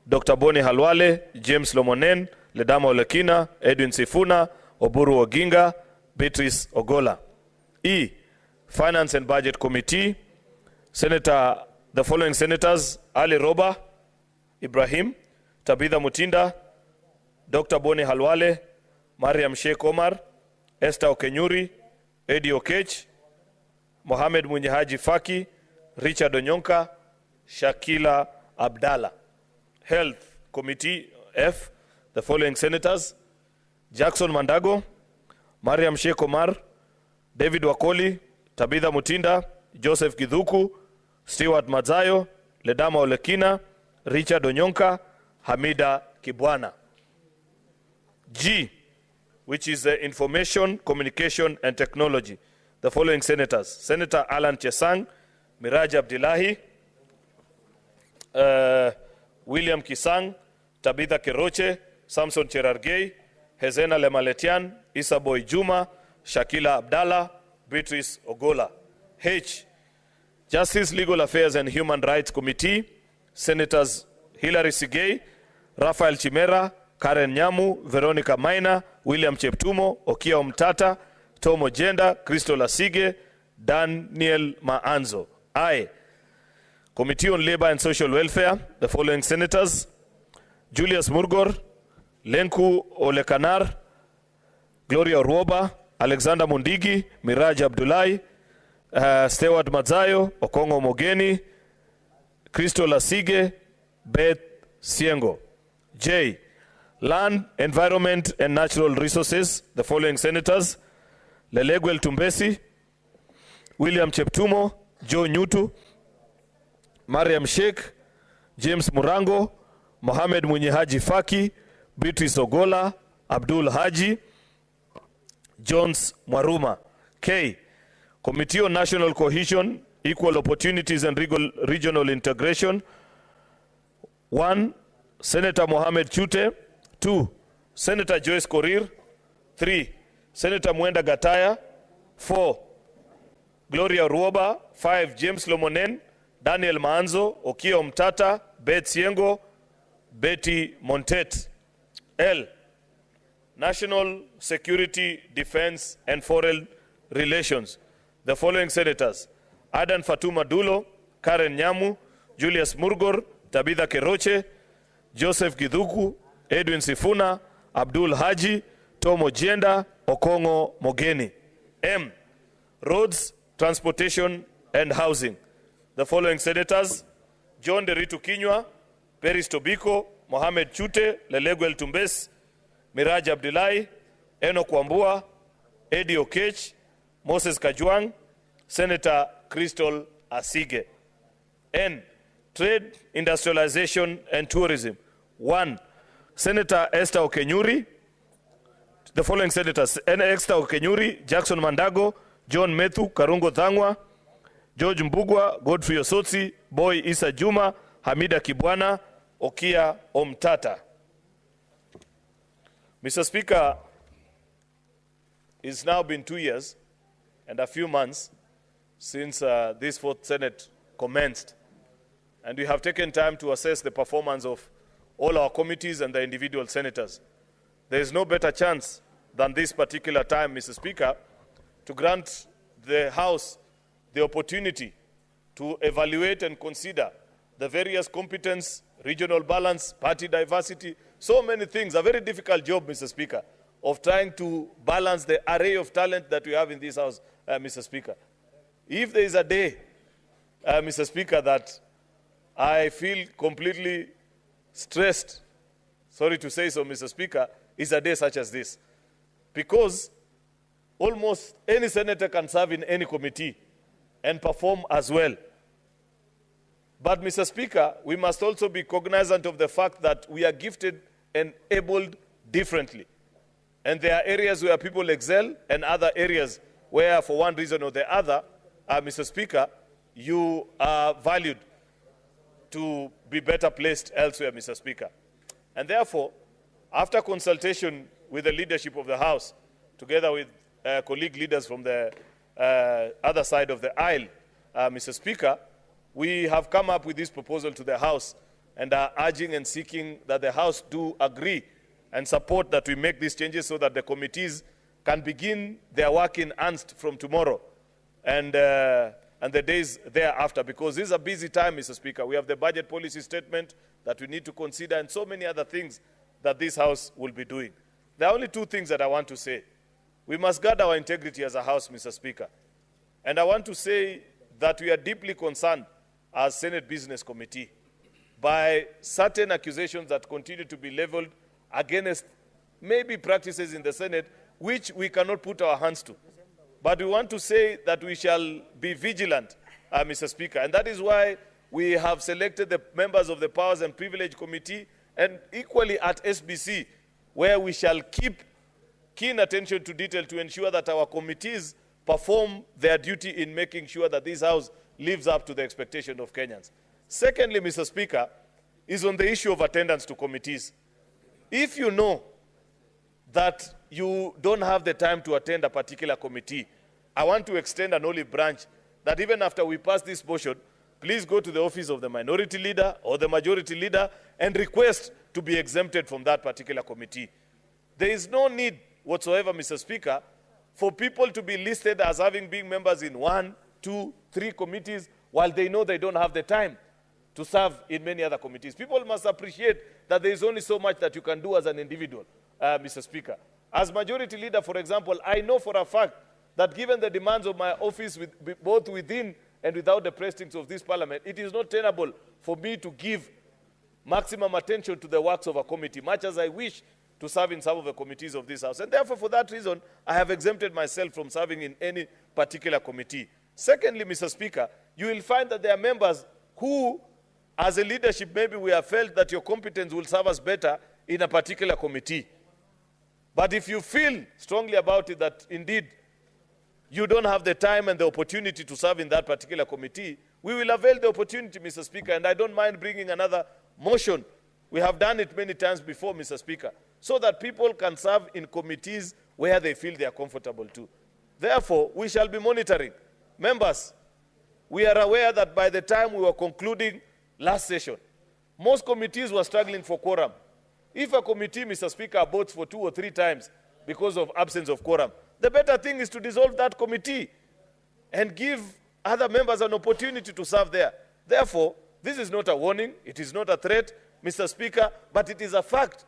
Dr. Boni Halwale, James Lomonen, Ledama Olekina, Edwin Sifuna, Oburu Oginga, Beatrice Ogola. E, Finance and Budget Committee, the following senators: Ali Roba, Ibrahim, Tabitha Mutinda, Dr. Boni Halwale, Mariam Sheikh Omar, Esther Okenyuri, Eddie Okech, Mohamed Munyahaji Faki, Richard Onyonka, Shakila Abdallah. Health Committee F, the following senators: Jackson Mandago, Mariam Sheikh Omar, David Wakoli, Tabitha Mutinda, Joseph Githuku, Stewart Mazayo, Ledama Olekina, Richard Onyonka, Hamida Kibwana. G, which is Information, Communication and Technology. The following senators: Senator Alan Chesang, Miraj Abdillahi, William Kisang, Tabitha Keroche, Samson Cherargei, Hezena Lemaletian, Issa Boy Juma, Shakila Abdallah, Beatrice Ogola. H, Justice, Legal Affairs and Human Rights Committee, Senators Hilary Sigei, Rafael Chimera, Karen Nyamu, Veronica Maina, William Cheptumo, Okia Omtata, Tom Ojenda, Kristo Lasige, Daniel Maanzo. I, Committee on Labor and Social Welfare, the following senators: Julius Murgor, Lenku Olekanar, Gloria Ruoba, Alexander Mundigi, Miraj Abdullahi, Stewart Mazayo, Okongo Mogeni, Kristo Lasige, Beth Siengo. J, Land, Environment and Natural Resources, the following senators: Leleguel Tumbesi, William Cheptumo, Joe Nyutu, Mariam Sheikh, James Murango, Mohamed Munyehaji Faki, Beatrice Ogola, Abdul Haji, Jones Mwaruma. K, Committee on National Cohesion, Equal Opportunities and Regional Integration. 1, Senator Mohamed Chute. 2, Senator Joyce Korir. 3, Senator Mwenda Gataya. 4, Gloria Ruoba. 5, James Lomonen, Daniel Maanzo, Okia Omtata, Beth Siengo, Betty Montet. L, National Security, Defense and Foreign Relations. The following senators: Adan Fatuma Dulo, Karen Nyamu, Julius Murgor, Tabitha Keroche, Joseph Githuku, Edwin Sifuna, Abdul Haji, Tom Ojenda, Okongo Mogeni. M, Roads, Transportation and Housing. The following senators: John Deritu Kinywa, Peris Tobiko, Mohamed Chute, Leleguel Tumbes, Miraj Abdullahi, Enoch Wambua, Eddie Okech, Moses Kajwang, Senator Crystal Asige. N, Trade, Industrialization and Tourism. 1, Senator Esther Okenyuri. The following senators: Esther Okenyuri, Jackson Mandago, John Methu, Karungo Thangwa, George Mbugwa, Godfrey Osotsi, Boy Isa Juma, Hamida Kibwana, Okia Omtata. Mr. Speaker, it's now been 2 years and a few months since this fourth Senate commenced, and we have taken time to assess the performance of all our committees and the individual senators. There is no better chance than this particular time, Mr. Speaker, to grant the House the opportunity to evaluate and consider the various competence, regional balance, party diversity, so many things. A very difficult job, Mr. Speaker, of trying to balance the array of talent that we have in this House, Mr. Speaker. If there is a day, Mr. Speaker, that I feel completely stressed, sorry to say so, Mr. Speaker, is a day such as this. Because almost any senator can serve in any committee and perform as well. But, Mr. Speaker, we must also be cognizant of the fact that we are gifted and abled differently. And there are areas where people excel and other areas where, for one reason or the other, Mr. Speaker, you are valued to be better placed elsewhere, Mr. Speaker. And therefore, after consultation with the leadership of the House, together with colleague leaders from the other side of the aisle, Mr. Speaker, we have come up with this proposal to the House and are urging and seeking that the House do agree and support that we make these changes so that the committees can begin their work in earnest from tomorrow and the days thereafter, because this is a busy time, Mr. Speaker. We have the budget policy statement that we need to consider and so many other things that this House will be doing. There are only two things that I want to say. We must guard our integrity as a House, Mr. Speaker. And I want to say that we are deeply concerned as Senate Business Committee by certain accusations that continue to be leveled against maybe practices in the Senate which we cannot put our hands to. But we want to say that we shall be vigilant, Mr. Speaker, and that is why we have selected the members of the Powers and Privilege Committee and equally at SBC, where we shall keep keen attention to detail to ensure that our committees perform their duty in making sure that this House lives up to the expectation of Kenyans. Secondly, Mr. Speaker, is on the issue of attendance to committees. If you know that you don't have the time to attend a particular committee, I want to extend an olive branch that even after we pass this motion, please go to the office of the minority leader or the majority leader and request to be exempted from that particular committee. There is no need whatsoever, Mr. Speaker, for people to be listed as having been members in 1, 2, 3 committees while they know they don't have the time to serve in many other committees. People must appreciate that there is only so much that you can do as an individual, Mr. Speaker. As majority leader, for example, I know for a fact that given the demands of my office, both within and without the pressings of this parliament, it is not tenable for me to give maximum attention to the works of a committee, much as I wish to serve in some of the committees of this House. And therefore, for that reason, I have exempted myself from serving in any particular committee. Secondly, Mr. Speaker, you will find that there are members who, as a leadership, maybe we have felt that your competence will serve us better in a particular committee. But if you feel strongly about it that indeed you don't have the time and the opportunity to serve in that particular committee, we will avail the opportunity, Mr. Speaker, and I don't mind bringing another motion. We have done it many times before, Mr. Speaker, so that people can serve in committees where they feel they are comfortable to. Therefore, we shall be monitoring. Members, we are aware that by the time we were concluding last session, most committees were struggling for quorum. If a committee, Mr. Speaker, votes for 2 or 3 times because of absence of quorum, the better thing is to dissolve that committee and give other members an opportunity to serve there. Therefore, this is not a warning, it is not a threat, Mr. Speaker, but it is a fact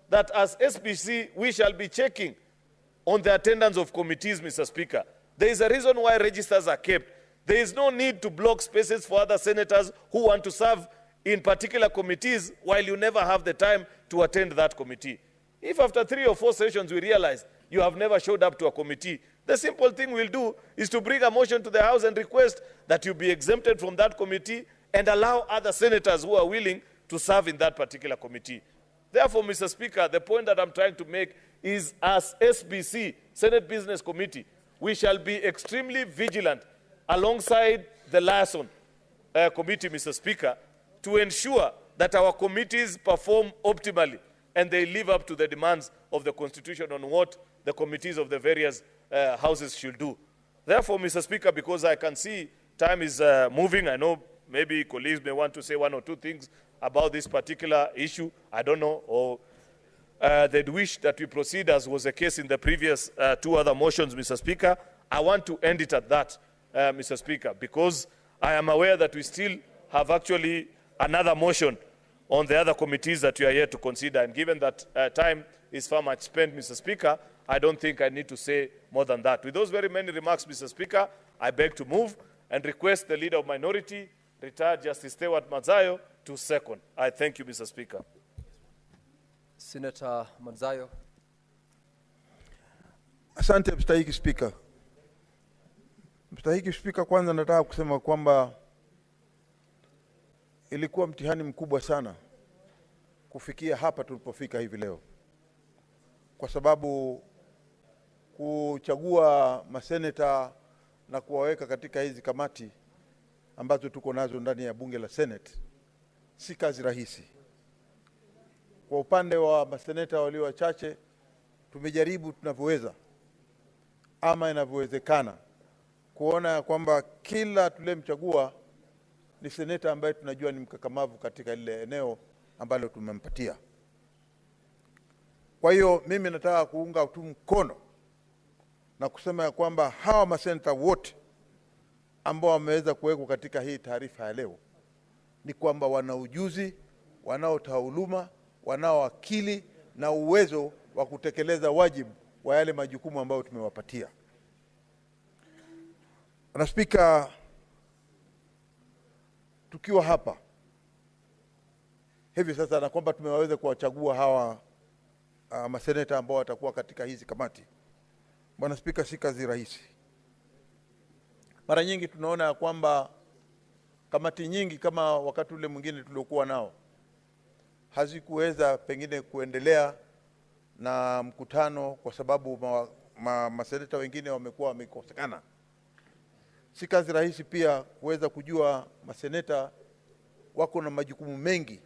that as SBC, we shall be checking on the attendance of committees, Mr. Speaker. There is a reason why registers are kept. There is no need to block spaces for other senators who want to serve in particular committees while you never have the time to attend that committee. If after 3 or 4 sessions we realize you have never showed up to a committee, the simple thing we'll do is to bring a motion to the House and request that you be exempted from that committee and allow other senators who are willing to serve in that particular committee. Therefore, Mr. Speaker, the point that I'm trying to make is as SBC, Senate Business Committee, we shall be extremely vigilant alongside the liaison committee, Mr. Speaker, to ensure that our committees perform optimally and they live up to the demands of the Constitution on what the committees of the various houses should do. Therefore, Mr. Speaker, because I can see time is moving, I know maybe colleagues may want to say 1 or 2 things about this particular issue, I don't know, or they'd wish that we proceed as was the case in the previous 2 other motions, Mr. Speaker. I want to end it at that, Mr. Speaker, because I am aware that we still have actually another motion on the other committees that you are here to consider. And given that time is far much spent, Mr. Speaker, I don't think I need to say more than that. With those very many remarks, Mr. Speaker, I beg to move and request the Leader of Minority, retired Justice Stewart Mazayo, to second. I thank you, Mr. Speaker. Senator Mazayo. Asante Mstahiki Spika. Mstahiki Spika, kwanza nataka kusema kwamba ilikuwa mtihani mkubwa sana kufikia hapa tulipofika hivi leo, kwa sababu kuchagua maseneta na kuwaweka katika hizi kamati ambazo tuko nazo ndani ya bunge la Senate si kazi rahisi. Kwa upande wa maseneta walio wachache, tumejaribu tunavyoweza ama inavyowezekana kuona kwamba kila tulemchagua ni seneta ambaye tunajua ni mkakamavu katika lile eneo ambalo tumempatia. Kwa hiyo mimi nataka kuunga tu mkono na kusema ya kwamba hawa maseneta wote ambao wameweza kuwekwa katika hii taarifa ya leo ni kwamba wana ujuzi, wanao taaluma, wanao akili na uwezo wa kutekeleza wajibu wa yale majukumu ambayo tumewapatia. Bwana Spika, tukiwa hapa hivi sasa na kwamba tumeweza kuwachagua hawa maseneta ambao watakuwa katika hizi kamati, Bwana Spika, si kazi rahisi. Mara nyingi tunaona ya kwamba kamati nyingi kama wakati ule mwingine tuliokuwa nao hazikuweza pengine kuendelea na mkutano kwa sababu maseneta wengine wamekuwa wamekosekana. Si kazi rahisi pia kuweza kujua maseneta wako na majukumu mengi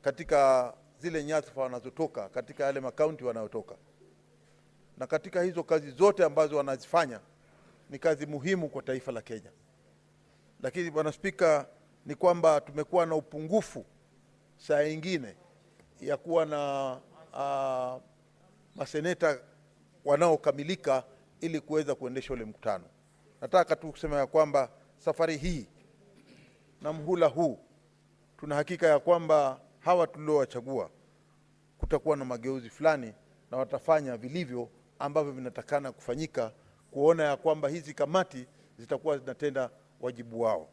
katika zile nyadhifa wanazotoka, katika yale makaunti wanayotoka. Na katika hizo kazi zote ambazo wanazifanya ni kazi muhimu kwa taifa la Kenya. Lakini Bwana Spika, ni kwamba tumekuwa na upungufu saa nyingine ya kuwa na maseneta wanaokamilika ili kuweza kuendesha ule mkutano. Nataka tu kusema ya kwamba safari hii na mhula huu tuna hakika ya kwamba hawa tuliowachagua kutakuwa na mageuzi fulani na watafanya vilivyo ambavyo vinatakana kufanyika, kuona ya kwamba hizi kamati zitakuwa zinatenda wajibu wao.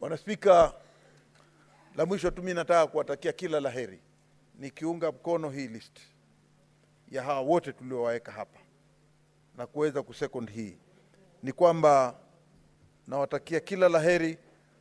Bwana Spika, la mwisho tu mimi nataka kuwatakia kila laheri nikiunga mkono hii list ya hawa wote tuliowaweka hapa na kuweza kusecond hii. Ni kwamba nawatakia kila laheri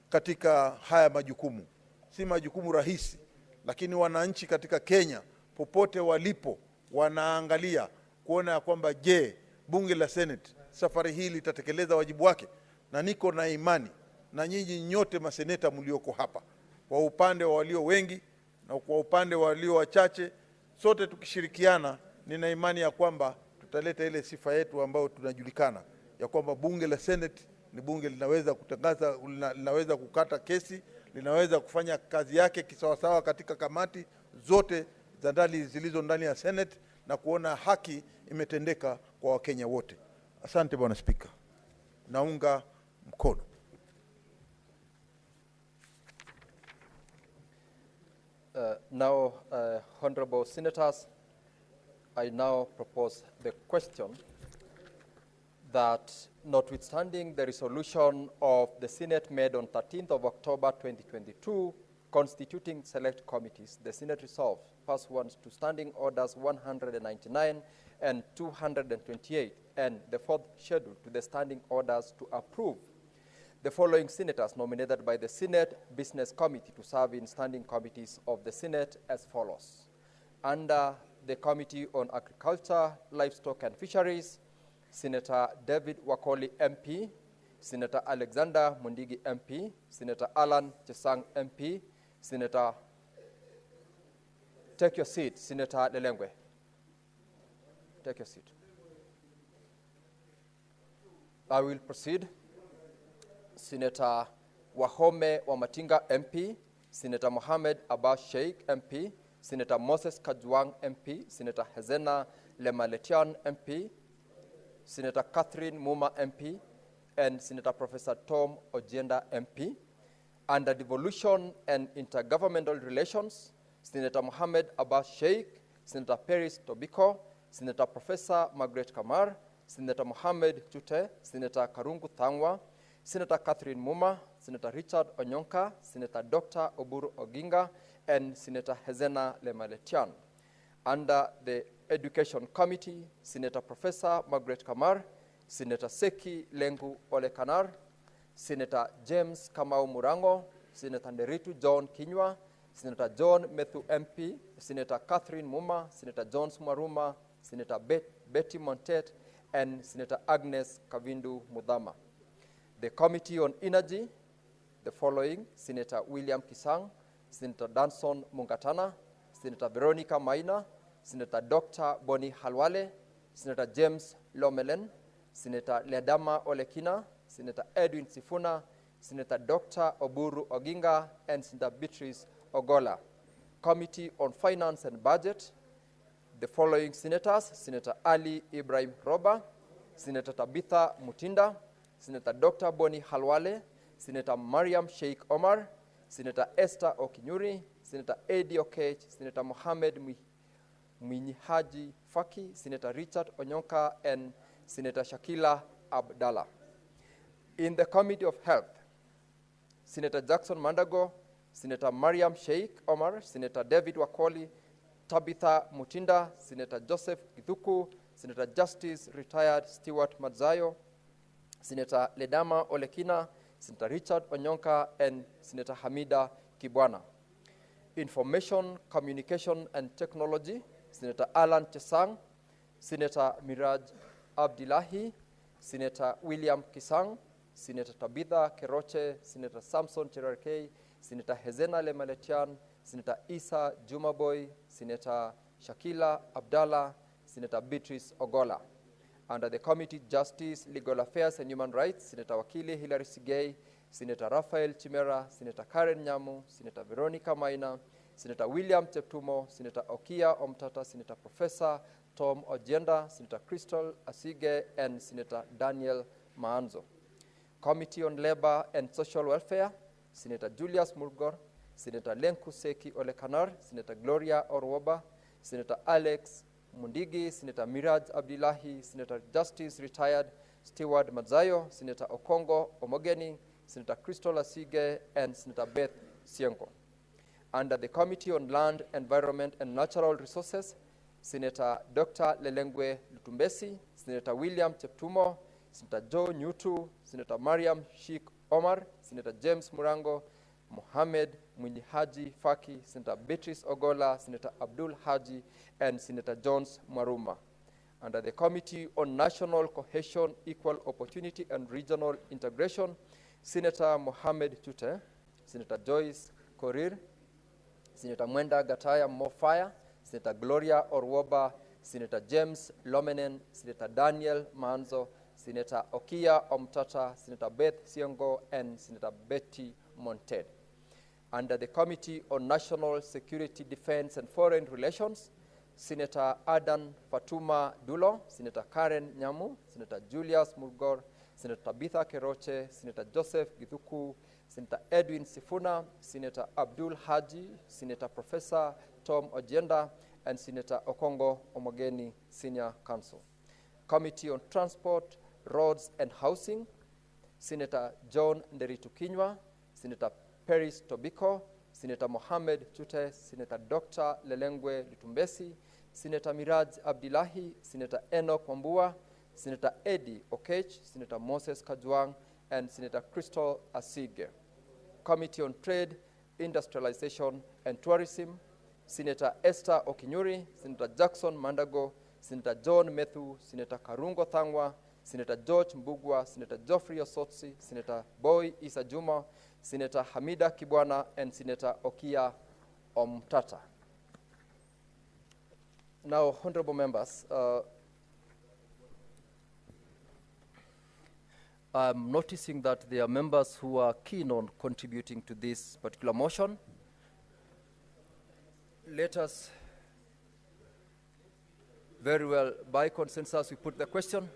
katika haya majukumu. Si majukumu rahisi, lakini wananchi katika Kenya popote walipo wanaangalia kuona ya kwamba je, bunge la Senate safari hii litatekeleza wajibu wake. Na niko na imani na nyinyi nyote maseneta mlioko hapa, kwa upande wa walio wengi na kwa upande wa walio wachache, sote tukishirikiana, nina imani ya kwamba tutaleta ile sifa yetu ambayo tunajulikana ya kwamba bunge la Senate ni bunge linaweza kutangaza, linaweza kukata kesi, linaweza kufanya kazi yake kisawasawa katika kamati zote za ndani zilizo ndani ya Senate na kuona haki imetendeka kwa Wakenya wote. Asante Bwana Spika. Naunga mkono. Now, honorable senators, I now propose the question that notwithstanding the resolution of the Senate made on 13th of October 2022 constituting select committees, the Senate resolves pursuant to standing orders 199 and 228 and the fourth schedule to the standing orders to approve the following senators nominated by the Senate Business Committee to serve in standing committees of the Senate as follows. Under the Committee on Agriculture, Livestock and Fisheries, Senator David Wakoli MP, Senator Alexander Mundigi MP, Senator Alan Chesang MP, Senator, take your seat, Senator Lelengwe. Take your seat. I will proceed. Senator Wahome Wamatinga MP, Senator Mohamed Abbas Sheikh MP, Senator Moses Kajwang MP, Senator Hezena Lemaletian MP, Senator Catherine Muma MP, and Senator Professor Tom Ojenda MP. Under Devolution and Intergovernmental Relations, Senator Mohammed Abbas Sheikh, Senator Peris Tobiko, Senator Professor Margaret Kamar, Senator Mohammed Tute, Senator Karungu Thangwa, Senator Catherine Muma, Senator Richard Onyonka, Senator Dr. Oburu Oginga, and Senator Hezena Lemaletian. Under the Education Committee, Senator Professor Margaret Kamar, Senator Seki Lengu Olekanar, Senator James Kamau Murango, Senator Nderitu John Kinywa, Senator John Methu MP, Senator Catherine Muma, Senator John Sumaruma, Senator Betty Montet, and Senator Agnes Kavindu Mudhama. The Committee on Energy, the following: Senator William Kisang, Senator Danson Mungatana, Senator Veronica Maina, Senator Dr. Boni Halwale, Senator James Lomelen, Senator Ledama Olekina, Senator Edwin Sifuna, Senator Dr. Oburu Oginga, and Senator Beatrice Ogola. Committee on Finance and Budget, the following senators: Senator Ali Ibrahim Roba, Senator Tabitha Mutinda, Senator Dr. Boni Halwale, Senator Mariam Sheikh Omar, Senator Esther Okinyuri, Senator Eddie Okech, Senator Mohammed Mwinyihaji Faki, Senator Richard Onyonka, and Senator Shakila Abdallah. In the Committee of Health, Senator Jackson Mandago, Senator Mariam Sheikh Omar, Senator David Wakoli, Tabitha Mutinda, Senator Joseph Githuku, Senator Justice Retired Stewart Madzayo, Senator Ledama Olekina, Senator Richard Onyonka, and Senator Hamida Kibwana. Information, Communication, and Technology, Senator Alan Chesang, Senator Miraj Abdillahi, Senator William Kisang, Senator Tabitha Keroche, Senator Samson Cherarkei, Senator Hezena Lemaletian, Senator Isa Jumaboy, Senator Shakila Abdallah, Senator Beatrice Ogola. Under the Committee Justice, Legal Affairs and Human Rights, Senator Wakili Hilary Sigei, Senator Raphael Chimera, Senator Karen Nyamu, Senator Veronica Maina, Senator William Cheptumo, Senator Okia Omtata, Senator Professor Tom Ojenda, Senator Crystal Asige, and Senator Daniel Maanzo. Committee on Labor and Social Welfare, Senator Julius Mulgor, Senator Lenku Seki Olekanar, Senator Gloria Orwoba, Senator Alex Mundigi, Senator Miraj Abdillahi, Senator Justice Retired Stewart Madzayo, Senator Okongo Omogeni, Senator Crystal Asige, and Senator Beth Sienko. Under the Committee on Land, Environment, and Natural Resources, Senator Dr. Lelengwe Lutumbesi, Senator William Cheptumo, Senator Joe Nyutu, Senator Mariam Sheikh Omar, Senator James Murango, Mohammed Mwinyihaji Faki, Senator Beatrice Ogola, Senator Abdul Haji, and Senator Jones Maruma. Under the Committee on National Cohesion, Equal Opportunity, and Regional Integration, Senator Mohammed Tute, Senator Joyce Korir, Senator Mwenda Gataya Mofaya, Senator Gloria Orwoba, Senator James Lomenen, Senator Daniel Manzo, Senator Okia Omtata, Senator Beth Siengo, and Senator Betty Monted. Under the Committee on National Security, Defense, and Foreign Relations, Senator Adan Fatuma Dulo, Senator Karen Nyamu, Senator Julius Mulgor, Senator Tabitha Keroche, Senator Joseph Githuku, Senator Edwin Sifuna, Senator Abdul Haji, Senator Professor Tom Ojenda, and Senator Okongo Omogeni, Senior Counsel. Committee on Transport, Roads, and Housing, Senator John Nderitu Kinywa, Senator Peris Tobiko, Senator Mohammed Tute, Senator Dr. Lelengwe Lutumbesi, Senator Miraj Abdillahi, Senator Enoch Wambua, Senator Eddie Okech, Senator Moses Kajwang, and Senator Crystal Asige. Committee on Trade, Industrialization, and Tourism, Senator Esther Okinyuri, Senator Jackson Mandago, Senator John Methu, Senator Karungo Thangwa, Senator George Mbugwa, Senator Geoffrey Osotsi, Senator Boy Isa Juma, Senator Hamida Kibwana, and Senator Okia Omtata. Now, honorable members, I'm noticing that there are members who are keen on contributing to this particular motion. Let us, very well, by consensus, we put the question.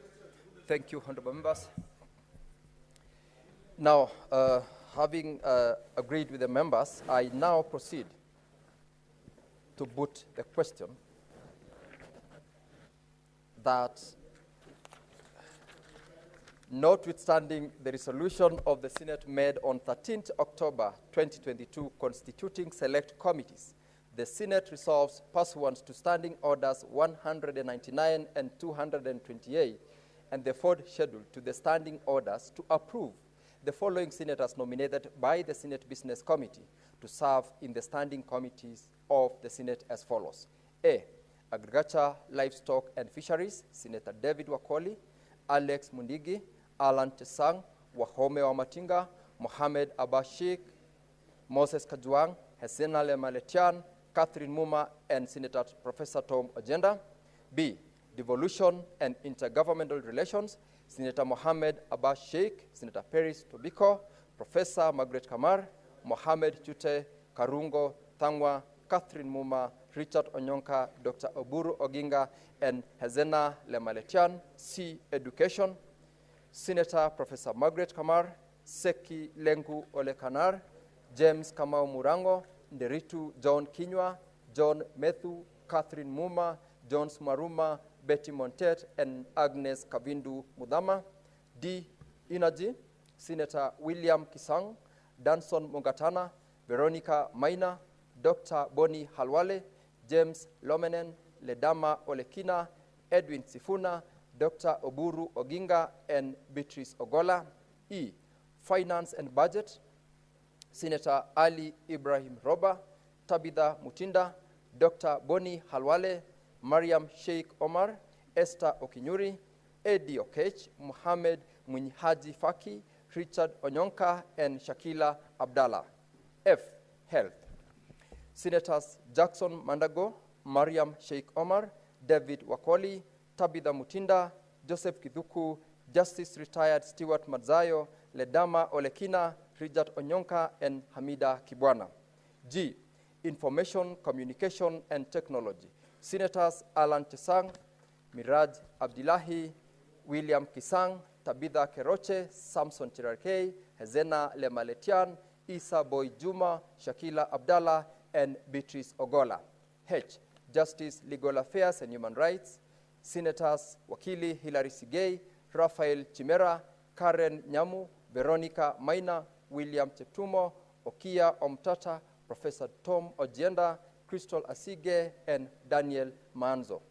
Thank you, honorable members. Now, having agreed with the members, I now proceed to put the question that, notwithstanding the resolution of the Senate made on 13th October 2022 constituting select committees, the Senate resolves pursuant to Standing Orders 199 and 228 and the fourth schedule to the Standing Orders to approve the following senators nominated by the Senate Business Committee to serve in the standing committees of the Senate as follows. A. Agriculture, Livestock and Fisheries, Senator David Wakoli, Alex Mundigi, Alan Tesang, Wahome Wamatinga, Mohamed Abbas Sheikh, Moses Kajwang, Hesena Lemaletian, Catherine Muma, and Senator Professor Tom Ojenda. B. Devolution and Intergovernmental Relations, Senator Mohamed Abbas Sheikh, Senator Peris Tobiko, Professor Margaret Kamar, Mohamed Chute, Karungo, Thangwa, Catherine Muma, Richard Onyonka, Dr. Oburu Oginga, and Hezena Lemaletian. C. Education, Senator Professor Margaret Kamar, Seki Lengu Olekanar, James Kamau Murango, Nderitu John Kinywa, John Methu, Catherine Muma, John Smaruma, Betty Montet, and Agnes Kavindu Mudama. D. Energy, Senator William Kisang, Danson Mungatana, Veronica Maina, Dr. Boni Halwale, James Lomenen, Ledama Olekina, Edwin Sifuna, Dr. Oburu Oginga, and Beatrice Ogola. E. Finance and Budget, Senator Ali Ibrahim Roba, Tabitha Mutinda, Dr. Boni Halwale, Mariam Sheikh Omar, Esther Okinyuri, Eddie Okech, Mohamed Munhaji Faki, Richard Onyonka, and Shakila Abdallah. F. Health, Senators Jackson Mandago, Mariam Sheikh Omar, David Wakoli, Tabitha Mutinda, Joseph Kithuku, Justice Retired Stewart Madzayo, Ledama Olekina, Richard Onyonka, and Hamida Kibwana. G. Information, Communication, and Technology, Senators Alan Tesang, Miraj Abdillahi, William Kisang, Tabitha Keroche, Samson Tirarkei, Hezena Lemaletian, Isa Boy Juma, Shakila Abdallah, and Beatrice Ogola. H. Justice, Legal Affairs, and Human Rights, Senators Wakili Hilary Sigei, Raphael Chimera, Karen Nyamu, Veronica Maina, William Cheptumo, Okia Omtata, Professor Tom Ojienda, Crystal Asige, and Daniel Manzo.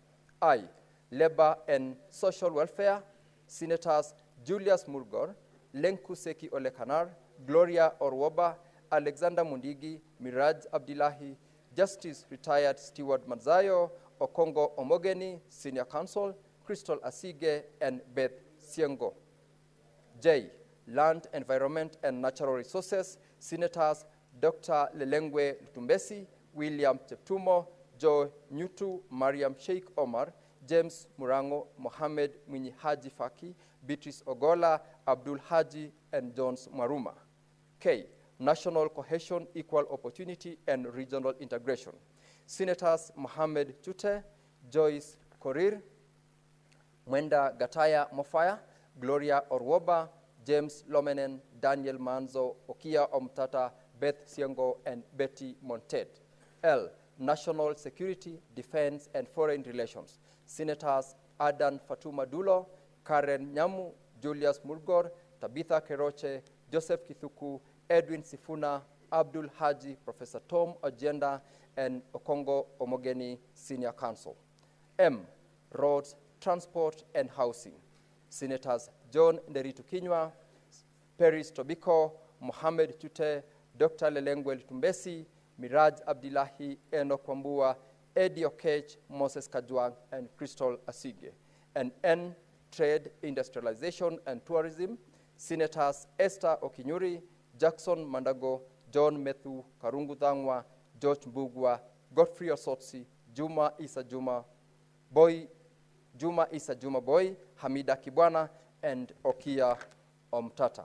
I. Labor and Social Welfare, Senators Julius Murgor, Lenku Seki Olekanar, Gloria Orwoba, Alexander Mundigi, Miraj Abdillahi, Justice Retired Stewart Madzayo, Okongo Omogeni, Senior Counsel, Crystal Asige, and Beth Siengo. J. Land, Environment, and Natural Resources, Senators Dr. Lelengwe Lutumbesi, William Cheptumo, Joe Nyutu, Mariam Sheikh Omar, James Murango, Mohamed Mwinyi Haji Faki, Beatrice Ogola, Abdul Haji, and Jones Maruma. K. National Cohesion, Equal Opportunity, and Regional Integration, Senators Mohamed Chute, Joyce Korir, Mwenda Gataya Mofaya, Gloria Orwoba, James Lomenen, Daniel Manzo, Okia Omtata, Beth Siengo, and Betty Montet. L. National Security, Defense, and Foreign Relations, Senators Adan Fatuma Dulo, Karen Nyamu, Julius Murgor, Tabitha Keroche, Joseph Kithuku, Edwin Sifuna, Abdul Haji, Professor Tom Ojenda, and Okongo Omogeni Senior Counsel. M. Roads, Transport, and Housing, Senators John Nderitu Kinywa, Peris Tobiko, Mohamed Chute, Dr. Lelengwe Lutumbesi, Miraj Abdillahi, Enoch Wambua, Eddie Okech, Moses Kajwang, and Crystal Asige. And N. Trade, Industrialization, and Tourism, Senators Esther Okinyuri, Jackson Mandago, John Methu, Karungu Thangwa, George Mbugwa, Godfrey Osotsi, Juma Isa Juma Boy, Hamida Kibwana, and Okia Omtata.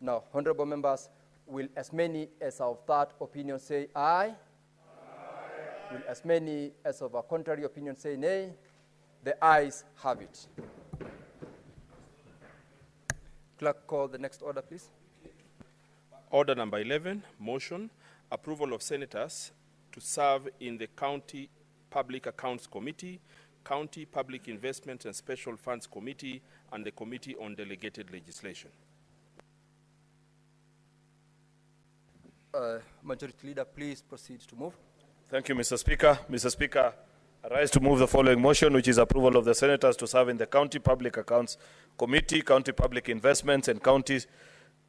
Now, honorable members, will as many as of that opinion say aye? Aye. Will as many as of a contrary opinion say nay? The ayes have it. Clerk, call the next order, please. Order number 11, motion, approval of senators to serve in the County Public Accounts Committee, County Public Investment and Special Funds Committee, and the Committee on Delegated Legislation. Majority Leader, please proceed to move. Thank you, Mr. Speaker. Mr. Speaker, I rise to move the following motion, which is approval of the senators to serve in the County Public Accounts Committee, County Public Investments and Counties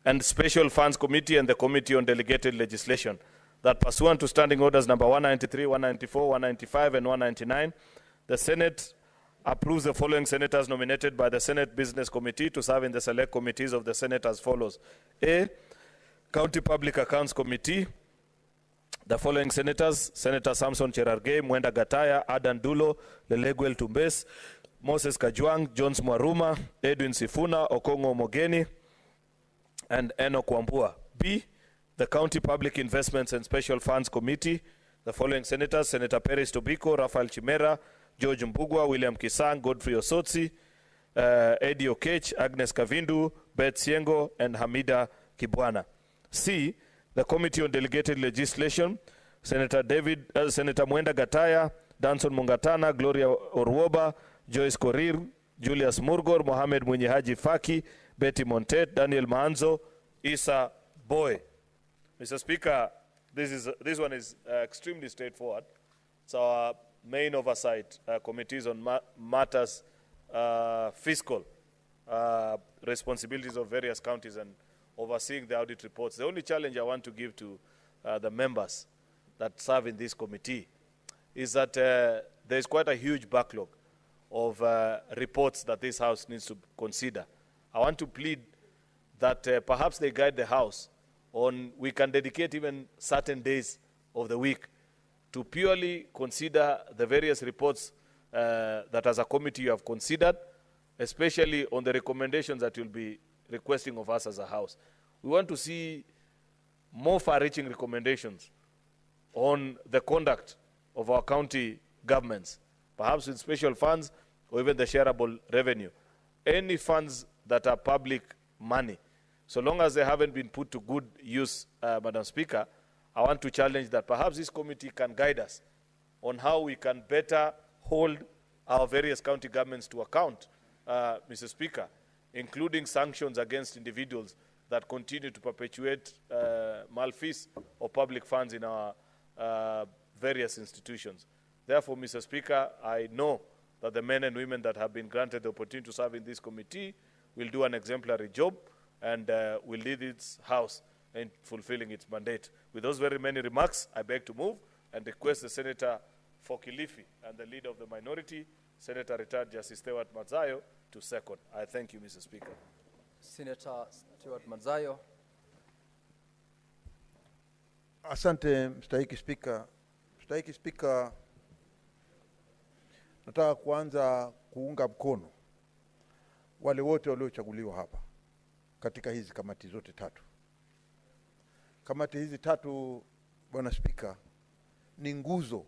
and Special Funds Committee, and the Committee on Delegated Legislation. That pursuant to Standing Orders number 193, 194, 195, and 199, the Senate approves the following senators nominated by the Senate Business Committee to serve in the select committees of the Senate as follows. A, County Public Accounts Committee, the following senators: Senator Samson Cherargei, Mwenda Gataya, Adan Dulo, Leleguel Tumbes, Moses Kajwang, Jones Mwaruma, Edwin Sifuna, Okongo Mogeni, and Enoch Wambua. B, the County Public Investments and Special Funds Committee, the following senators: Senator Peres Tobiko, Rafael Chimera, George Mbugua, William Kisang, Godfrey Osotsi, Eddie Okech, Agnes Kavindu, Beth Siengo, and Hamida Kibwana. C, the Committee on Delegated Legislation, Senator Mwenda Gataya, Danson Mungatana, Gloria Orwoba, Joyce Korir, Julius Murgor, Mohamed Munyihaji Faki, Betty Montet, Daniel Maanzo, Isa Boy. Mr. Speaker, this one is extremely straightforward. It's our main oversight committees on matters fiscal responsibilities of various counties and overseeing the audit reports. The only challenge I want to give to the members that serve in this committee is that there is quite a huge backlog of reports that this House needs to consider. I want to plead that perhaps they guide the House on, we can dedicate even certain days of the week to purely consider the various reports that as a committee you have considered, especially on the recommendations that you'll be requesting of us as a House. We want to see more far-reaching recommendations on the conduct of our county governments, perhaps with special funds or even the shareable revenue. Any funds that are public money, so long as they haven't been put to good use, Madam Speaker, I want to challenge that perhaps this committee can guide us on how we can better hold our various county governments to account, Mr. Speaker, including sanctions against individuals that continue to perpetuate malfeasance of public funds in our various institutions. Therefore, Mr. Speaker, I know that the men and women that have been granted the opportunity to serve in this committee will do an exemplary job and will lead its House in fulfilling its mandate. With those very many remarks, I beg to move and request the Senator for Kilifi and the leader of the minority, Senator Retired Justice Stewart Mazayo, to second. I thank you, Mr. Speaker. Senator Stewart Mazayo. Asante mstahiki Spika. Mstahiki Spika, nataka kuanza kuunga mkono wale wote waliochaguliwa hapa katika hizi kamati zote tatu. Kamati hizi tatu, Bwana Spika, ni nguzo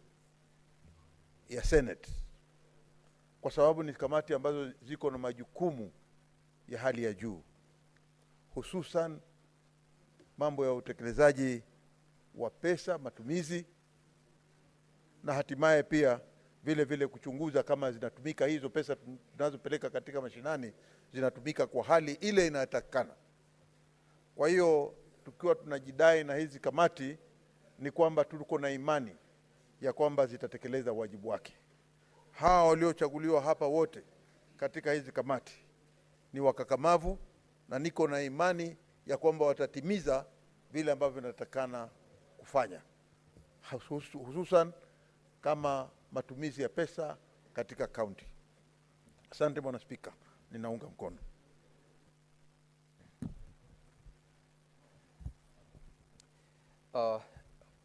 ya Senate kwa sababu ni kamati ambazo ziko na majukumu ya hali ya juu, hususan mambo ya utekelezaji wa pesa, matumizi, na hatimaye pia vile vile kuchunguza kama zinatumika hizo pesa tunazopeleka katika mashinani zinatumika kwa hali ile inayotakikana. Kwa hiyo tukiwa tunajidai na hizi kamati ni kwamba tuko na imani ya kwamba zitatekeleza wajibu wake. Hawa waliochaguliwa hapa wote katika hizi kamati ni wakakamavu na niko na imani ya kwamba watatimiza vile ambavyo vinatakana kufanya, hususan kama matumizi ya pesa katika kaunti. Asante Bwana Spika, ninaunga mkono.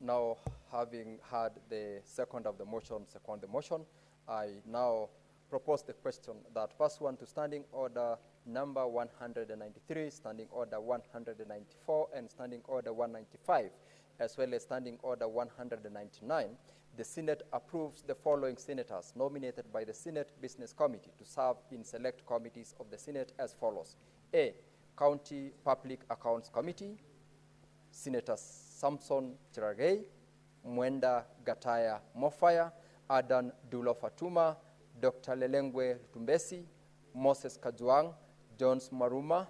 Now, having heard the second of the motion, I now propose the question that pursuant to Standing Order number 193, Standing Order 194, and Standing Order 195, as well as Standing Order 199, the Senate approves the following senators nominated by the Senate Business Committee to serve in select committees of the Senate as follows. A, County Public Accounts Committee. Senator Samson Cherargei, Mwenda Gataya Mofaya, Adan Dulo Fatuma, Dr. Lelengwe Tumbesi, Moses Kajuang, Jones Maruma,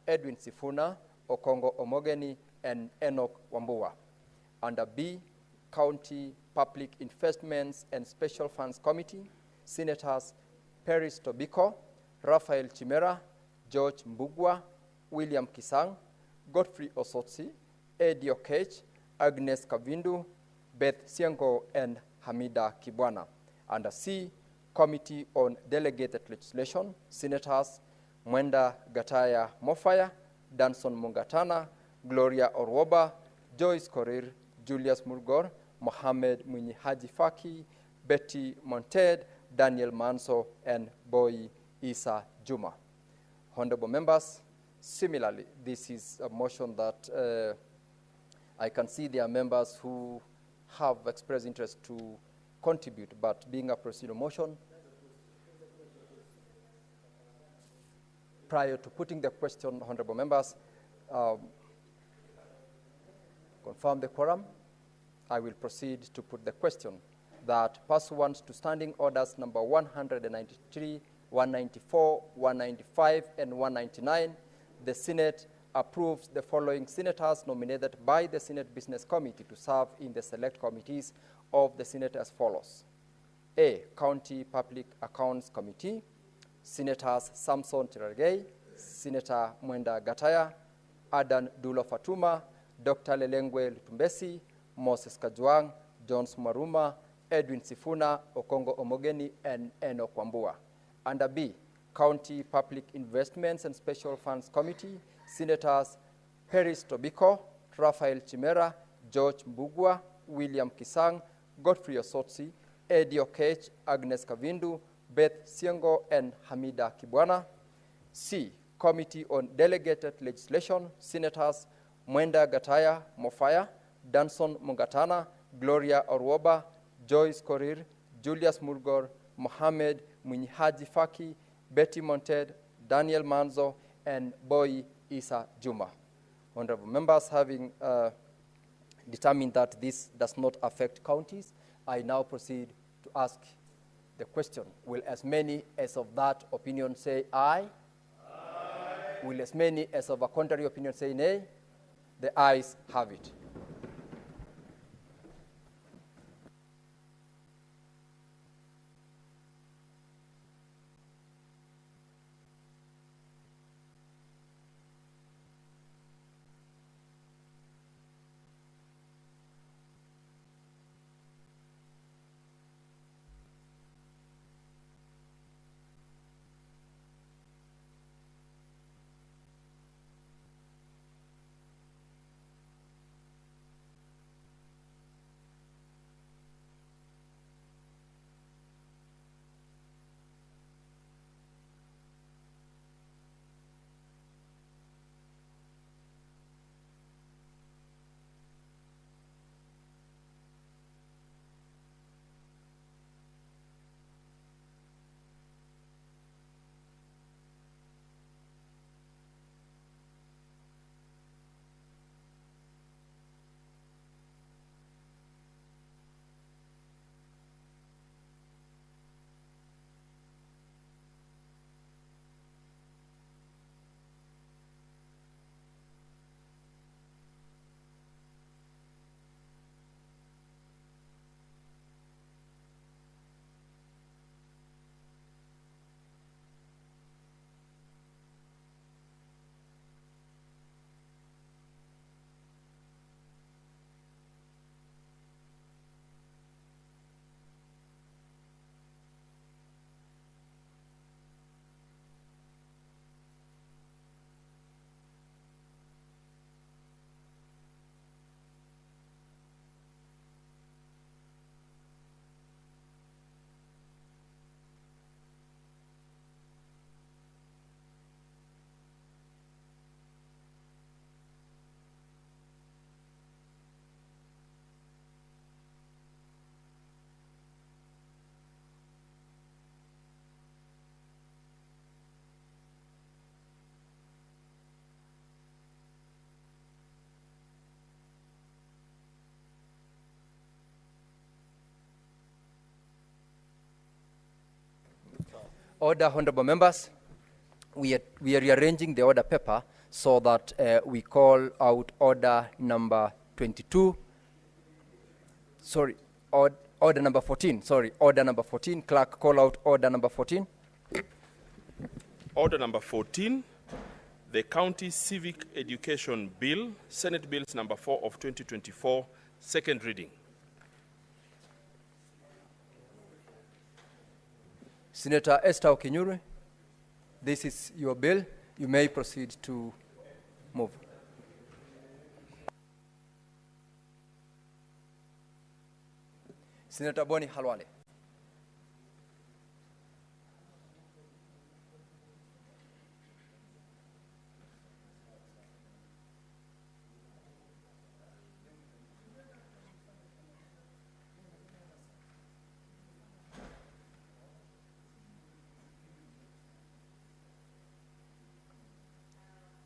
Edwin Sifuna, Okongo Omogeni, and Enoch Wambua. Under B, County Public Investments and Special Funds Committee, Senators Peris Tobiko, Raphael Chimera, George Mbugwa, William Kisang, Godfrey Osotsi, Eddie Okech, Agnes Kavindu, Beth Siango, and Hamida Kibwana. Under C, Committee on Delegated Legislation, Senators Mwenda Gataya Mofaya, Danson Mungatana, Gloria Orwoba, Joyce Korir, Julius Murgor, Mohamed Mwinyi Haji Faki, Betty Monted, Daniel Manso, and Boy Isa Juma. Honorable members, similarly, this is a motion that I can see there are members who have expressed interest to contribute, but being a procedural motion, prior to putting the question, honorable members, confirm the quorum. I will proceed to put the question that pursuant to standing orders number 193, 194, 195, and 199, the Senate approves the following senators nominated by the Senate Business Committee to serve in the select committees of the Senate as follows. A, County Public Accounts Committee, Senators Samson Cherargei, Senator Mwenda Gataya, Adan Dulo Fatuma, Dr. Lelengwe Lutumbesi, Moses Kajuang, Jones Maruma, Edwin Sifuna, Okongo Omogeni, and Enoch Wambua. Under B, County Public Investments and Special Funds Committee, Senators Peris Tobiko, Raphael Chimera, George Mbugwa, William Kisang, Godfrey Osotsi, Eddie Okech, Agnes Kavindu, Beth Siengo, and Hamida Kibwana. C, Committee on Delegated Legislation, Senators Mwenda Gataya Mofaya, Danson Mungatana, Gloria Orwoba, Joyce Korir, Julius Murgor, Mohamed Mwinyi Haji Faki, Betty Monted, Daniel Manzo, and Boy Isa Juma. Honorable members, having determined that this does not affect counties, I now proceed to ask the question. Will as many as of that opinion say aye? Aye. Will as many as of a contrary opinion say nay? The ayes have it. Order, honorable members. We are rearranging the order paper so that we call out order number 22. Sorry, order number 14. Sorry, order number 14. Clerk, call out order number 14. Order number 14, the County Civic Education Bill, Senate Bills number 4 of 2024, second reading. Senator Esther Okinyuri, this is your bill. You may proceed to move. Senator Boni Halwale.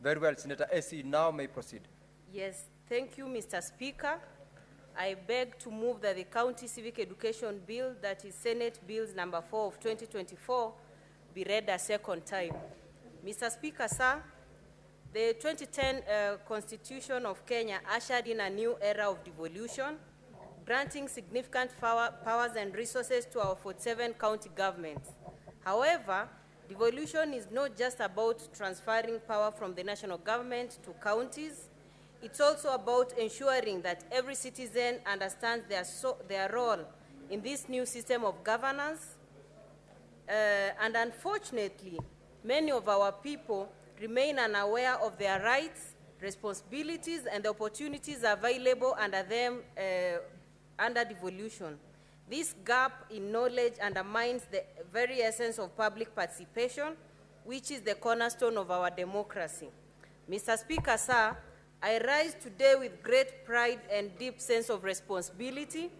Very well, Senator AC now may proceed. Yes, thank you, Mr. Speaker. I beg to move that the County Civic Education Bill, that is Senate Bills number 4 of 2024, be read a second time. Mr. Speaker, sir, the 2010 Constitution of Kenya ushered in a new era of devolution, granting significant powers and resources to our 47 county governments. However, devolution is not just about transferring power from the national government to counties. It's also about ensuring that every citizen understands their role in this new system of governance. And unfortunately, many of our people remain unaware of their rights, responsibilities, and the opportunities available under them under devolution. This gap in knowledge undermines the very essence of public participation, which is the cornerstone of our democracy. Mr. Speaker, sir, I rise today with great pride and deep sense of responsibility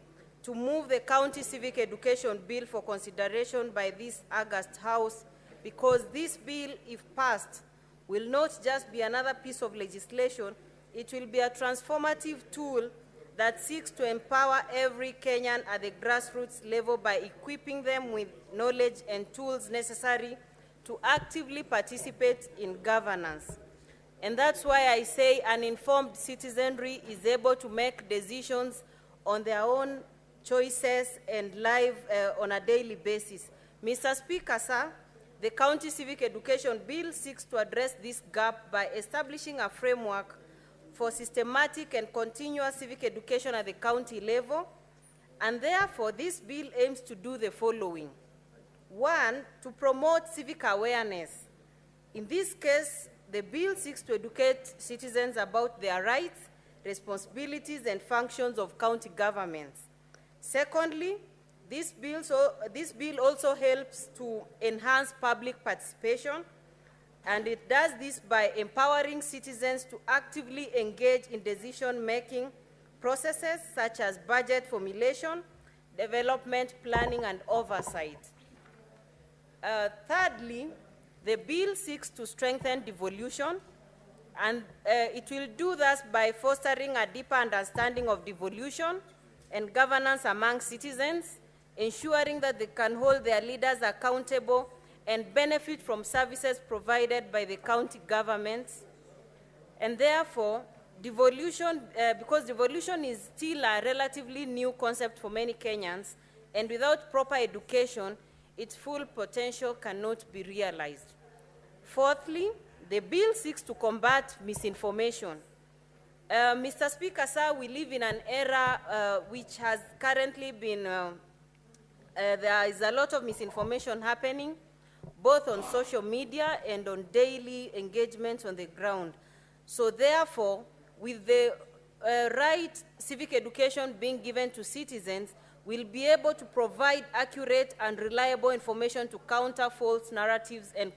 to move the County Civic Education Bill for consideration by this August House, because this bill, if passed, will not just be another piece of legislation, it will be a transformative tool that seeks to empower every Kenyan at the grassroots level by equipping them with knowledge and tools necessary to actively participate in governance. And that's why I say an informed citizenry is able to make decisions on their own choices and live on a daily basis. Mr. Speaker, sir, the County Civic Education Bill seeks to address this gap by establishing a framework for systematic and continuous civic education at the county level, and therefore this bill aims to do the following. One, to promote civic awareness. In this case, the bill seeks to educate citizens about their rights, responsibilities, and functions of county governments. Secondly, this bill also helps to enhance public participation, and it does this by empowering citizens to actively engage in decision-making processes such as budget formulation, development planning, and oversight. Thirdly, the bill seeks to strengthen devolution, and it will do this by fostering a deeper understanding of devolution and governance among citizens, ensuring that they can hold their leaders accountable and benefit from services provided by the county governments. And therefore, devolution, because devolution is still a relatively new concept for many Kenyans, and without proper education, its full potential cannot be realized. Fourthly, the bill seeks to combat misinformation. Mr. Speaker, sir, we live in an era which has currently been, there is a lot of misinformation happening, both on social media and on daily engagements on the ground. So therefore, with the right civic education being given to citizens, we'll be able to provide accurate and reliable information to counter false narratives and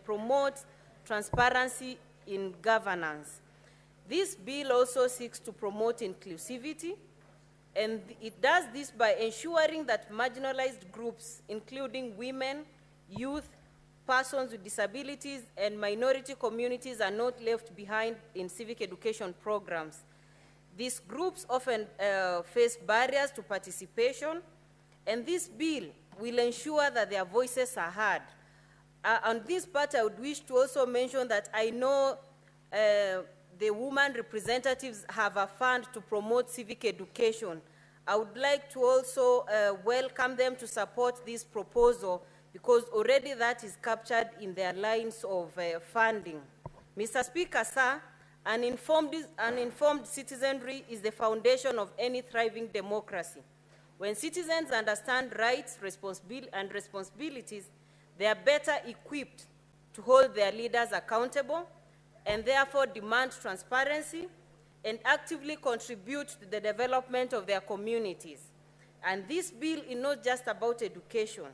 promote transparency in governance. This bill also seeks to promote inclusivity, and it does this by ensuring that marginalized groups, including women, youth, persons with disabilities, and minority communities are not left behind in civic education programs. These groups often face barriers to participation, and this bill will ensure that their voices are heard On this part, I would wish to also mention that I know the women representatives have a fund to promote civic education. I would like to also welcome them to support this proposal because already that is captured in their lines of funding. Mr. Speaker, sir, an informed citizenry is the foundation of any thriving democracy. When citizens understand rights and responsibilities, they are better equipped to hold their leaders accountable and therefore demand transparency and actively contribute to the development of their communities. And this bill is not just about education,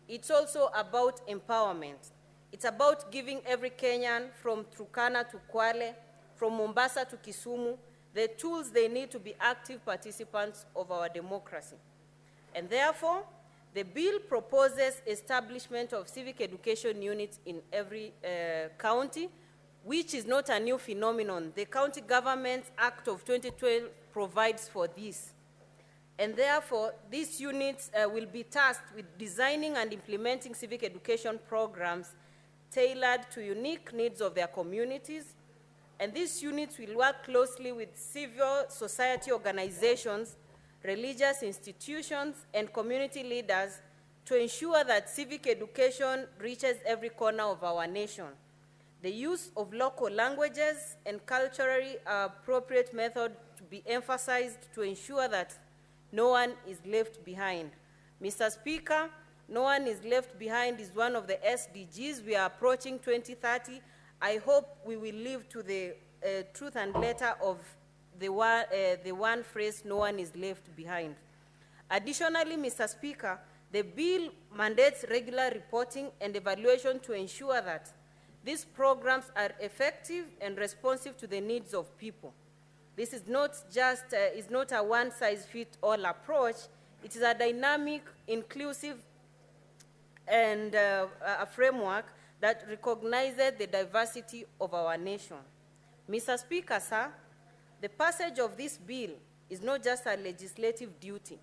it's also about empowerment. It's about giving every Kenyan from Turkana to Kwale, from Mombasa to Kisumu, the tools they need to be active participants of our democracy. And therefore, the bill proposes establishment of civic education units in every county, which is not a new phenomenon. The County Government Act of 2012 provides for this. And therefore, these units will be tasked with designing and implementing civic education programs tailored to unique needs of their communities. And these units will work closely with civil society organizations, religious institutions, and community leaders to ensure that civic education reaches every corner of our nation. The use of local languages and culturally appropriate methods to be emphasized to ensure that no one is left behind. Mr. Speaker, no one is left behind is one of the SDGs. We are approaching 2030. I hope we will live to the truth and letter of the one phrase, no one is left behind. Additionally, Mr. Speaker, the bill mandates regular reporting and evaluation to ensure that these programs are effective and responsive to the needs of people. This is not just is not a one-size-fits-all approach. It is a dynamic, inclusive, and a framework that recognizes the diversity of our nation. Mr. Speaker, sir, the passage of this bill is not just a legislative duty.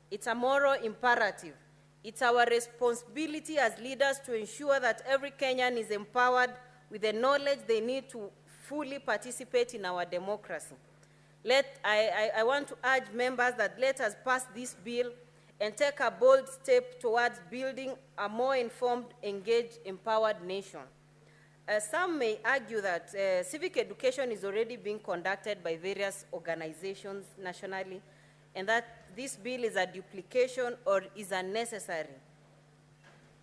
It's a moral imperative. It's our responsibility as leaders to ensure that every Kenyan is empowered with the knowledge they need to fully participate in our democracy. I want to urge members that let us pass this bill and take a bold step towards building a more informed, engaged, empowered nation. Some may argue that civic education is already being conducted by various organizations nationally, and that this bill is a duplication or is unnecessary.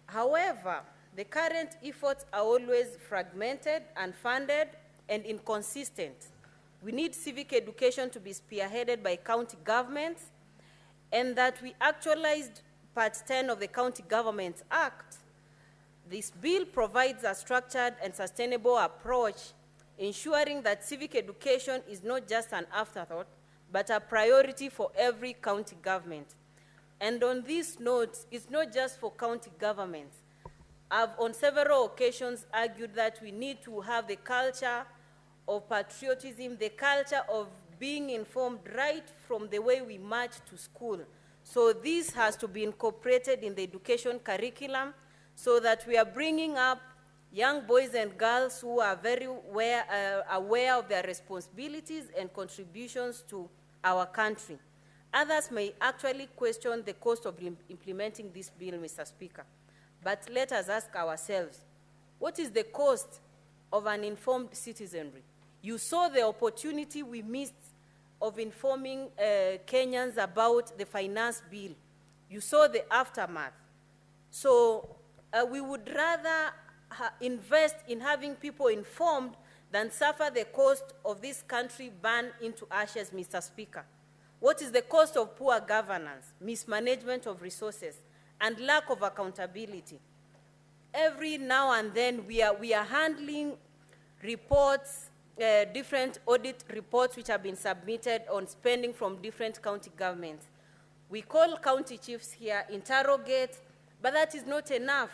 However, the current efforts are always fragmented, unfunded, and inconsistent. We need civic education to be spearheaded by county governments, and that we actualized Part 10 of the County Government Act. This bill provides a structured and sustainable approach, ensuring that civic education is not just an afterthought, but a priority for every county government. And on this note, it's not just for county governments. I've on several occasions argued that we need to have the culture of patriotism, the culture of being informed right from the way we march to school. So this has to be incorporated in the education curriculum so that we are bringing up young boys and girls who are very aware of their responsibilities and contributions to our country. Others may actually question the cost of implementing this bill, Mr. Speaker. But let us ask ourselves, what is the cost of an informed citizenry? You saw the opportunity we missed of informing Kenyans about the finance bill. You saw the aftermath. So we would rather invest in having people informed than suffer the cost of this country burned into ashes, Mr. Speaker. What is the cost of poor governance, mismanagement of resources, and lack of accountability? Every now and then we are handling reports, different audit reports which have been submitted on spending from different county governments. We call county chiefs here, interrogate, but that is not enough.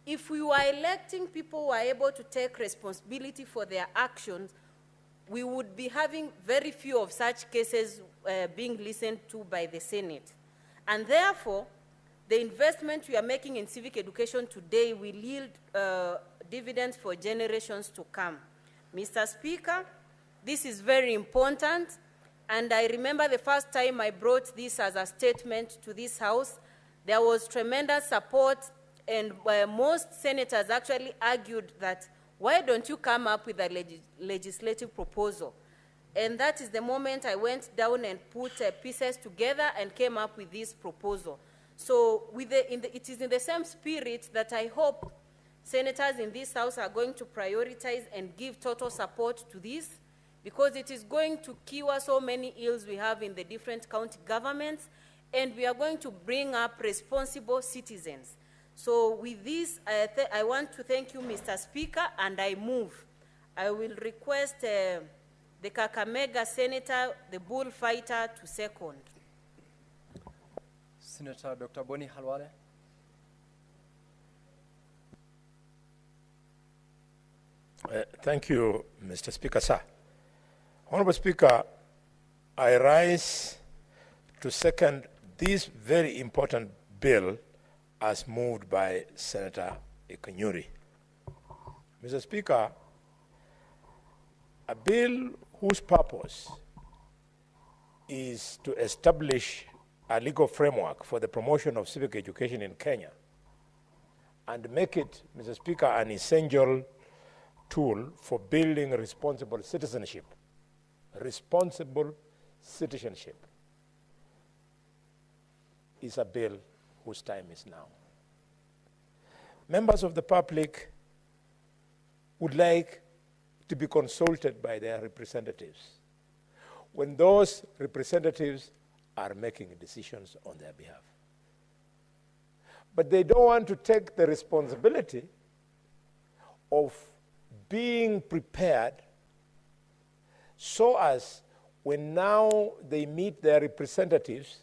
If we were electing people who are able to take responsibility for their actions, we would be having very few of such cases being listened to by the Senate. And therefore, The investment we are making in civic education today will yield dividends for generations to come. Mr. Speaker, this is very important, and I remember the first time I brought this as a statement to this House, there was tremendous support, and most senators actually argued that, why don't you come up with a legislative proposal? And that is the moment I went down and put pieces together and came up with this proposal. So it is in the same spirit that I hope senators in this House are going to prioritize and give total support to this, because it is going to cure so many ills we have in the different county governments, and we are going to bring up responsible citizens. So with this, I want to thank you, Mr. Speaker, and I move. I will request the Kakamega Senator, the bullfighter, to second. Senator Dr. Boni Halwale. Thank you, Mr. Speaker, sir. Honorable Speaker, I rise to second this very important bill as moved by Senator Ikanyuri. Mr. Speaker, a bill whose purpose is to establish a legal framework for the promotion of civic education in Kenya and make it, Mr. Speaker, an essential tool for building responsible citizenship. Responsible citizenship is a bill whose time is now. Members of the public would like to be consulted by their representatives when those representatives are making decisions on their behalf. But they don't want to take the responsibility of being prepared so as when now they meet their representatives,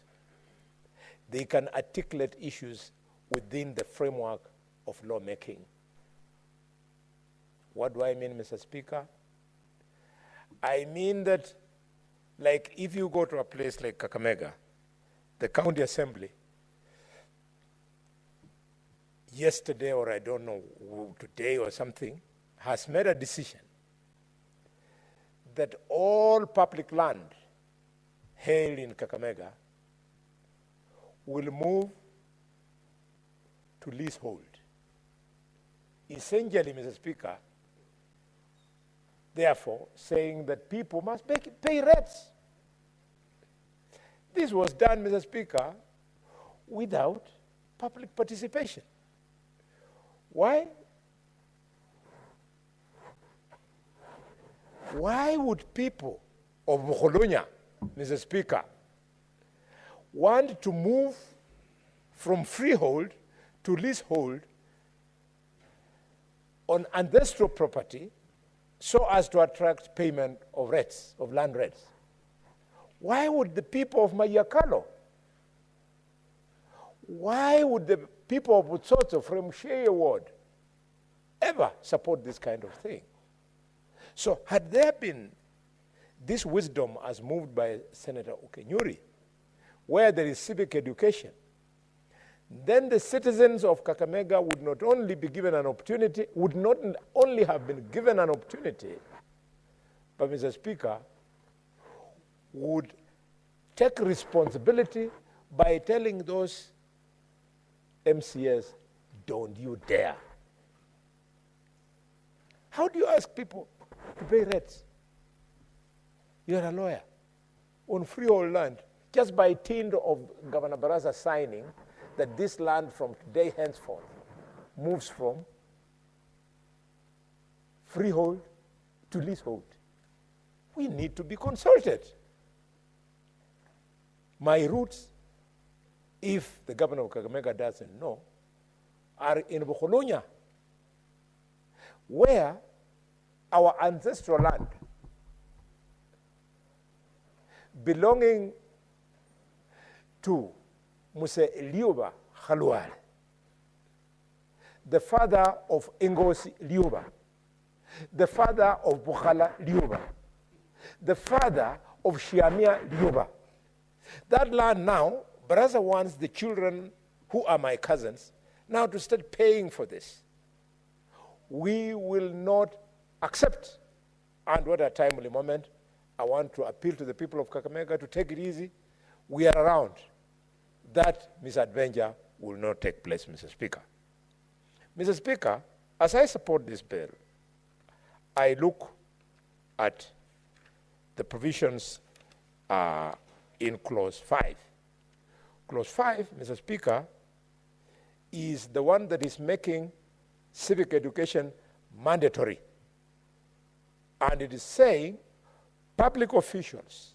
they can articulate issues within the framework of lawmaking. What do I mean, Mr. Speaker? I mean that, like, if you go to a place like Kakamega, the county assembly, yesterday, or I don't know, today or something, has made a decision that all public land held in Kakamega will move to leasehold. Essentially, Mr. Speaker, therefore, saying that people must pay rents. This was done, Mr. Speaker, without public participation. Why? Why would people of Mokolonya, Mr. Speaker, want to move from freehold to leasehold on ancestral property so as to attract payment of rents, of land rents? Why would the people of Mayakalo, why would the people of Butsotso from Shea Ward ever support this kind of thing? So had there been this wisdom as moved by Senator Okenyuri, where there is civic education, then the citizens of Kakamega would not only be given an opportunity, would not only have been given an opportunity, but, Mr. Speaker, would take responsibility by telling those MCS, don't you dare. How do you ask people to pay rents? You're a lawyer on freehold land, just by dint of Governor Baraza signing that this land from today henceforth moves from freehold to leasehold. We need to be consulted. My roots, if the governor of Kakamega doesn't know, are in Bokolonya, where our ancestral land belonging to Muse Liuba Khalwal, the father of Ngosi Liuba, the father of Bukhala Liuba, the father of Shiamia Liuba. That land now, Baraza wants the children who are my cousins, now to start paying for this. We will not accept. And what a timely moment. I want to appeal to the people of Kakamega to take it easy. We are around. That misadventure will not take place, Mr. Speaker. Mr. Speaker, as I support this bill, I look at the provisions in Clause 5. Clause 5, Mr. Speaker, is the one that is making civic education mandatory. And it is saying public officials,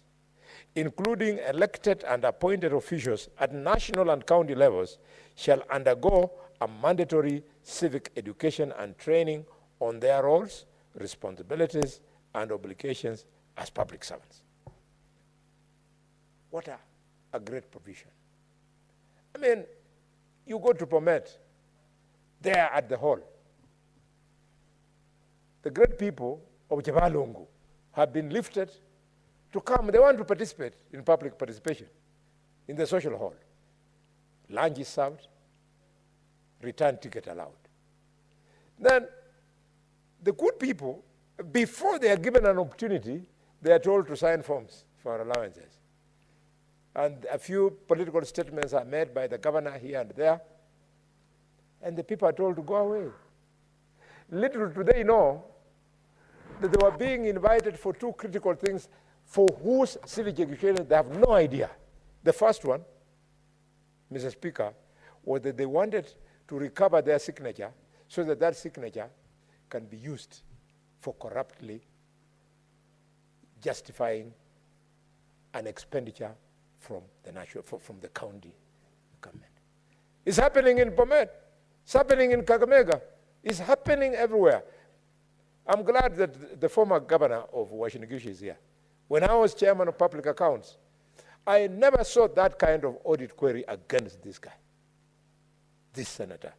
including elected and appointed officials at national and county levels, shall undergo a mandatory civic education and training on their roles, responsibilities, and obligations as public servants. What a great provision. I mean, you go to Bomet, there at the hall. The great people of Jabalungu have been lifted to come. They want to participate in public participation in the social hall. Lunch is served, return ticket allowed. Then the good people, before they are given an opportunity, they are told to sign forms for allowances. And a few political statements are made by the governor here and there, and the people are told to go away. Little do they know that they were being invited for two critical things for whose civic education they have no idea. The first one, Mr. Speaker, was that they wanted to recover their signature so that that signature can be used for corruptly justifying an expenditure from the national, from the county government. It's happening in Bomet. It's happening in Kakamega. It's happening everywhere. I'm glad that the former governor of Washington is here. When I was chairman of public accounts, I never saw that kind of audit query against this guy, this senator,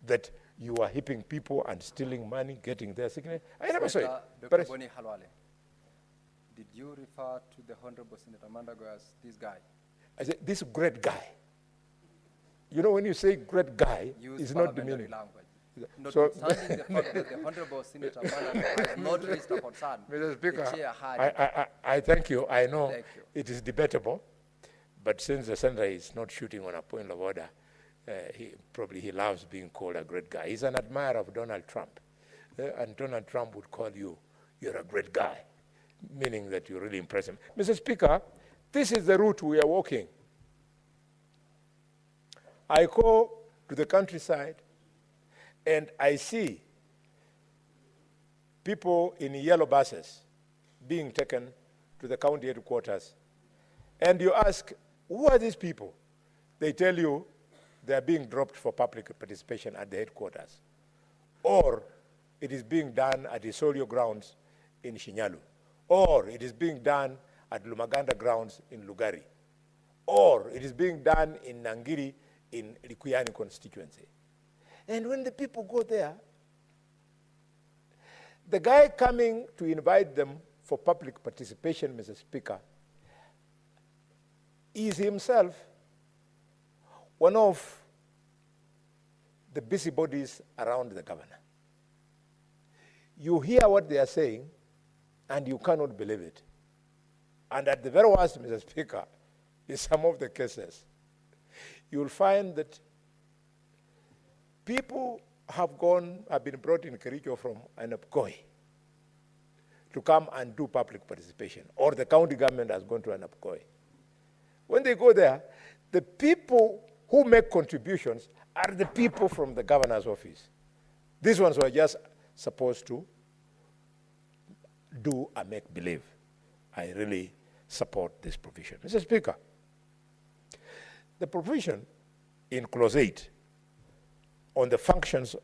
that you are hipping people and stealing money, getting their signature. I never saw it. Dr. Boni Halwale, did you refer to the Honorable Senator Mandago as this guy? I said, this great guy. You know, when you say great guy, it's not demeaning. Language. Notwithstanding the fact that the Honorable Senator Mandago has not raised a concern, Mr. Speaker, the chair had I thank you. I know Thank you. it is debatable, but since the senator is not shooting on a point of order, he loves being called a great guy. He's an admirer of Donald Trump, and Donald Trump would call you, you're a great guy, meaning that you really impress him. Mr. Speaker, this is the route we are walking. I go to the countryside and I see people in yellow buses being taken to the county headquarters. And you ask, who are these people? They tell you they are being dropped for public participation at the headquarters. Or it is being done at the Isolio grounds in Shinyalu. Or it is being done at Lumaganda grounds in Lugari. Or it is being done in Nangiri in Likuyani constituency. And when the people go there, the guy coming to invite them for public participation, Mr. Speaker, is himself one of the busybodies around the governor. You hear what they are saying, and you cannot believe it. And at the very worst, Mr. Speaker, in some of the cases, you'll find that people have been brought in Kericho from Anapkoi to come and do public participation, or the county government has gone to Anapkoi. When they go there, the people who make contributions are the people from the governor's office. These ones were just supposed to do a make-believe. I really support this provision. Mr. Speaker, the provision in Clause 8 on the functions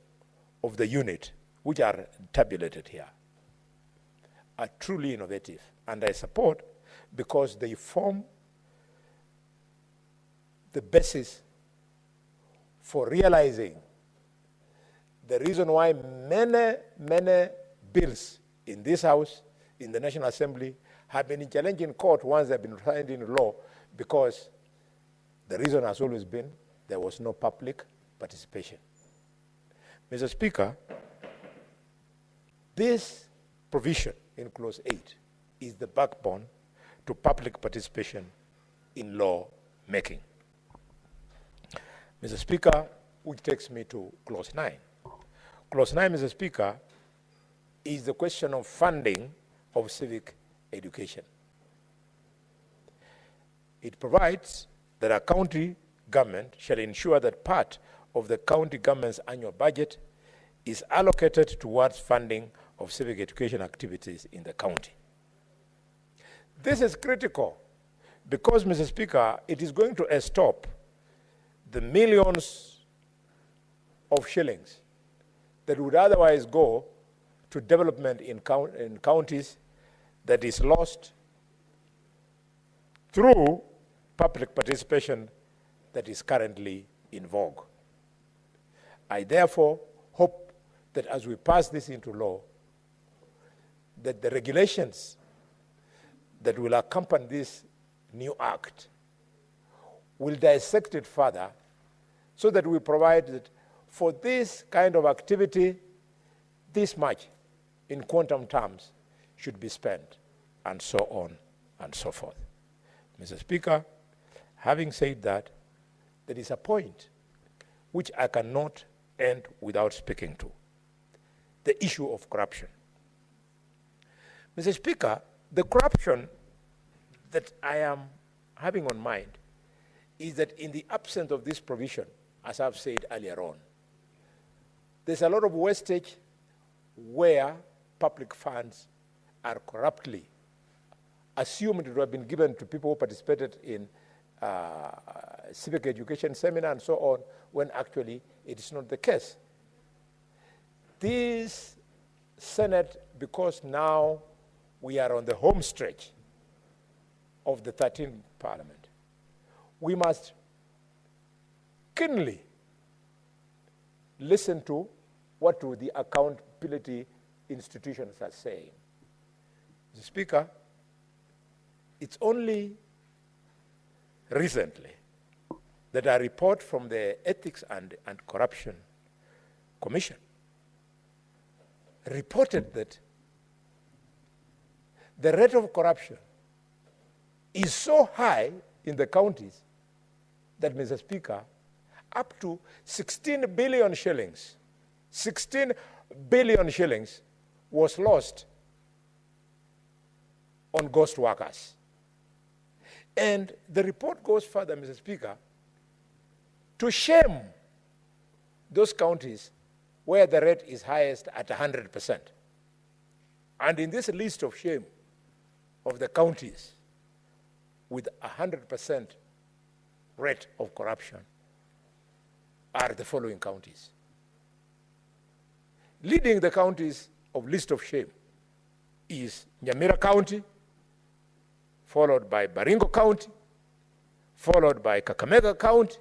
of the unit, which are tabulated here, are truly innovative, and I support because they form the basis for realizing the reason why many bills in this House, in the National Assembly, have been challenged in court once they've been signed into law, because the reason has always been there was no public participation. Mr. Speaker, this provision in Clause 8 is the backbone to public participation in law making. Mr. Speaker, which takes me to Clause 9. Clause 9, Mr. Speaker, is the question of funding of civic education. It provides that a county government shall ensure that part of the county government's annual budget is allocated towards funding of civic education activities in the county. This is critical because, Mr. Speaker, it is going to stop the millions of shillings that would otherwise go to development in counties that is lost through public participation that is currently in vogue. I therefore hope that as we pass this into law, that the regulations that will accompany this new act will dissect it further so that we provide that for this kind of activity, this much in quantum terms should be spent, and so on and so forth. Mr. Speaker, having said that, there is a point which I cannot end without speaking to, the issue of corruption. Mr. Speaker, the corruption that I am having on mind is that in the absence of this provision, as I've said earlier on, there's a lot of wastage where public funds are corruptly assumed to have been given to people who participated in civic education seminar and so on, when actually it is not the case. This Senate, because now we are on the home stretch of the 13th Parliament, we must keenly listen to what the accountability institutions are saying. Mr. Speaker, it's only recently that a report from the Ethics and Corruption Commission reported that the rate of corruption is so high in the counties that, Mr. Speaker, up to 16 billion shillings, 16 billion shillings was lost on ghost workers. And the report goes further, Mr. Speaker, to shame those counties where the rate is highest at 100%. And in this list of shame of the counties with 100% rate of corruption are the following counties. Leading the counties of list of shame is Nyamira County, followed by Baringo County, followed by Kakamega County,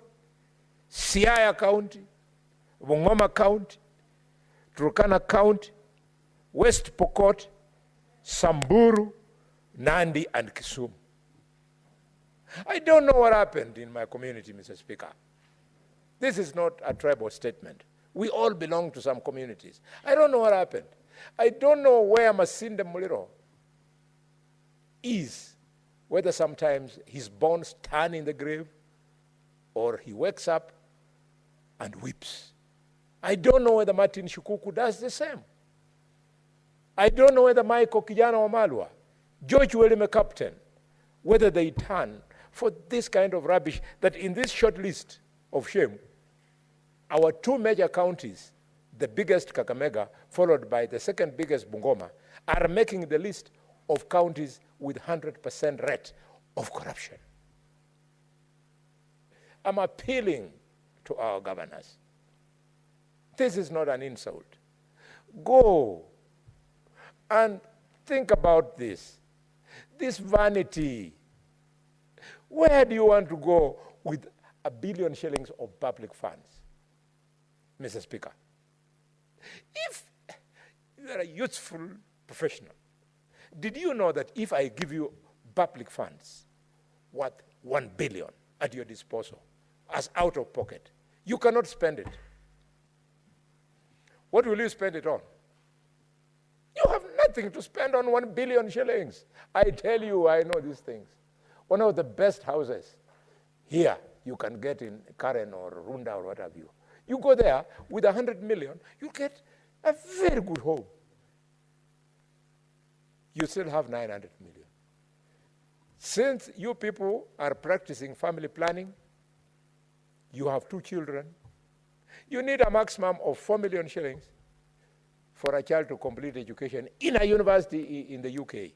Siaya County, Bungoma County, Turkana County, West Pokot, Samburu, Nandi, and Kisumu. I don't know what happened in my community, Mr. Speaker. This is not a tribal statement. We all belong to some communities. I don't know what happened. I don't know where Masinde Muliro is, whether sometimes his bones turn in the grave or he wakes up and weeps. I don't know whether Martin Shukuku does the same. I don't know whether Michael Kijana Wamalwa, George Welime Captain, whether they turn for this kind of rubbish that in this short list of shame, our two major counties, the biggest Kakamega, followed by the second biggest Bungoma, are making the list of counties with 100% rate of corruption. I'm appealing to our governors. This is not an insult. Go and think about this. This vanity. Where do you want to go with 1 billion shillings of public funds, Mr. Speaker? If you are a useful professional, did you know that if I give you public funds worth 1 billion at your disposal, as out of pocket. You cannot spend it. What will you spend it on? You have nothing to spend on 1 billion shillings. I tell you, I know these things. One of the best houses here you can get in Karen or Runda or what have you. You go there with 100 million, you get a very good home. You still have 900 million. Since you people are practicing family planning, you have 2 children, you need a maximum of 4 million shillings for a child to complete education in a university in the UK.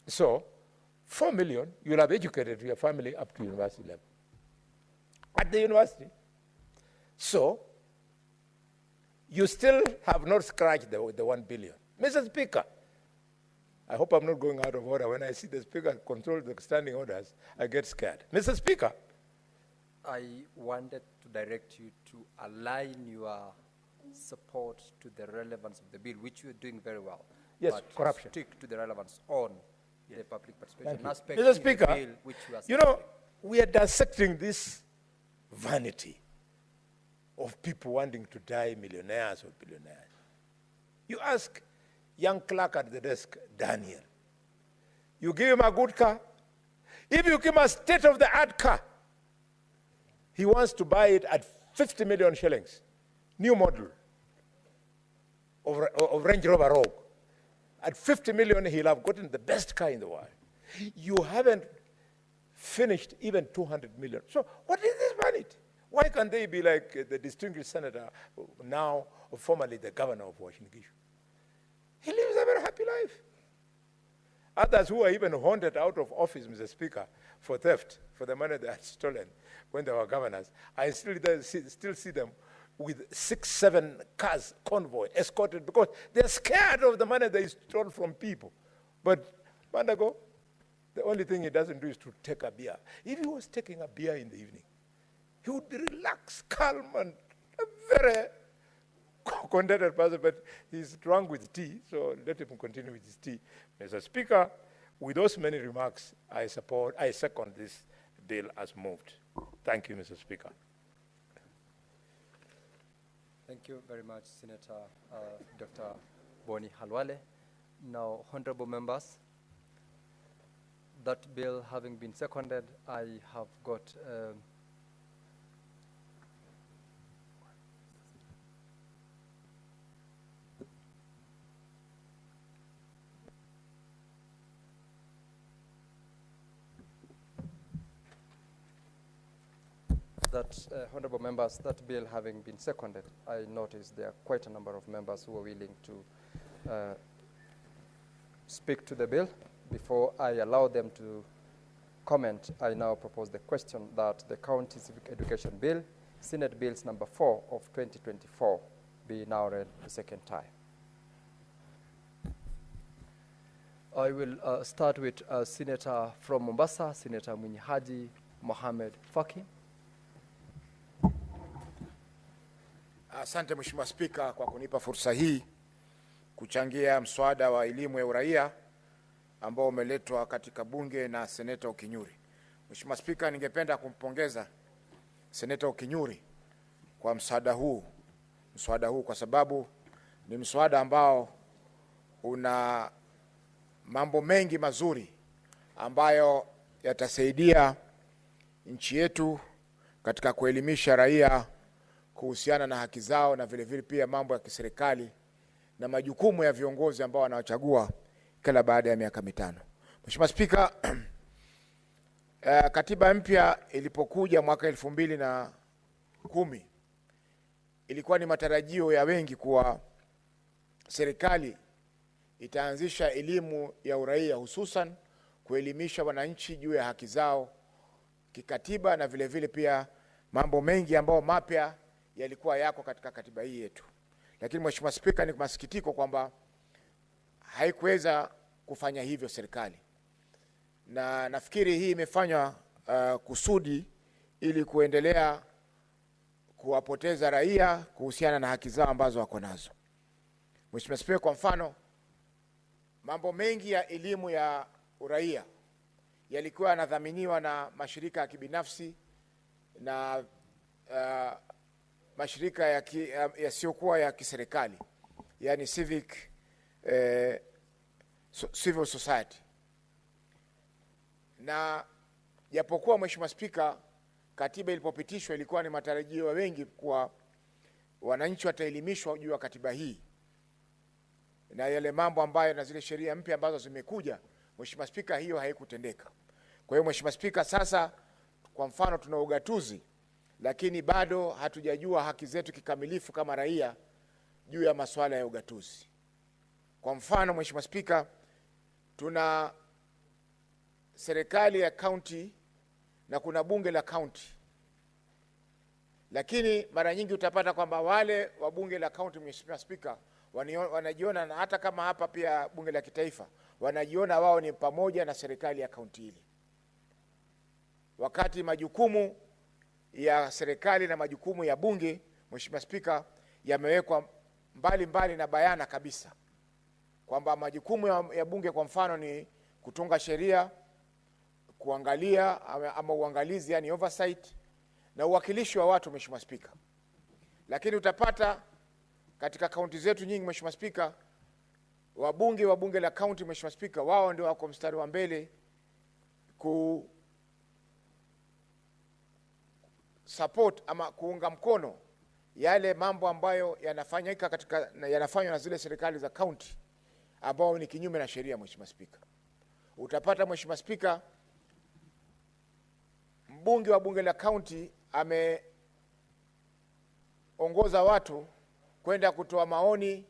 So, 4 million, you'll have educated your family up to university level. At the university. So, you still have not scratched the 1 billion. Mr. Speaker, I hope I'm not going out of order. When I see the Speaker control the standing orders, I get scared. Mr. Speaker. I wanted to direct you to align your support to the relevance of the bill, which you're doing very well. Yes, but corruption. Stick to the relevance on the public participation aspect. Mr. Speaker, bill which you know, we are dissecting this vanity of people wanting to die millionaires or billionaires. You ask young clerk at the desk, Daniel, you give him a good car. If you give him a state-of-the-art car, he wants to buy it at 50 million shillings, new model of Range Rover Rogue. At 50 million, he'll have gotten the best car in the world. You haven't finished even 200 million. So what is this vanity? Why can't they be like the distinguished senator, now formerly the governor of Washington? He lives a very happy life. Others who are even haunted out of office, Mr. Speaker, for theft, for the money they had stolen when they were governors, I still see them with 6-7 cars convoy escorted because they're scared of the money they stole from people. But Mandago, the only thing he doesn't do is to take a beer. If he was taking a beer in the evening, he would be relaxed, calm, and a very contented person, but he's drunk with tea, so let him continue with his tea. Mr. Speaker, with those many remarks, I second this bill as moved. Thank you, Mr. Speaker. Thank you very much, Senator Dr. Boni Halwale. Now, honorable members, that bill having been seconded, I have got honorable members, that bill having been seconded, I noticed there are quite a number of members who are willing to speak to the bill. Before I allow them to comment, I now propose the question that the County Civic Education Bill, Senate Bills number 4 of 2024, be now read the second time. I will start with Senator from Mombasa, Senator Mwinyi Mohamed Faki. Asante Mheshimiwa Spika kwa kunipa fursa hii kuchangia mswada wa elimu ya uraia ambao umeletwa katika bunge na Seneta Okinyuri. Mheshimiwa Spika, ningependa kumpongeza Seneta Okinyuri kwa mswada huu kwa sababu ni mswada ambao una mambo mengi mazuri ambayo yatasaidia nchi yetu katika kuelimisha raia kuhusiana na haki zao na vile vile pia mambo ya kiserikali na majukumu ya viongozi ambao wanawachagua kila baada ya miaka 5. Mheshimiwa Spika, katiba mpya ilipokuja mwaka 2010 ilikuwa ni matarajio ya wengi kuwa serikali itaanzisha elimu ya uraia, hususan kuelimisha wananchi juu ya haki zao kikatiba na vile vile pia mambo mengi ambayo mapya yalikuwa yako katika katiba hii yetu. Lakini Mheshimiwa Spika, ni masikitiko kwamba haikuweza kufanya hivyo serikali. Na nafikiri hii imefanywa kusudi ili kuendelea kuwapoteza raia kuhusiana na haki zao ambazo wako nazo. Mheshimiwa Spika, kwa mfano, mambo mengi ya elimu ya uraia yalikuwa yanadhaminiwa na mashirika ya kibinafsi na mashirika yasiyokuwa ya kiserikali, yani civil society. Na japokuwa Mheshimiwa Spika, katiba ilipopitishwa ilikuwa ni matarajio ya wengi kwa wananchi wataelimishwa juu ya katiba hii na yale mambo ambayo na zile sheria mpya ambazo zimekuja, Mheshimiwa Spika, hiyo haikutendeka. Kwa hiyo Mheshimiwa Spika, sasa kwa mfano tuna ugatuzi, lakini bado hatujajua haki zetu kikamilifu kama raia juu ya masuala ya ugatuzi. Kwa mfano Mheshimiwa Spika, tuna serikali ya county na kuna bunge la county, lakini mara nyingi utapata kwamba wale wa bunge la county, Mheshimiwa Spika, wanajiona, na hata kama hapa pia bunge la kitaifa, wanajiona wao ni pamoja na serikali ya county ile, wakati majukumu ya serikali na majukumu ya bunge, Mheshimiwa Spika, yamewekwa mbali na bayana kabisa kwamba majukumu ya bunge kwa mfano ni kutunga sheria, kuangalia ama uangalizi, yani oversight, na uwakilishi wa watu, Mheshimiwa Spika. Lakini utapata katika kaunti zetu nyingi, Mheshimiwa Spika, wabunge wa bunge la kaunti, Mheshimiwa Spika, wao ndio wako mstari wa mbele support ama kuunga mkono yale mambo ambayo yanafanywa na zile serikali za kaunti ambao ni kinyume na sheria. Mheshimiwa Spika, utapata Mheshimiwa Spika, mbunge wa bunge la kaunti ameongoza watu kwenda kutoa maoni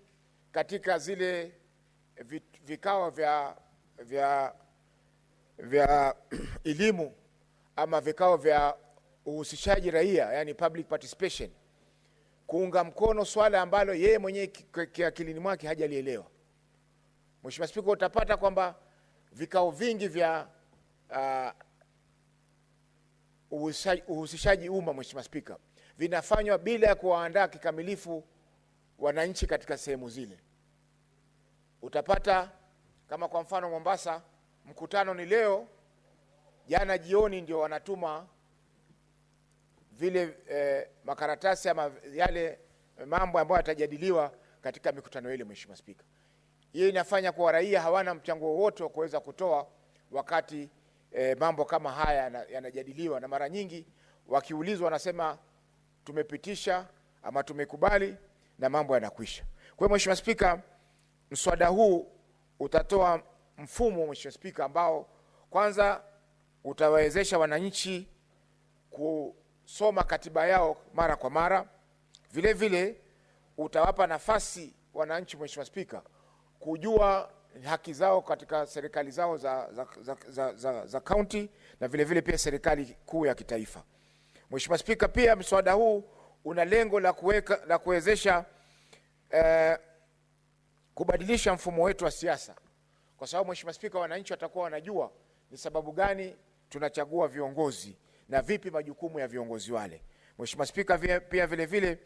katika zile vikao vya elimu ama vikao vya uhusishaji raia, yani public participation, kuunga mkono swala ambalo yeye mwenyewe kiakilini mwake hajalielewa. Mheshimiwa Spika, utapata kwamba vikao vingi vya uhusishaji umma, Mheshimiwa Spika, vinafanywa bila ya kuwaandaa kikamilifu wananchi katika sehemu zile. Utapata kama kwa mfano Mombasa, mkutano ni leo, jana jioni ndio wanatuma vile makaratasi ama yale mambo ambayo yatajadiliwa katika mikutano ile. Mheshimiwa Spika, hiyo inafanya kwa raia hawana mchango wowote wa kuweza kutoa wakati mambo kama haya yanajadiliwa, na mara nyingi wakiulizwa wanasema tumepitisha ama tumekubali na mambo yanakwisha. Kwa hiyo Mheshimiwa Spika, mswada huu utatoa mfumo, Mheshimiwa Spika, ambao kwanza utawawezesha wananchi kusoma katiba yao mara kwa mara. Vile vile utawapa nafasi wananchi, Mheshimiwa Spika, kujua haki zao katika serikali zao za county na vile vile pia serikali kuu ya kitaifa. Mheshimiwa Spika, pia mswada huu una lengo la kuwezesha kubadilisha mfumo wetu wa siasa, kwa sababu Mheshimiwa Spika, wananchi watakuwa wanajua ni sababu gani tunachagua viongozi na vipi majukumu ya viongozi wale. Mheshimiwa Spika, pia vile vile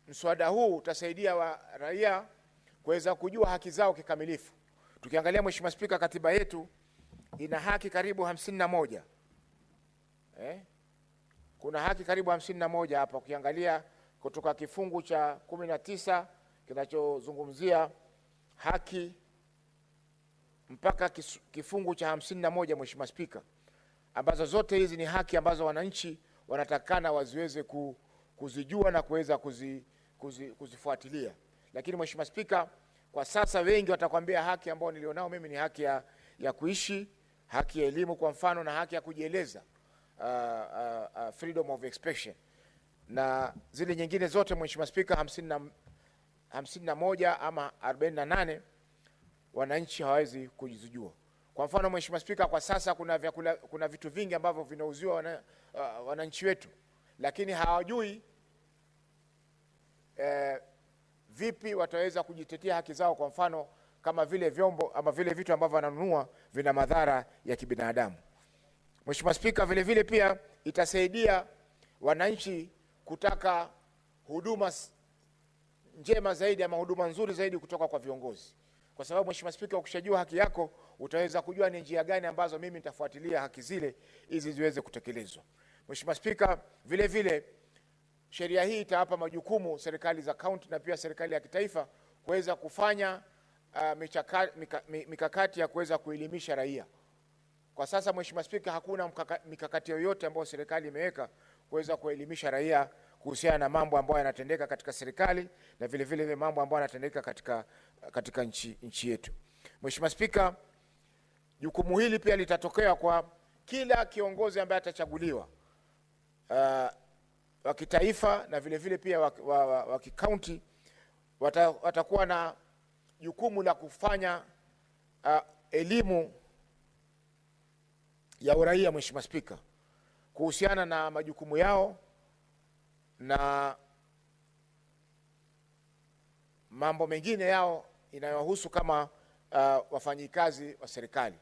mswada huu utasaidia raia kuweza kujua haki zao kikamilifu. Tukiangalia Mheshimiwa Spika, katiba yetu ina haki karibu 51. Kuna haki karibu 51 hapa, ukiangalia kutoka kifungu cha 19 kinachozungumzia haki mpaka kifungu cha 51, Mheshimiwa Spika, ambazo zote hizi ni haki ambazo wananchi wanatakana waziweze kuzijua na kuweza kuzifuatilia. Lakini Mheshimiwa Spika, kwa sasa wengi watakwambia haki ambao nilionao mimi ni haki ya kuishi, haki ya elimu kwa mfano, na haki ya kujieleza, freedom of expression, na zile nyingine zote Mheshimiwa Spika 51 ama 48 wananchi hawezi kujijua. Kwa mfano Mheshimiwa Spika, kwa sasa kuna vitu vingi ambavyo vinauziwa wananchi wetu, lakini hawajui vipi wataweza kujitetea haki zao, kwa mfano kama vile vyombo ama vile vitu ambavyo wananunua vina madhara ya kibinadamu. Mheshimiwa Spika, vile vile pia itasaidia wananchi kutaka huduma njema zaidi ama huduma nzuri zaidi kutoka kwa viongozi, kwa sababu Mheshimiwa Spika, ukishajua haki yako utaweza kujua ni njia gani ambazo mimi nitafuatilia haki zile ili ziweze kutekelezwa. Mheshimiwa Spika, vile vile sheria hii itawapa majukumu serikali za kaunti na pia serikali ya kitaifa kuweza kufanya mikakati ya kuweza kuelimisha raia. Kwa sasa Mheshimiwa Spika, hakuna mikakati yoyote ambayo serikali imeweka kuweza kuelimisha raia kuhusiana na mambo ambayo yanatendeka katika serikali na vile vile mambo ambayo yanatendeka katika nchi yetu. Mheshimiwa Spika, jukumu hili pia litatokea kwa kila kiongozi ambaye atachaguliwa wa kitaifa na vile vile pia wa kikaunti. Watakuwa na jukumu la kufanya elimu ya uraia, Mheshimiwa Spika, kuhusiana na majukumu yao na mambo mengine yao inayohusu kama wafanyikazi wa serikali.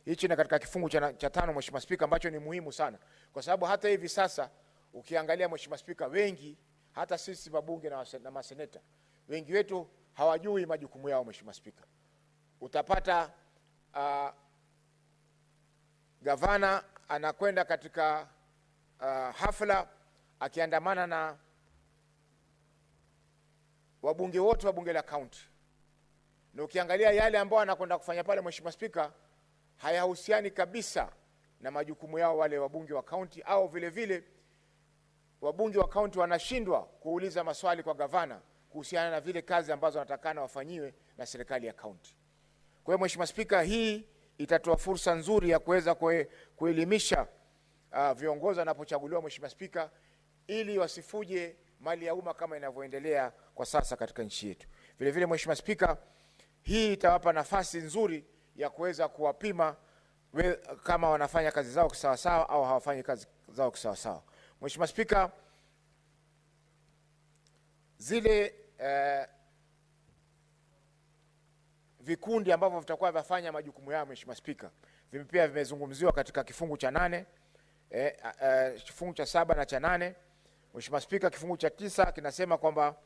Hichi ni katika kifungu cha 5, Mheshimiwa Spika, ambacho ni muhimu sana, kwa sababu hata hivi sasa ukiangalia, Mheshimiwa Spika, wengi, hata sisi wabunge na maseneta, wengi wetu hawajui majukumu yao. Mheshimiwa Spika, utapata gavana anakwenda katika hafla akiandamana na wabunge wote wa bunge la kaunti, na ukiangalia yale ambao anakwenda kufanya pale, Mheshimiwa Spika, hayahusiani kabisa na majukumu yao wale wabunge wa kaunti, au vile vile wabunge wa kaunti wanashindwa kuuliza maswali kwa gavana kuhusiana na vile kazi ambazo wanatakana wafanyiwe na serikali ya kaunti. Kwa hiyo Mheshimiwa Spika, hii itatoa fursa nzuri ya kuweza kuelimisha viongozi wanapochaguliwa, Mheshimiwa Spika, ili wasifuje mali ya umma kama inavyoendelea kwa sasa katika nchi yetu. Vile vile Mheshimiwa Spika, hii itawapa nafasi nzuri ya kuweza kuwapima kama wanafanya kazi zao kisawasawa au hawafanyi kazi zao kisawasawa. Mheshimiwa Spika, zile vikundi ambavyo vitakuwa vifanya majukumu yao, Mheshimiwa Spika, pia vimezungumziwa katika kifungu cha 8, kifungu cha 7 na cha 8. Mheshimiwa Spika, kifungu cha 9 kinasema kwamba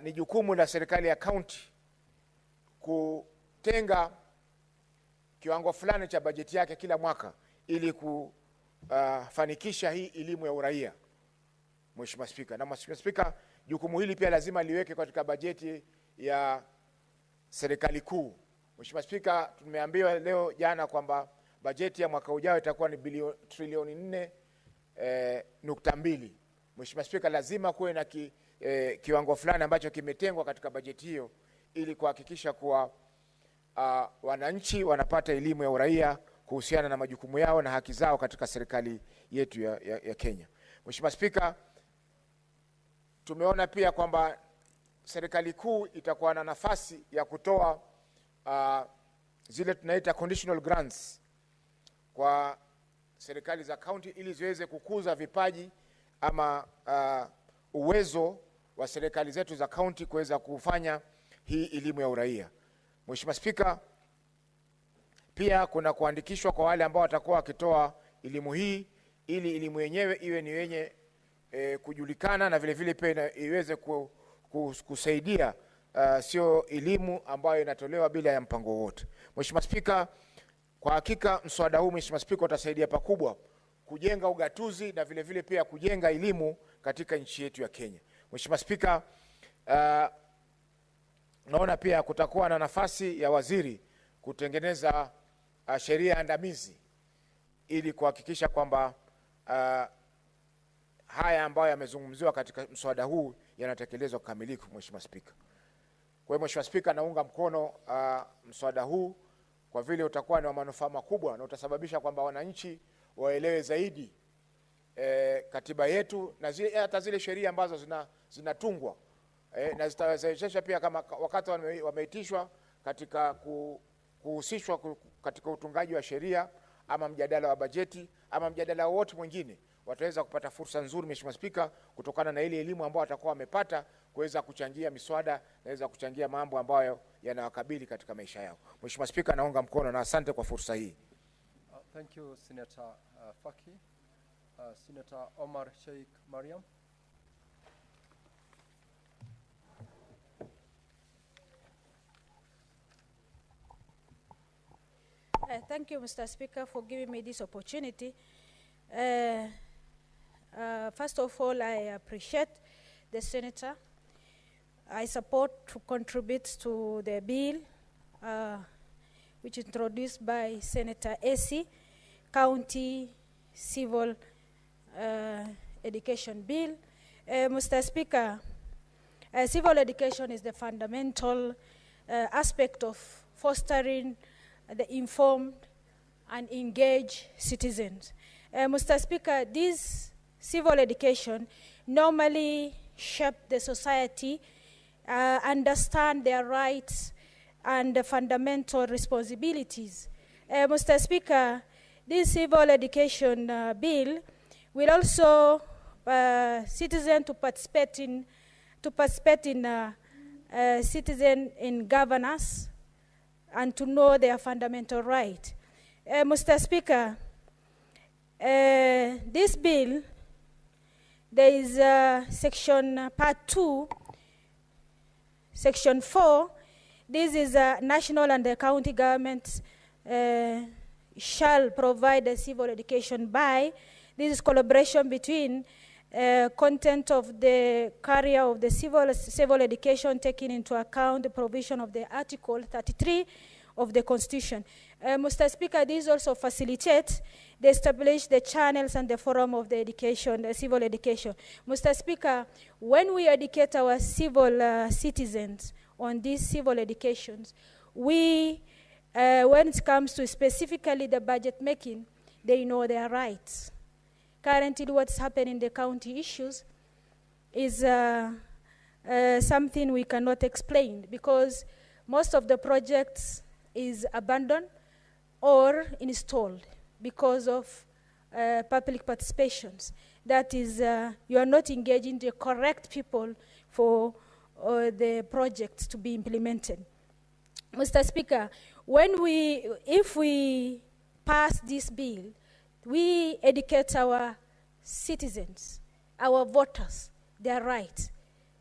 ni jukumu la serikali ya kaunti kutenga kiwango fulani cha bajeti yake kila mwaka ili kufanikisha hii elimu ya uraia, Mheshimiwa Spika. Na Mheshimiwa Spika, jukumu hili pia lazima liweke katika bajeti ya serikali kuu. Mheshimiwa Spika, tumeambiwa leo jana kwamba bajeti ya mwaka ujao itakuwa ni trilioni 4.2. Mheshimiwa Spika, lazima kuwe na kiwango fulani ambacho kimetengwa katika bajeti hiyo ili kuhakikisha kuwa wananchi wanapata elimu ya uraia kuhusiana na majukumu yao na haki zao katika serikali yetu ya Kenya. Mheshimiwa Spika, tumeona pia kwamba serikali kuu itakuwa na nafasi ya kutoa zile tunaita conditional grants kwa serikali za kaunti ili ziweze kukuza vipaji ama uwezo wa serikali zetu za kaunti kuweza kufanya hii elimu ya uraia. Mheshimiwa Spika, pia kuna kuandikishwa kwa wale ambao watakuwa wakitoa elimu hii ili elimu yenyewe iwe ni yenye kujulikana na vile vile pia iweze kusaidia, sio elimu ambayo inatolewa bila ya mpango wote. Mheshimiwa Spika, kwa hakika mswada huu, Mheshimiwa Spika, utasaidia pakubwa kujenga ugatuzi na vile vile pia kujenga elimu katika nchi yetu ya Kenya. Mheshimiwa Spika, naona pia kutakuwa na nafasi ya waziri kutengeneza sheria andamizi ili kuhakikisha kwamba haya ambayo yamezungumziwa katika mswada huu yanatekelezwa kikamilifu, Mheshimiwa Spika. Kwa hiyo Mheshimiwa Spika, naunga mkono mswada huu kwa vile utakuwa ni wa manufaa makubwa na utasababisha kwamba wananchi waelewe zaidi katiba yetu na hata zile sheria ambazo zinatungwa na zitawezesha pia kama wakati wameitishwa katika kuhusishwa katika utungaji wa sheria ama mjadala wa bajeti ama mjadala wote mwingine, wataweza kupata fursa nzuri, Mheshimiwa Spika, kutokana na ile elimu ambayo watakuwa wamepata kuweza kuchangia miswada naweza kuchangia mambo ambayo yanawakabili katika maisha yao. Mheshimiwa Spika, naunga mkono na asante kwa fursa hii. Thank you, Senator Faki. Senator Omar Sheikh Mariam. Thank you, Mr. Speaker, for giving me this opportunity. First of all, I appreciate the senator. I support to contribute to the bill, which is introduced by Senator Esi, County Civil Education Bill. Mr. Speaker, civil education is the fundamental aspect of fostering the informed and engaged citizens. Mr. Speaker, this civil education normally shape the society, understand their rights and the fundamental responsibilities. Mr. Speaker, this civil education bill will also citizens to participate in citizen in governance and to know their fundamental right. Mr. Speaker, this bill, there is section part 2, section 4. This is national and the county governments shall provide a civil education by. This is collaboration between content of the career of the civil education, taking into account the provision of the Article 33 of the Constitution. Mr. Speaker, this also facilitates the establish the channels and the forum of the education, the civil education. Mr. Speaker, when we educate our civil citizens on these civil educations, we, when it comes to specifically the budget making, they know their rights. Currently, what's happening in the county issues is something we cannot explain because most of the projects is abandoned or installed because of public participations. That is, you are not engaging the correct people for the projects to be implemented. Mr. Speaker, if we pass this bill, we educate our citizens, our voters, their rights.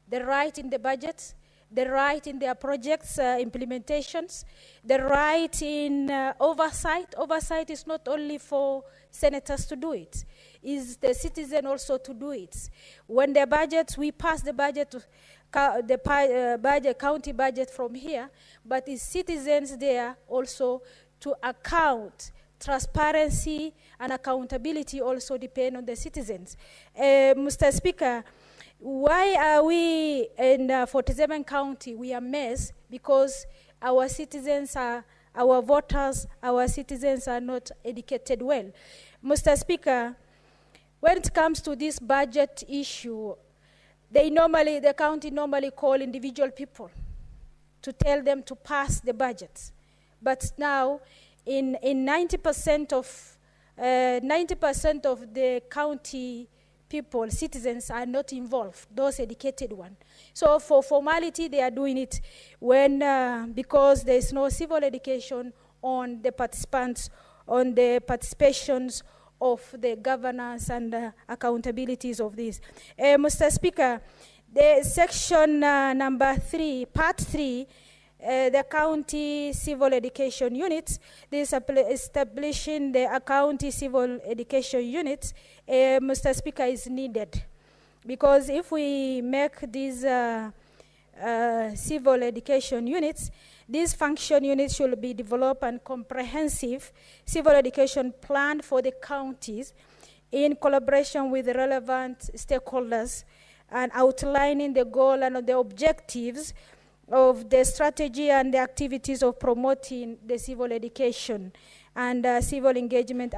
The right in the budget, the right in their projects implementations, the right in oversight. Oversight is not only for senators to do it, is the citizen also to do it. When the budget, we pass the budget, county budget from here, but it's citizens there also to account. Transparency and accountability also depend on the citizens. Mr. Speaker, why are we in 47 county? We are mess because our citizens are, our voters, our citizens are not educated well. Mr. Speaker, when it comes to this budget issue, the county normally call individual people to tell them to pass the budget. But now, in 90% of the county people, citizens are not involved, those educated ones. So for formality, they are doing it when, because there is no civil education on the participants, on the participations of the governance and accountabilities of this. Mr. Speaker, the section number 3, part 3, the county civil education units, this establishing the county civil education units, Mr. Speaker, is needed. Because if we make these civil education units, these function units should be developed and comprehensive civil education plan for the counties in collaboration with the relevant stakeholders and outlining the goal and the objectives of the strategy and the activities of promoting the civil education and civil engagement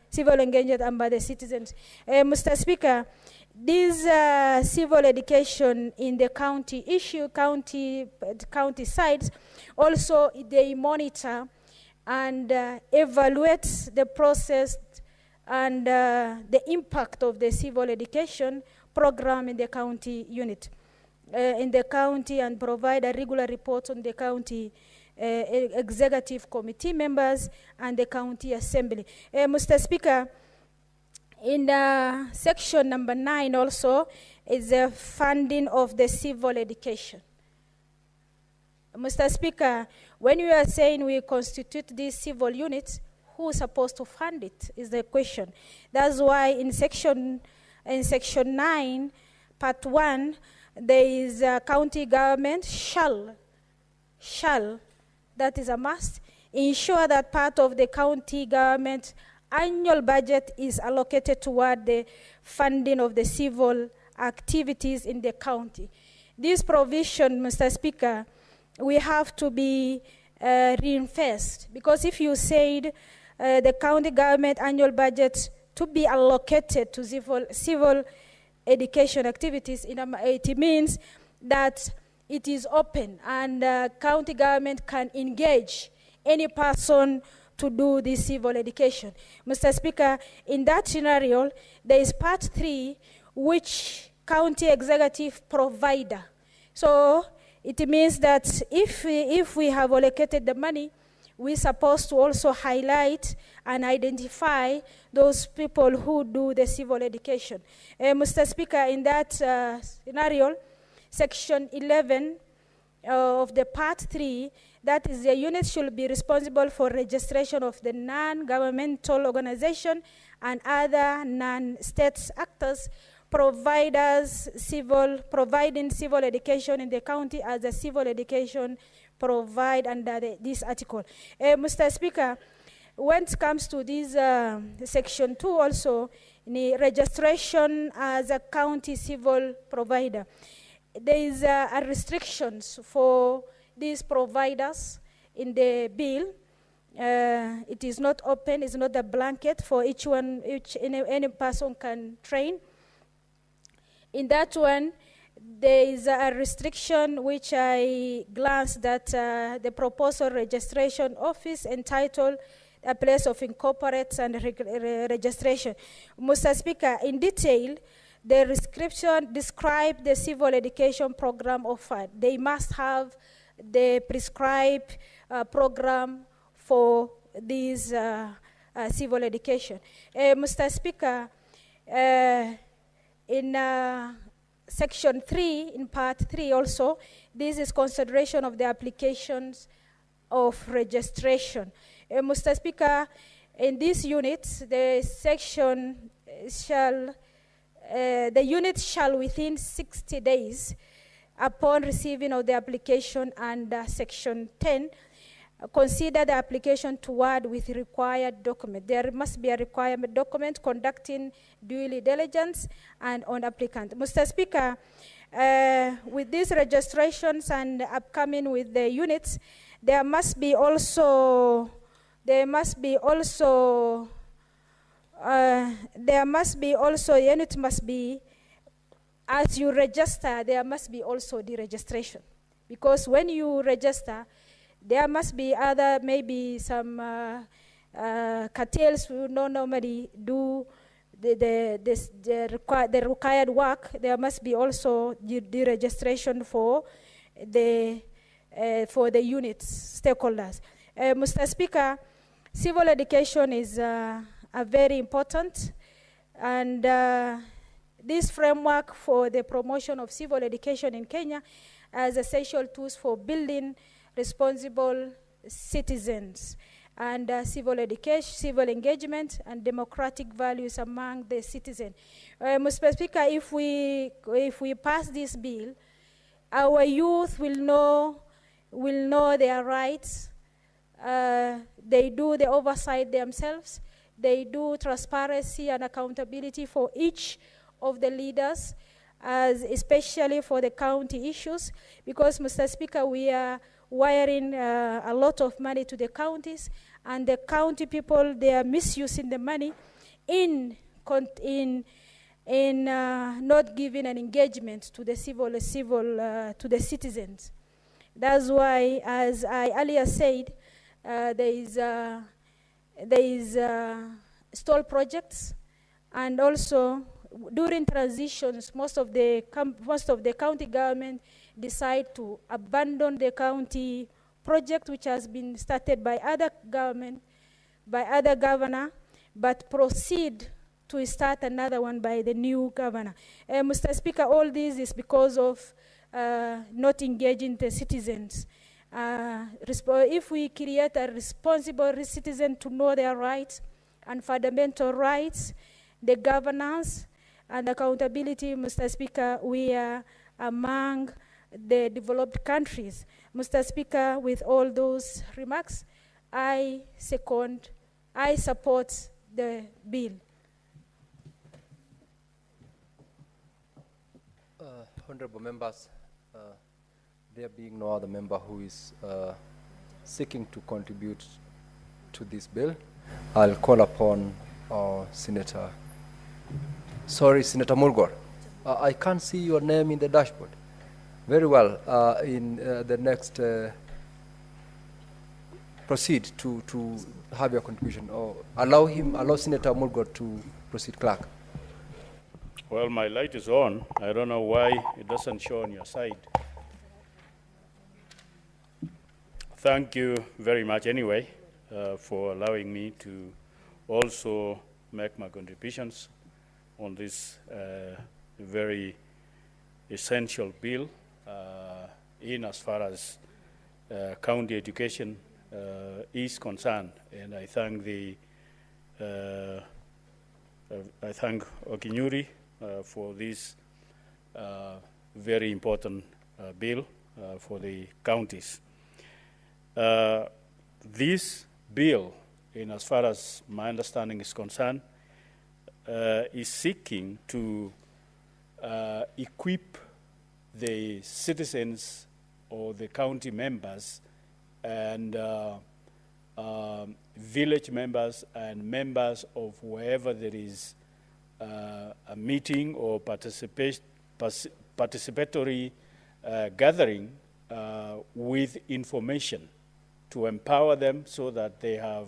civil engagement by the citizens. Mr. Speaker, this civil education in the county county sides, also they monitor and evaluate the process and the impact of the civil education program in the county unit. In the county and provide a regular report on the county executive committee members and the county assembly. Mr. Speaker, in section number 9 also is the funding of the civil education. Mr. Speaker, when we are saying we constitute these civil units, who's supposed to fund it is the question. That's why in section 9, part 1, there is county government shall, that is a must, ensure that part of the county government annual budget is allocated toward the funding of the civil activities in the county. This provision, Mr. Speaker, we have to be reinforced, because if you said the county government annual budget to be allocated to civil education activities, it means that it is open and county government can engage any person to do this civil education. Mr. Speaker, in that scenario, there is part 3, which county executive provider. So it means that if we have allocated the money, we're supposed to also highlight and identify those people who do the civil education. Mr. Speaker, in that scenario, section 11 of the part 3, that is, the unit should be responsible for registration of the non-governmental organization and other non-state actors providing civil education in the county as a civil education provide under this article. Mr. Speaker, when it comes to this section 2 also, the registration as a county civil provider, there is a restrictions for these providers in the bill. It is not open, it's not a blanket for any person can train. In that one, there is a restriction which I glanced that the proposal registration office entitled a place of incorporates and registration. Mr. Speaker, in detail, the description describe the civil education program offered. They must have the prescribed program for this civil education. Mr. Speaker, in section 3, in part 3 also, this is consideration of the applications of registration. Mr. Speaker, in this unit, the section shall, the unit shall within 60 days upon receiving of the application under section 10, consider the application toward with required document. There must be a requirement document conducting due diligence and on applicant. Mr. Speaker, with these registrations and upcoming with the units, there must be also unit must be, as you register, there must be also the registration. Because when you register, there must be other, maybe some cartels who don't normally do the required work. There must be also the registration for the units, stakeholders. Mr. Speaker, civil education is very important, and this framework for the promotion of civil education in Kenya as essential tools for building responsible citizens and civil education, civil engagement, and democratic values among the citizens. Mr. Speaker, if we pass this bill, our youth will know their rights. They do the oversight themselves. They do transparency and accountability for each of the leaders, especially for the county issues, because, Mr. Speaker, we are wiring a lot of money to the counties, and the county people, they are misusing the money in not giving an engagement to the to the citizens. That's why, as I earlier said, there is stall projects, and also during transitions, most of the county government decide to abandon the county project which has been started by other governor, but proceed to start another one by the new governor. Mr. Speaker, all this is because of not engaging the citizens. if we create a responsible citizen to know their rights and fundamental rights, the governance and accountability, Mr. Speaker, we are among the developed countries. Mr. Speaker, with all those remarks, I support the bill. Honorable members, there being no other member who is seeking to contribute to this bill, I'll call upon Senator Mulgore. I can't see your name in the dashboard. Very well. In the next, proceed to have your contribution. Or allow Senator Mulgore to proceed, Clerk. Well, my light is on. I don't know why it doesn't show on your side. Thank you very much anyway for allowing me to also make my contributions on this very essential bill in as far as county education is concerned. And I thank Okinyuri for this very important bill for the counties. This bill, in as far as my understanding is concerned, is seeking to equip the citizens or the county members and village members and members of wherever there is a meeting or participatory gathering with information, to empower them so that they have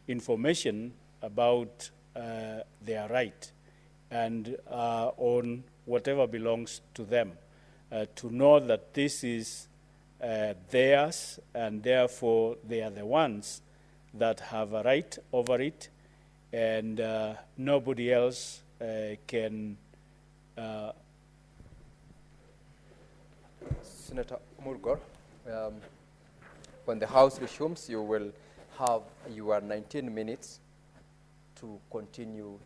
information about their right and on whatever belongs to them, to know that this is theirs and therefore they are the ones that have a right over it, and nobody else can. Senator Mulgore, when the House resumes, you will have your 19 minutes to continue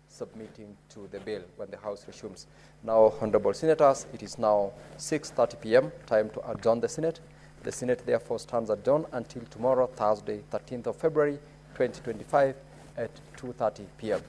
submitting to the bill when the House resumes. Now, Honorable Senators, it is now 6:30 p.m., time to adjourn the Senate. The Senate therefore stands adjourned until tomorrow, Thursday, 13th of February, 2025 at 2:30 p.m.